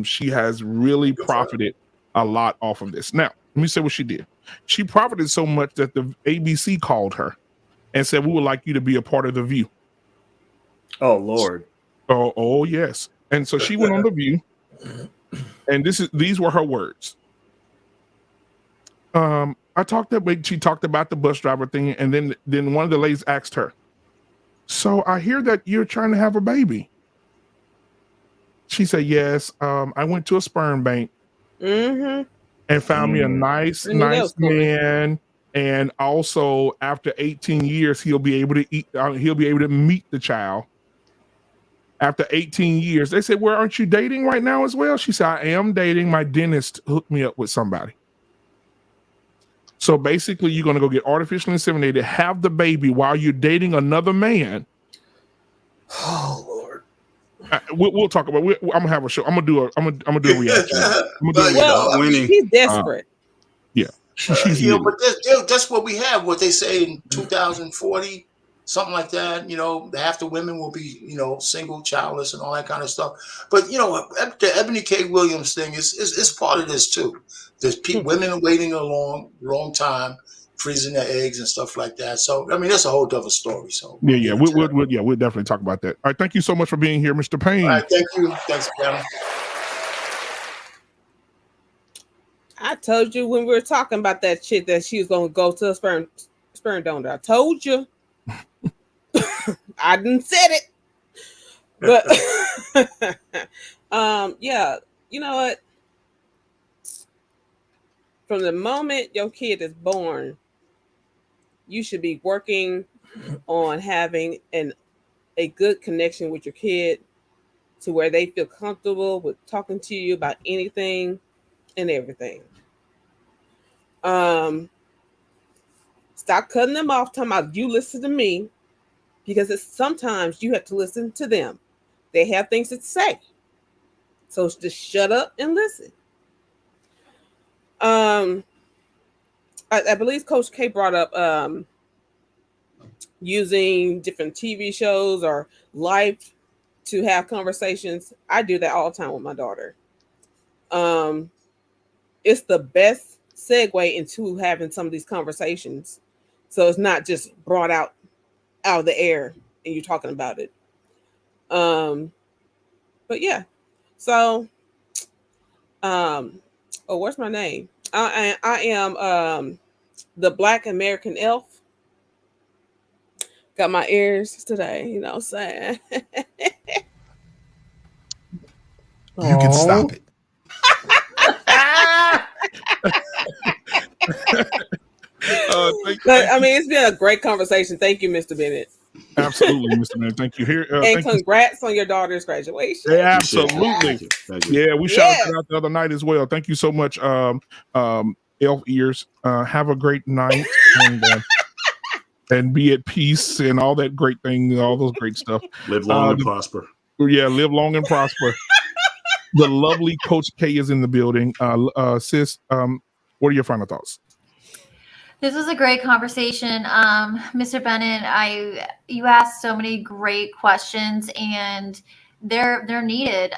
She has really profited a lot off of this. Now, let me say what she did. She profited so much that the ABC called her and said, "We would like you to be a part of The View." Oh Lord. Oh yes. And so she went on The View, and these were her words. She talked about the bus driver thing, and then one of the ladies asked her, "So I hear that you're trying to have a baby." She said, "Yes. I went to a sperm bank and found me a nice man, and also after 18 years he'll be able to meet the child." After 18 years, they said, "Well, aren't you dating right now as well?" She said, "I am dating. My dentist hooked me up with somebody." So basically, you're going to go get artificially inseminated, have the baby while you're dating another man. Oh Lord! We'll talk about. I'm gonna have a show. I'm gonna do a reaction. He's desperate. Yeah, but that's what we have. What they say in 2040, something like that. You know, half the women will be, you know, single, childless, and all that kind of stuff. But you know, the Ebony K. Williams thing is part of this too. There's women waiting a long time, freezing their eggs and stuff like that. So I mean, that's a whole other story. So we'll definitely talk about that. All right, thank you so much for being here, Mr. Payne. All right, thank you. Thanks, Pam. I told you when we were talking about that shit that she was gonna go to a sperm donor. I told you. I didn't said it. But yeah, you know what? From the moment your kid is born, you should be working on having a good connection with your kid to where they feel comfortable with talking to you about anything and everything. Stop cutting them off, talking about you listen to me, because sometimes you have to listen to them. They have things to say. So just shut up and listen. I believe Coach K brought up using different TV shows or live to have conversations. I do that all the time with my daughter. It's the best segue into having some of these conversations. So it's not just brought out of the air and you're talking about it. But yeah. So where's my name? I am the Black American Elf. Got my ears today, you know what I'm saying? You can stop it. I mean, it's been a great conversation. Thank you, Mr. Bennett. Absolutely, Mr. Bennett. Thank you. Here, and congrats on your daughter's graduation. Yeah, absolutely. Thank you. Yeah, we shouted her out the other night as well. Thank you so much, Elf Ears. Have a great night and be at peace and all that great thing, all those great stuff. Live long and prosper. Yeah, live long and prosper. The lovely Coach K is in the building. Sis, what are your final thoughts? This was a great conversation. Mr. Bennett, you asked so many great questions and they're needed.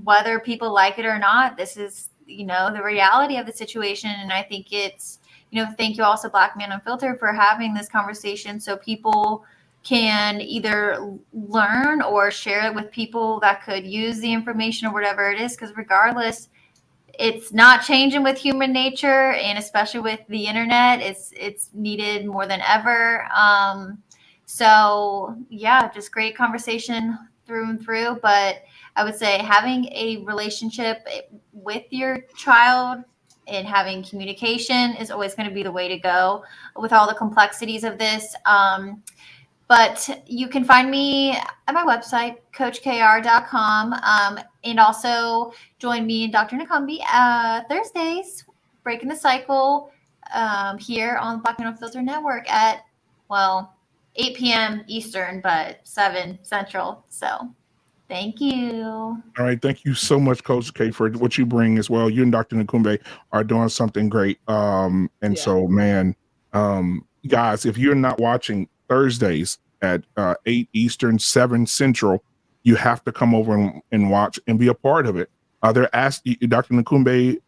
Whether people like it or not, this is, you know, the reality of the situation. And I think it's, you know, thank you also Black Man Unfiltered for having this conversation so people can either learn or share it with people that could use the information or whatever it is. Because regardless, it's not changing with human nature, and especially with the internet, it's needed more than ever. So yeah, just great conversation through and through. But I would say having a relationship with your child and having communication is always going to be the way to go with all the complexities of this. But you can find me at my website, coachkr.com, and also join me and Dr. Nakumbi Thursdays, Breaking the Cycle, here on the Black Men Unfiltered Network at, 8 p.m. Eastern, but 7 Central. So thank you. All right. Thank you so much, Coach K, for what you bring as well. You and Dr. Nakumbi are doing something great. So, man, guys, if you're not watching Thursdays at 8 Eastern, 7 Central, you have to come over and watch and be a part of it. They're asking, Dr. Nakumbi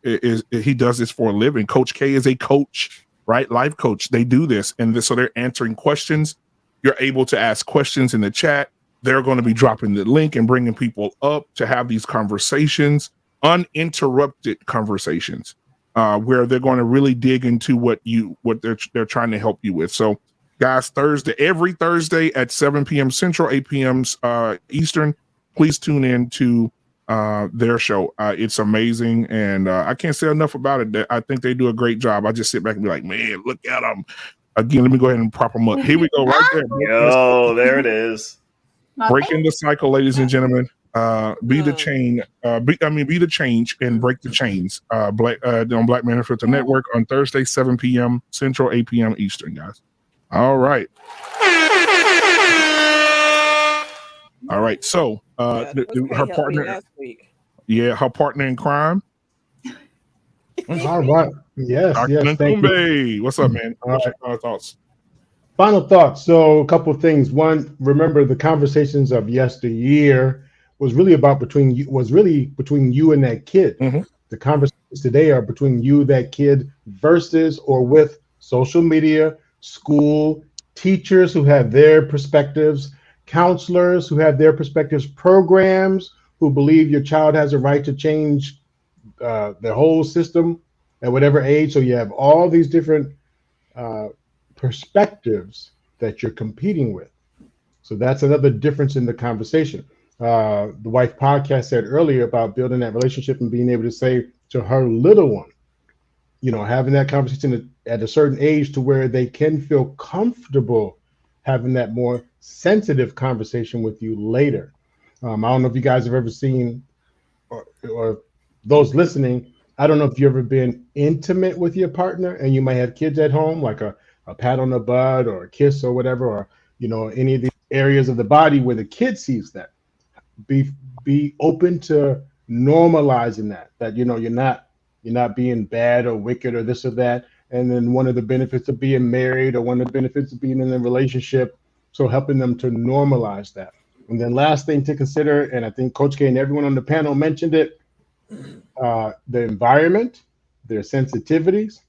he does this for a living. Coach K is a coach, right? Life coach. They do this. And so they're answering questions. You're able to ask questions in the chat. They're going to be dropping the link and bringing people up to have these conversations, uninterrupted conversations, where they're going to really dig into what they're trying to help you with. So, guys, every Thursday at 7 p.m. Central, 8 p.m. Eastern, please tune in to their show. It's amazing, and I can't say enough about it. I think they do a great job. I just sit back and be like, man, look at them. Again, let me go ahead and prop them up. Here we go, right there. Oh, there it is. Breaking the cycle, ladies and gentlemen. Be the change. Be the change and break the chains. On Black Man Unfiltered Network on Thursday, 7 p.m. Central, 8 p.m. Eastern, guys. All right. All right. So her partner. Yeah, her partner in crime. All right. Yes. Dr. Yes. Thank you. What's up, man? What's your thoughts? Final thoughts. So a couple of things. One, remember the conversations of yesteryear was really between you and that kid. Mm-hmm. The conversations today are between you, that kid, versus or with social media, school, teachers who have their perspectives, counselors who have their perspectives, programs who believe your child has a right to change their whole system at whatever age. So you have all these different perspectives that you're competing with. So that's another difference in the conversation. The wife podcast said earlier about building that relationship and being able to say to her little one, having that conversation at a certain age to where they can feel comfortable having that more sensitive conversation with you later. I don't know if you guys have ever seen, or those listening, I don't know if you've ever been intimate with your partner and you might have kids at home, like a pat on the butt or a kiss or whatever, or any of these areas of the body where the kid sees that. Be open to normalizing that you're not being bad or wicked or this or that. And then one of the benefits of being married or one of the benefits of being in a relationship, so helping them to normalize that. And then last thing to consider, and I think Coach K and everyone on the panel mentioned it, the environment, their sensitivities,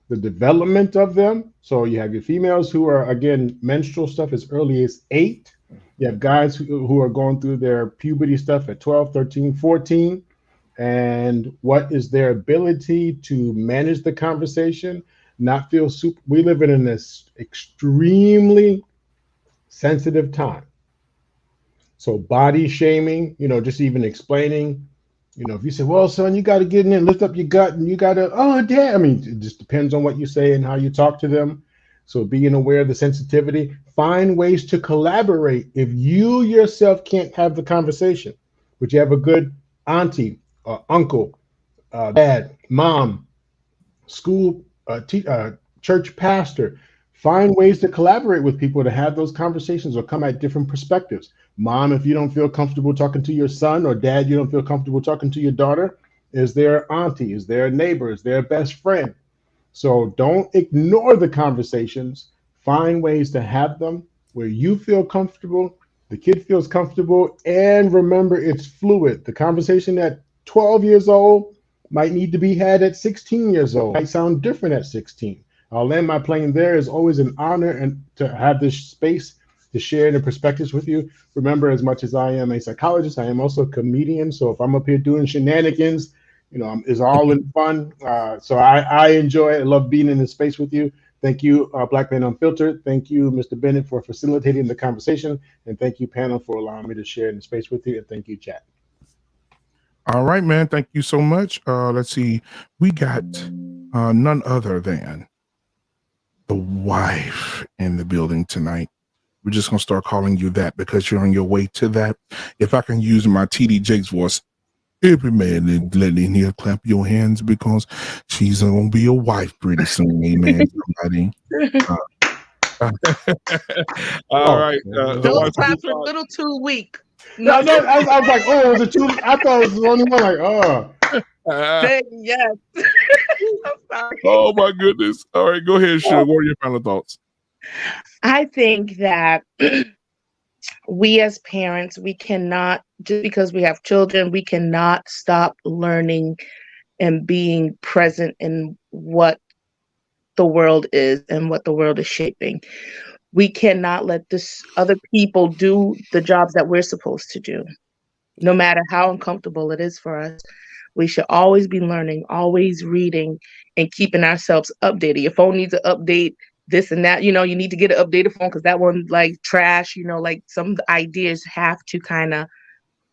the development of them. So you have your females who are, again, menstrual stuff as early as 8. You have guys who are going through their puberty stuff at 12, 13, 14. And what is their ability to manage the conversation, not feel super. We live in this extremely sensitive time. So body shaming, just even explaining, if you say, well, son, you got to get in there, lift up your gut, and you got to, oh, dad. I mean, it just depends on what you say and how you talk to them. So being aware of the sensitivity, find ways to collaborate. If you yourself can't have the conversation, but you have a good auntie, uncle, dad, mom, school, church pastor, find ways to collaborate with people to have those conversations or come at different perspectives. Mom, if you don't feel comfortable talking to your son, or dad, you don't feel comfortable talking to your daughter, is there auntie? Is there a neighbor? Is there a best friend? So don't ignore the conversations. Find ways to have them where you feel comfortable, the kid feels comfortable, and remember, it's fluid. The conversation at 12 years old might need to be had at 16 years old. It might sound different at 16. I'll land my plane there. It's always an honor and to have this space to share the perspectives with you. Remember, as much as I am a psychologist, I am also a comedian. So if I'm up here doing shenanigans, it's all in fun. So I enjoy it. I love being in this space with you. Thank you, Black Man Unfiltered. Thank you, Mr. Bennett, for facilitating the conversation. And thank you, panel, for allowing me to share in the space with you. And thank you, chat. All right, man. Thank you so much. Let's see. We got none other than the wife in the building tonight. We're just going to start calling you that because you're on your way to that. If I can use my TD Jakes voice, every man let in here clap your hands because she's going to be a wife pretty soon. Amen. Somebody. All right. Those claps are a little too weak. No, I was like, oh, was it too? I thought it was the only one. Like, oh. Yes. I'm sorry. Oh my goodness. All right, go ahead, Suge. What are your final thoughts? I think that we as parents, we cannot, just because we have children, we cannot stop learning and being present in what the world is and what the world is shaping. We cannot let this other people do the jobs that we're supposed to do, no matter how uncomfortable it is for us. We should always be learning, always reading, and keeping ourselves updated. Your phone needs an update, this and that. You need to get an updated phone because that one like trash. Like some ideas have to kind of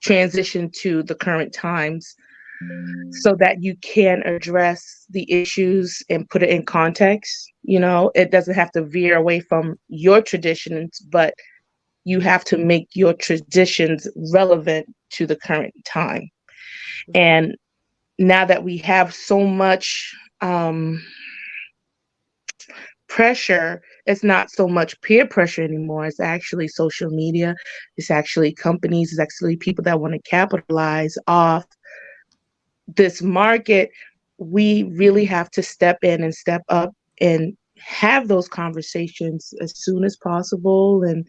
transition to the current times so that you can address the issues and put it in context. It doesn't have to veer away from your traditions, but you have to make your traditions relevant to the current time. And now that we have so much pressure, it's not so much peer pressure anymore. It's actually social media. It's actually companies. It's actually people that want to capitalize off this market. We really have to step in and step up and have those conversations as soon as possible and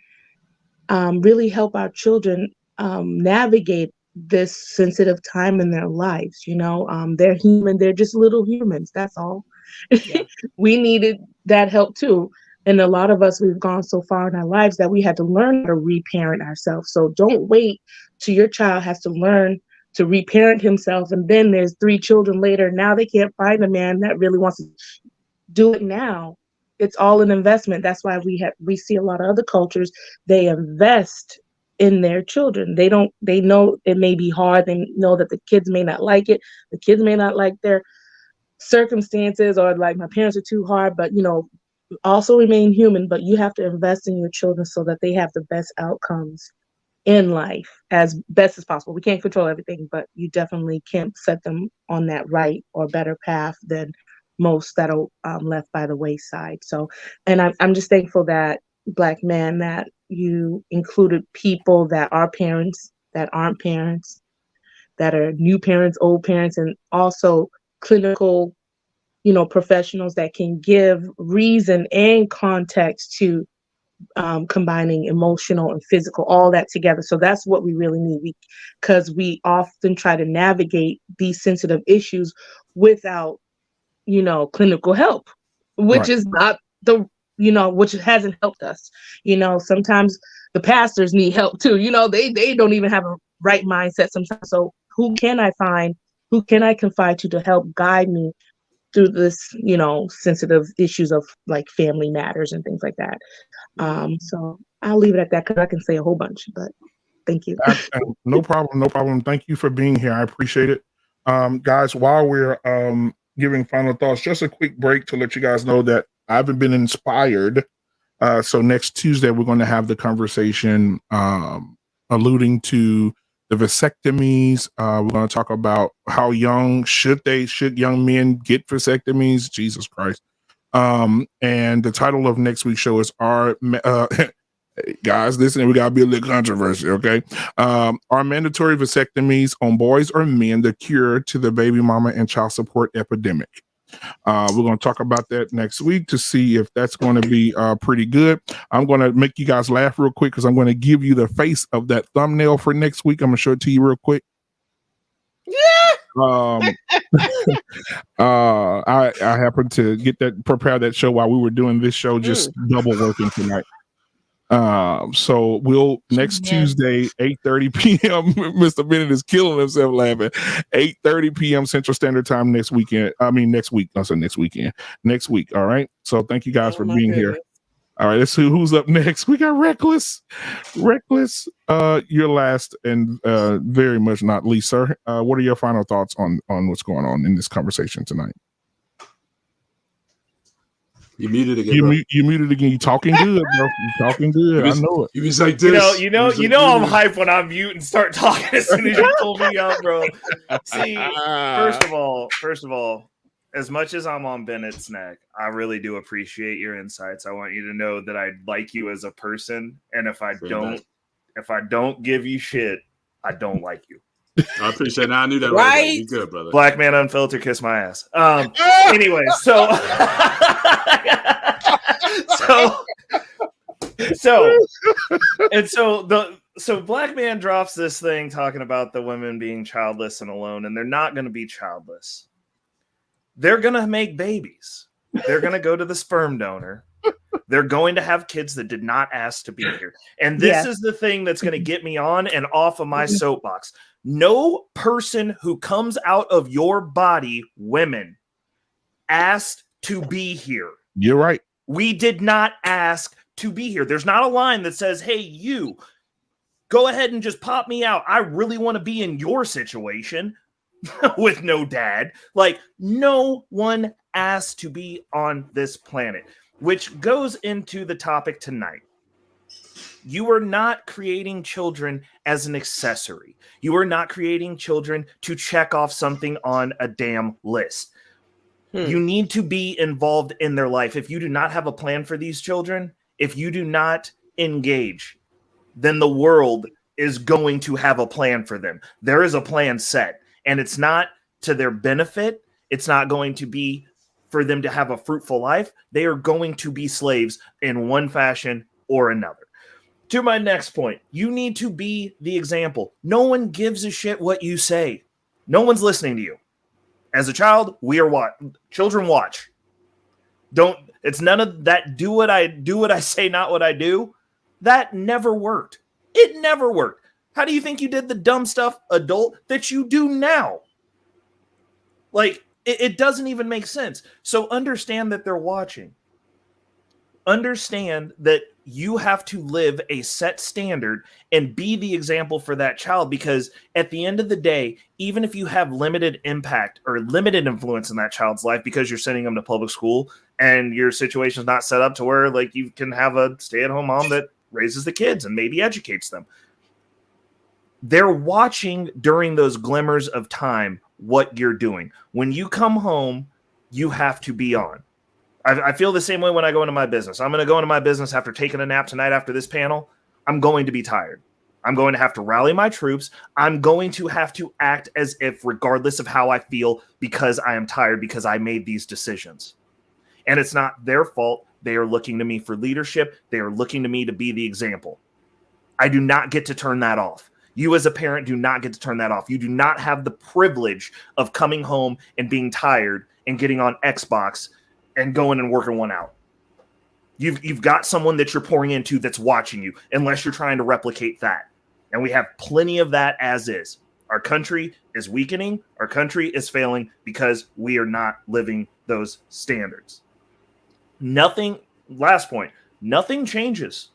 really help our children navigate this sensitive time in their lives. They're human. They're just little humans. That's all. Yeah. We needed that help too. And a lot of us, we've gone so far in our lives that we had to learn how to reparent ourselves. So don't wait till your child has to learn to reparent himself. And then there's 3 children later. Now they can't find a man that really wants to do it now. It's all an investment. That's why we see a lot of other cultures, they invest in their children. They know it may be hard. They know that the kids may not like it. The kids may not like their circumstances, or like, my parents are too hard, but also remain human. But you have to invest in your children so that they have the best outcomes in life as best as possible. We can't control everything, but you definitely can set them on that right or better path than most that are left by the wayside. So, and I'm just thankful that, Black man, that you included people that are parents, that aren't parents, that are new parents, old parents, and also clinical, professionals that can give reason and context to combining emotional and physical, all that together. So that's what we really need, because we often try to navigate these sensitive issues without, clinical help, which Right. is not which hasn't helped us. Sometimes the pastors need help too. They don't even have a right mindset sometimes. So who can I find? Who can I confide to help guide me through this, sensitive issues of like family matters and things like that. So I'll leave it at that, because I can say a whole bunch, but thank you. No problem. No problem. Thank you for being here. I appreciate it. Guys, while we're giving final thoughts, just a quick break to let you guys know that I haven't been inspired. So next Tuesday, we're going to have the conversation alluding to the vasectomies. We're going to talk about how young should young men get vasectomies? Jesus Christ. And the title of next week's show is guys, listen, we gotta be a little controversial, okay? Are mandatory vasectomies on boys or men the cure to the baby mama and child support epidemic? We're going to talk about that next week to see if that's going to be pretty good. I'm going to make you guys laugh real quick, because I'm going to give you the face of that thumbnail for next week. I'm going to show it to you real quick. I happened to prepare that show while we were doing this show, just double working tonight. So we'll next Tuesday, 8:30 p.m. Mr. Bennett is killing himself laughing. 8:30 p.m. Central Standard Time next weekend. I mean next week. I said next weekend. Next week. All right. So thank you guys for being here. All right. Let's see who's up next. We got Reckless. Reckless. You're last and very much not least, sir. What are your final thoughts on what's going on in this conversation tonight? You muted again. You muted again. You talking good, bro. You talking good. I know it. He was like this. You know, I'm hyped when I mute and start talking as soon as you pull me up, bro. See, first of all, as much as I'm on Bennett's neck, I really do appreciate your insights. I want you to know that I like you as a person, and if I don't give you shit, I don't like you. I appreciate it. I knew that right away. You good, brother. Black man unfiltered, kiss my ass. Anyway, so Black man drops this thing talking about the women being childless and alone, and they're not going to be childless. They're going to make babies. They're going to go to the sperm donor. They're going to have kids that did not ask to be here. And this is the thing that's going to get me on and off of my soapbox. No person who comes out of your body, women, asked to be here. You're right. We did not ask to be here. There's not a line that says, hey, you, go ahead and just pop me out. I really want to be in your situation with no dad. Like, no one asked to be on this planet, which goes into the topic tonight. You are not creating children as an accessory. You are not creating children to check off something on a damn list. You need to be involved in their life. If you do not have a plan for these children, if you do not engage, then the world is going to have a plan for them. There is a plan set, and it's not to their benefit. It's not going to be for them to have a fruitful life, they are going to be slaves in one fashion or another. To my next point, you need to be the example. No one gives a shit what you say. No one's listening to you. As a child, children watch. It's none of that do what I say, not what I do. That never worked. It never worked. How do you think you did the dumb stuff, adult, that you do now? Like, it doesn't even make sense. So understand that they're watching. Understand that you have to live a set standard and be the example for that child, because at the end of the day, even if you have limited impact or limited influence in that child's life because you're sending them to public school and your situation's not set up to where like you can have a stay-at-home mom that raises the kids and maybe educates them. They're watching during those glimmers of time what you're doing. When you come home, you have to be on. I feel the same way when I go into my business. I'm going to go into my business after taking a nap tonight after this panel. I'm going to be tired. I'm going to have to rally my troops. I'm going to have to act as if, regardless of how I feel, because I am tired, because I made these decisions. And it's not their fault. They are looking to me for leadership. They are looking to me to be the example. I do not get to turn that off. You as a parent do not get to turn that off. You do not have the privilege of coming home and being tired and getting on Xbox and going and working one out. You've got someone that you're pouring into that's watching you, unless you're trying to replicate that. And we have plenty of that as is. Our country is weakening. Our country is failing because we are not living those standards. Last point, nothing changes.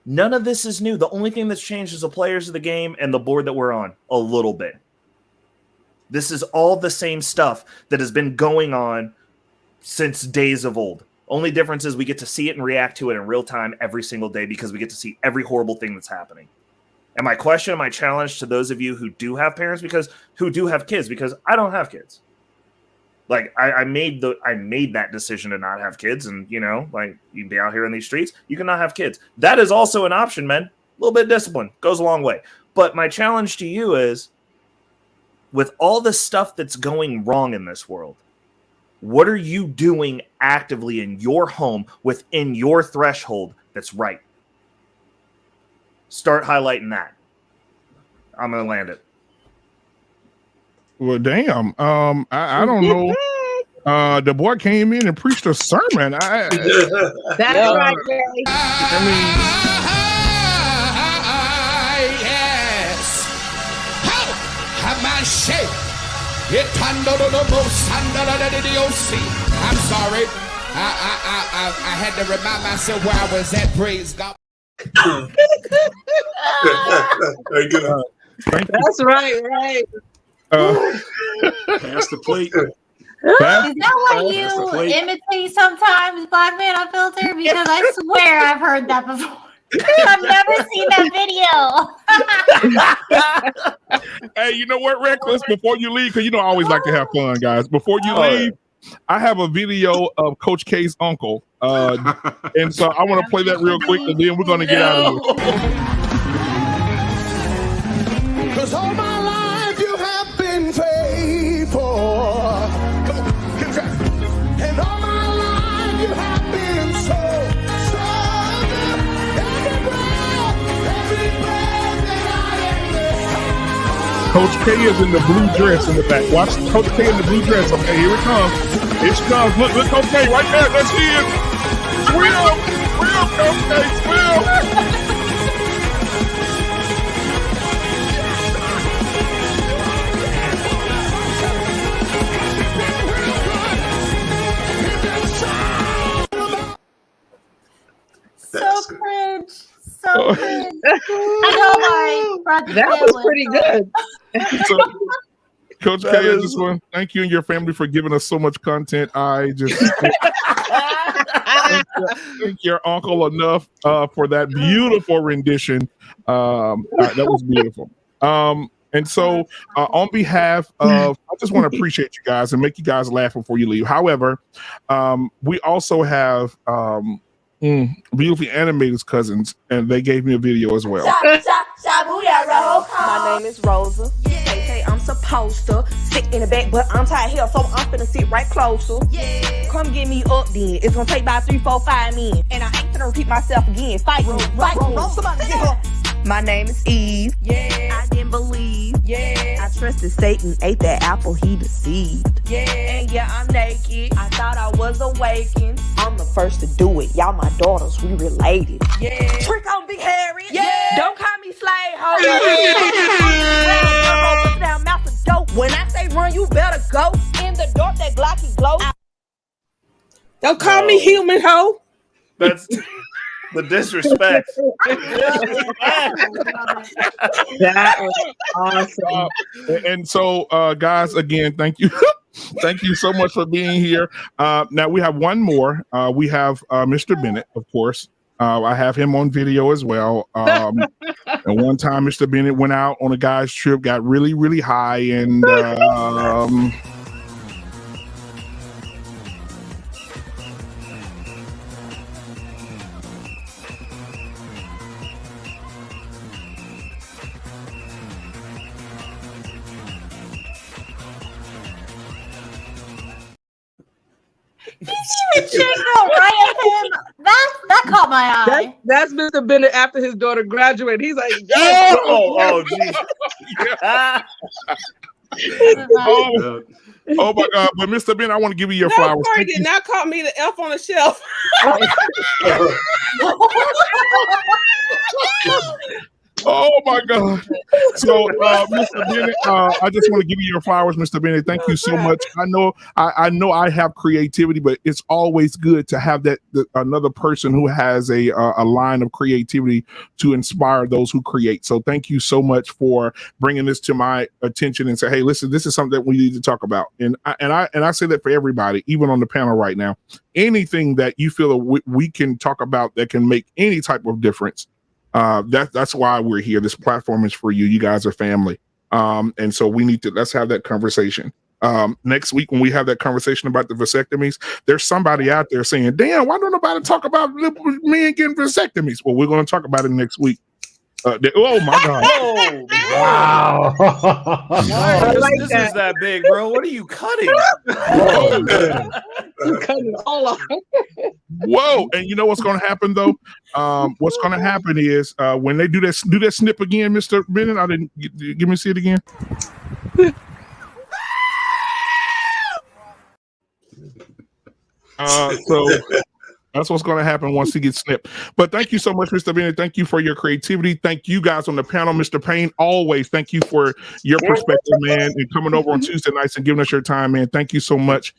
None of this is new. The only thing that's changed is the players of the game and the board that we're on a little bit. This is all the same stuff that has been going on since days of old. Only difference is we get to see it and react to it in real time every single day because we get to see every horrible thing that's happening. And my question, my challenge to those of you who do have parents, who do have kids, because I don't have kids. Like I made that decision to not have kids, and you know, like you can be out here in these streets, you cannot have kids. That is also an option, man. A little bit of discipline goes a long way. But my challenge to you is, with all the stuff that's going wrong in this world, what are you doing actively in your home within your threshold that's right? Start highlighting that. I'm going to land it. Well, damn. I don't know. The boy came in and preached a sermon. That's right, Jerry. I mean, Yes. How? Have my shape. I'm sorry. I had to remind myself where I was at. Praise God. Very good. That's right. Pass the plate. Is that what you imitate sometimes, Black Man Unfiltered? Because I swear I've heard that before. I've never seen that video. Hey, you know what, Reckless? Before you leave, because you know I always like to have fun, guys. Before you leave, I have a video of Coach K's uncle. And so I want to play that real quick, and then we're going to get out of here. Because all my life you have been faithful. Come on, contract. And all my life you have been so good. Every breath that I am. Coach K is in the blue dress in the back. Watch Coach K in the blue dress. Okay, here it comes. Here she comes. Look, Coach K right there. There she is. Swim, Coach K, swim. So cringe. So cringe. I know my brother. That was pretty good. So, Coach K, I just want to thank you and your family for giving us so much content. I just thank your uncle enough for that beautiful rendition. That was beautiful. And so on behalf of, I just want to appreciate you guys and make you guys laugh before you leave. However, we also have beautifully animated cousins, and they gave me a video as well. My name is Rosa. I'm so supposed to sit in the back, but I'm tired of hell, so I'm finna sit right closer. Yeah. Come get me up then. It's gonna take about 3, 4, 5 minutes. And I ain't finna repeat myself again. Fight me. Somebody get her. My name is Eve. Yeah. I didn't believe. Yeah. I trusted Satan, ate that apple, he deceived. Yeah. And yeah, I'm naked. I thought I was awakened. I'm the first to do it. Y'all my daughters, we related. Yeah. Trick on Big Harry. Yeah. Don't call me slave hoe. Down mouth of dope. When I say run, you better go. In the dark, that Glocky glow. Don't call me human hoe. That's the disrespect. That was awesome. And so, guys, again, thank you. Thank you so much for being here. Now we have one more. We have Mr. Bennett, of course. I have him on video as well. And one time, Mr. Bennett went out on a guy's trip, got really, really high, and That caught my eye. That's Mr. Bennett after his daughter graduated. He's like, geez. Oh my God! But Mr. Bennett, I want to give you your flowers. Corey did not call me the F on the shelf. Oh my God! So, Mr. Bennett, I just want to give you your flowers, Mr. Bennett. Thank you so much. I know I have creativity, but it's always good to have another person who has a line of creativity to inspire those who create. So, thank you so much for bringing this to my attention and say, hey, listen, this is something that we need to talk about. And I say that for everybody, even on the panel right now. Anything that you feel that we can talk about that can make any type of difference. That's why we're here. This platform is for you. You guys are family. And so let's have that conversation. Next week, when we have that conversation about the vasectomies, there's somebody out there saying, damn, why don't nobody talk about men getting vasectomies? Well, we're going to talk about it next week. Oh my God. Oh, wow. This is that big, bro. What are you cutting? You're cutting all off. Whoa. And you know what's going to happen though? What's going to happen is when they do that snip again, Mr. Bennett, I didn't give me see it again. So that's what's going to happen once he gets snipped. But thank you so much, Mr. Bennett. Thank you for your creativity. Thank you guys on the panel, Mr. Payne. Always thank you for your perspective, man, and coming over on Tuesday nights and giving us your time, man. Thank you so much.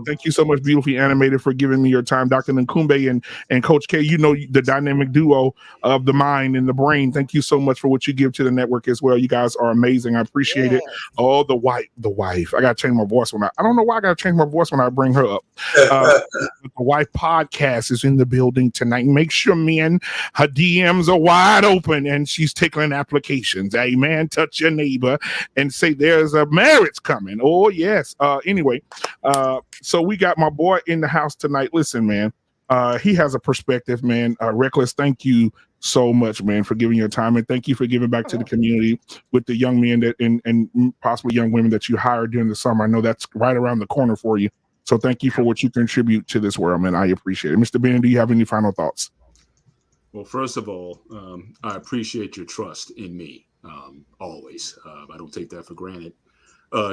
Thank you so much, Beautifully Animated, for giving me your time. Dr. Nkumbe and Coach K, you know the dynamic duo of the mind and the brain. Thank you so much for what you give to the network as well. You guys are amazing. I appreciate it. Oh, the wife. I got to change my voice I don't know why I got to change my voice when I bring her up. The Wife Podcast is in the building tonight. Make sure, men, her DMs are wide open and she's taking applications. Amen. Touch your neighbor and say there's a marriage coming. Oh, yes. Anyway, so we got my boy in the house tonight. Listen, man, he has a perspective, man. Reckless, thank you so much, man, for giving your time, and thank you for giving back to the community with the young men that and possibly young women that you hired during the summer. I know that's right around the corner for you. So thank you for what you contribute to this world, man. I appreciate it. Mr. Bennett, do you have any final thoughts? Well, first of all, I appreciate your trust in me, always. I don't take that for granted.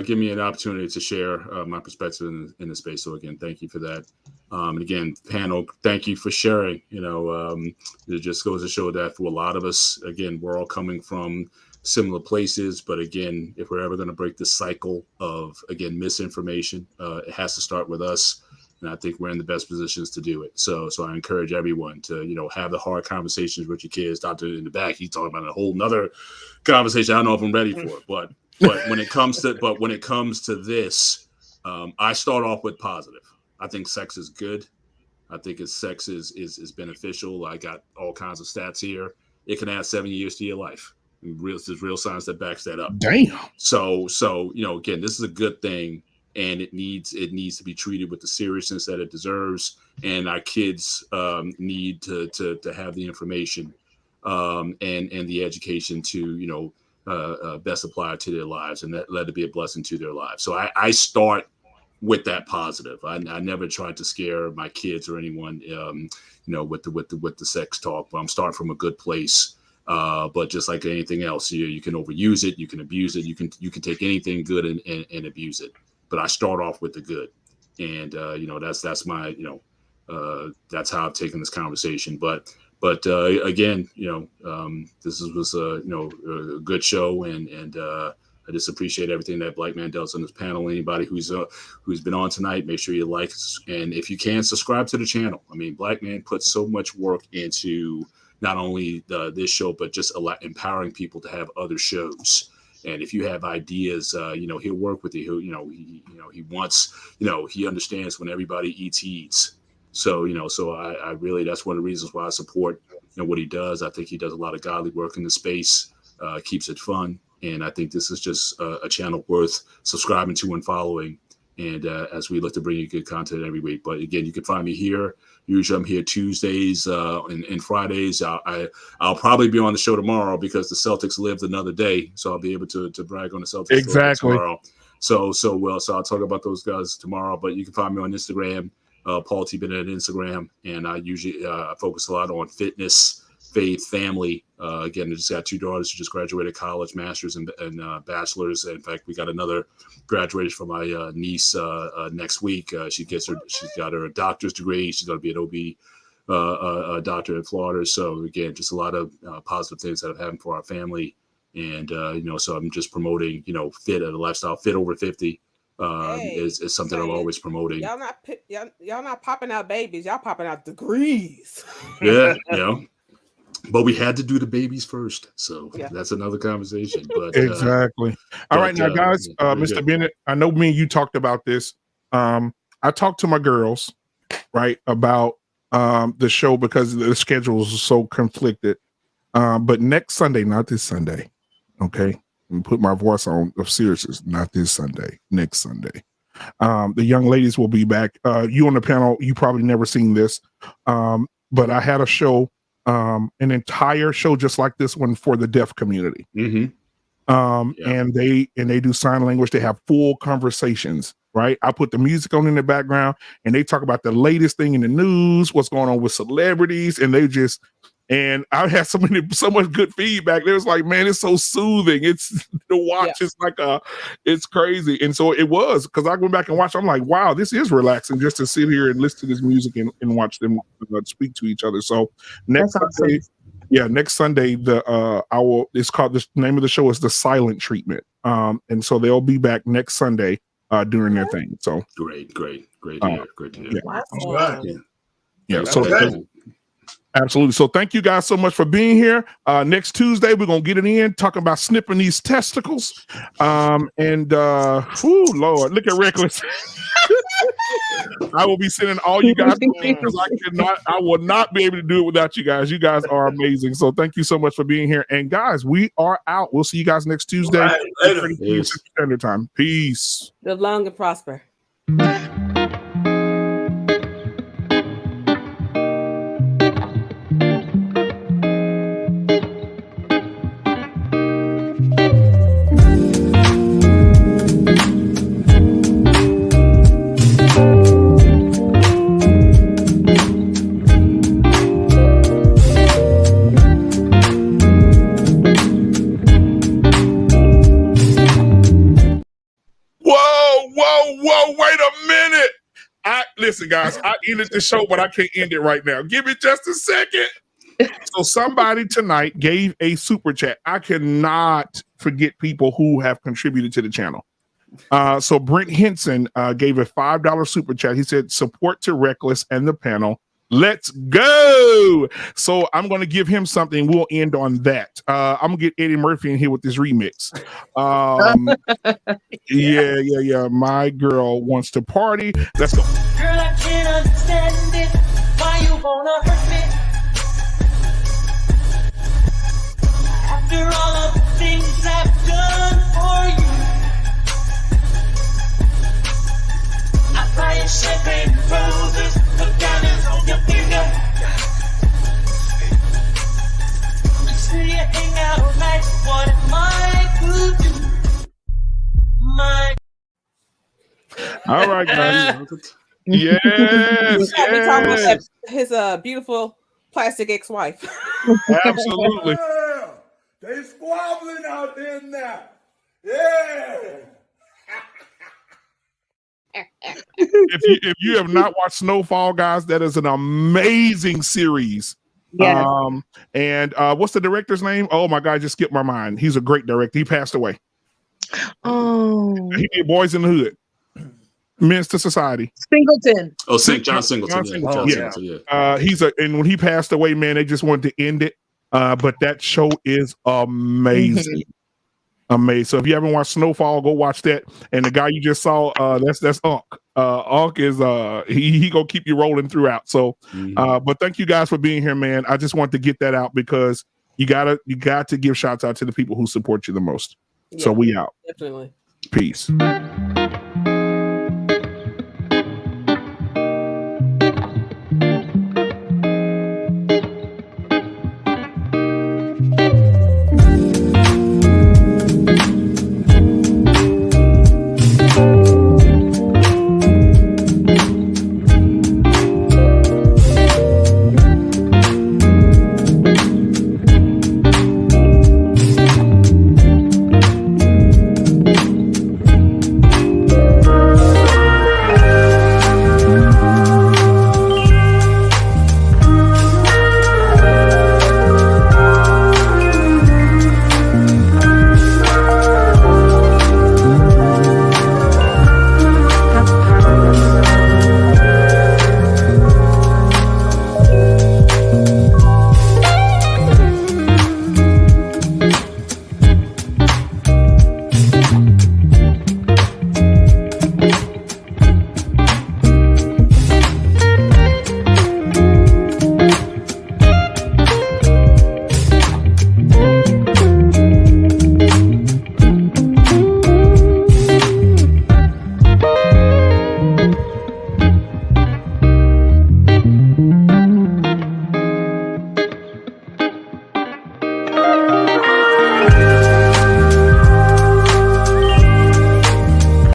Give me an opportunity to share my perspective in the space. So again, thank you for that. And again, panel, thank you for sharing. It just goes to show that for a lot of us, again, we're all coming from similar places, but again, if we're ever going to break the cycle of, again, misinformation, it has to start with us, and I think we're in the best positions to do it. So I encourage everyone to have the hard conversations with your kids. Doctor in the back, he's talking about a whole nother conversation. I don't know if I'm ready for it, but when it comes to this, I start off with positive. I think sex is good. I think sex is beneficial. I got all kinds of stats here. It can add 7 years to your life. There's real science that backs that up. Damn. So again, this is a good thing, and it needs to be treated with the seriousness that it deserves. And our kids need to have the information and the education to best apply to their lives, and let it be a blessing to their lives. So I start with that positive. I never tried to scare my kids or anyone, with the sex talk. But I'm starting from a good place. But just like anything else, you can overuse it, you can abuse it, you can take anything good and abuse it. But I start off with the good, and that's my that's how I've taken this conversation. But again, this was a good show, and I just appreciate everything that Black Man does on this panel. Anybody who's been on tonight, make sure you like us, and if you can, subscribe to the channel. I mean, Black Man puts so much work into not only this show, but just empowering people to have other shows. And if you have ideas, he'll work with you. He wants, he understands when everybody eats, he eats. So, I really, that's one of the reasons why I support, what he does. I think he does a lot of godly work in the space, keeps it fun. And I think this is just a channel worth subscribing to and following. And as we look to bring you good content every week. But again, you can find me here. Usually I'm here Tuesdays and Fridays. I'll probably be on the show tomorrow because the Celtics lived another day. So I'll be able to brag on the Celtics exactly tomorrow. So I'll talk about those guys tomorrow. But you can find me on Instagram, Paul T. Bennett on Instagram. And I usually focus a lot on fitness, faith, family. Again, I just got 2 daughters who just graduated college, masters and bachelors. In fact, we got another graduation from my niece next week. She's got her doctor's degree. She's going to be an OB doctor in Florida. So again, just a lot of positive things that have happened for our family. And so I'm just promoting, fit a lifestyle, fit over 50. Is something I'm always promoting. Y'all not popping out babies. Y'all popping out degrees. Yeah, but we had to do the babies first, so that's another conversation. But exactly. All right, now, guys, Mr. Bennett, I know me and you talked about this. I talked to my girls, right, about the show because the schedules are so conflicted. But next Sunday, not this Sunday, okay? And put my voice on of seriousness, not this Sunday, next Sunday. The young ladies will be back. You on the panel, you probably never seen this, but I had a show. An entire show just like this one for the deaf community. And they do sign language. They have full conversations, right? I put the music on in the background and they talk about the latest thing in the news, what's going on with celebrities, and I had so much good feedback. It was like, man, it's so soothing. It's the watch is like it's crazy. And so it was, because I went back and watched, I'm like, wow, this is relaxing just to sit here and listen to this music and watch them speak to each other. So next Sunday, next Sunday, it's called, the name of the show is The Silent Treatment. And so they'll be back next Sunday doing their thing. So great to hear. Great to hear. Absolutely. So thank you guys so much for being here. Next Tuesday, we're going to get it in, talking about snipping these testicles. Lord, look at Reckless. I will be sending all you guys because I will not be able to do it without you guys. You guys are amazing. So thank you so much for being here. And guys, we are out. We'll see you guys next Tuesday. Right, later. Standard Time. Peace. Live long and prosper. Whoa, wait a minute. Listen, guys, I ended the show, but I can't end it right now. Give me just a second. So somebody tonight gave a super chat. I cannot forget people who have contributed to the channel. So Brent Henson gave a $5 super chat. He said, support to Reckless and the panel. Let's go. So I'm going to give him something. We'll end on that. I'm going to get Eddie Murphy in here with this remix. Yeah. My girl wants to party. Let's go. Girl, I can't understand it. Why you wanna hurt me? After all of the things I've done for you, I buy you champagne and roses, put diamonds on your finger. I see you hang out all night. What am I? Yes, He's got me talking about yes, his beautiful plastic ex-wife. absolutely. Yeah, they squabbling out there now. Yeah. If you have not watched Snowfall, guys, that is an amazing series. Yes. And what's the director's name? Oh my God, I just skipped my mind. He's a great director. He passed away. Oh, He made Boys in the Hood, Men's to Society. Singleton. Oh, John Singleton. John Yeah. Singleton, John yeah. Singleton, yeah. And when he passed away, man, they just wanted to end it. But that show is amazing. Amazing. So if you haven't watched Snowfall, go watch that. And the guy you just saw, that's Unc. Unc is he gonna keep you rolling throughout. So but thank you guys for being here, man. I just want to get that out because you got to give shouts out to the people who support you the most. Yeah, so we out. Definitely. Peace.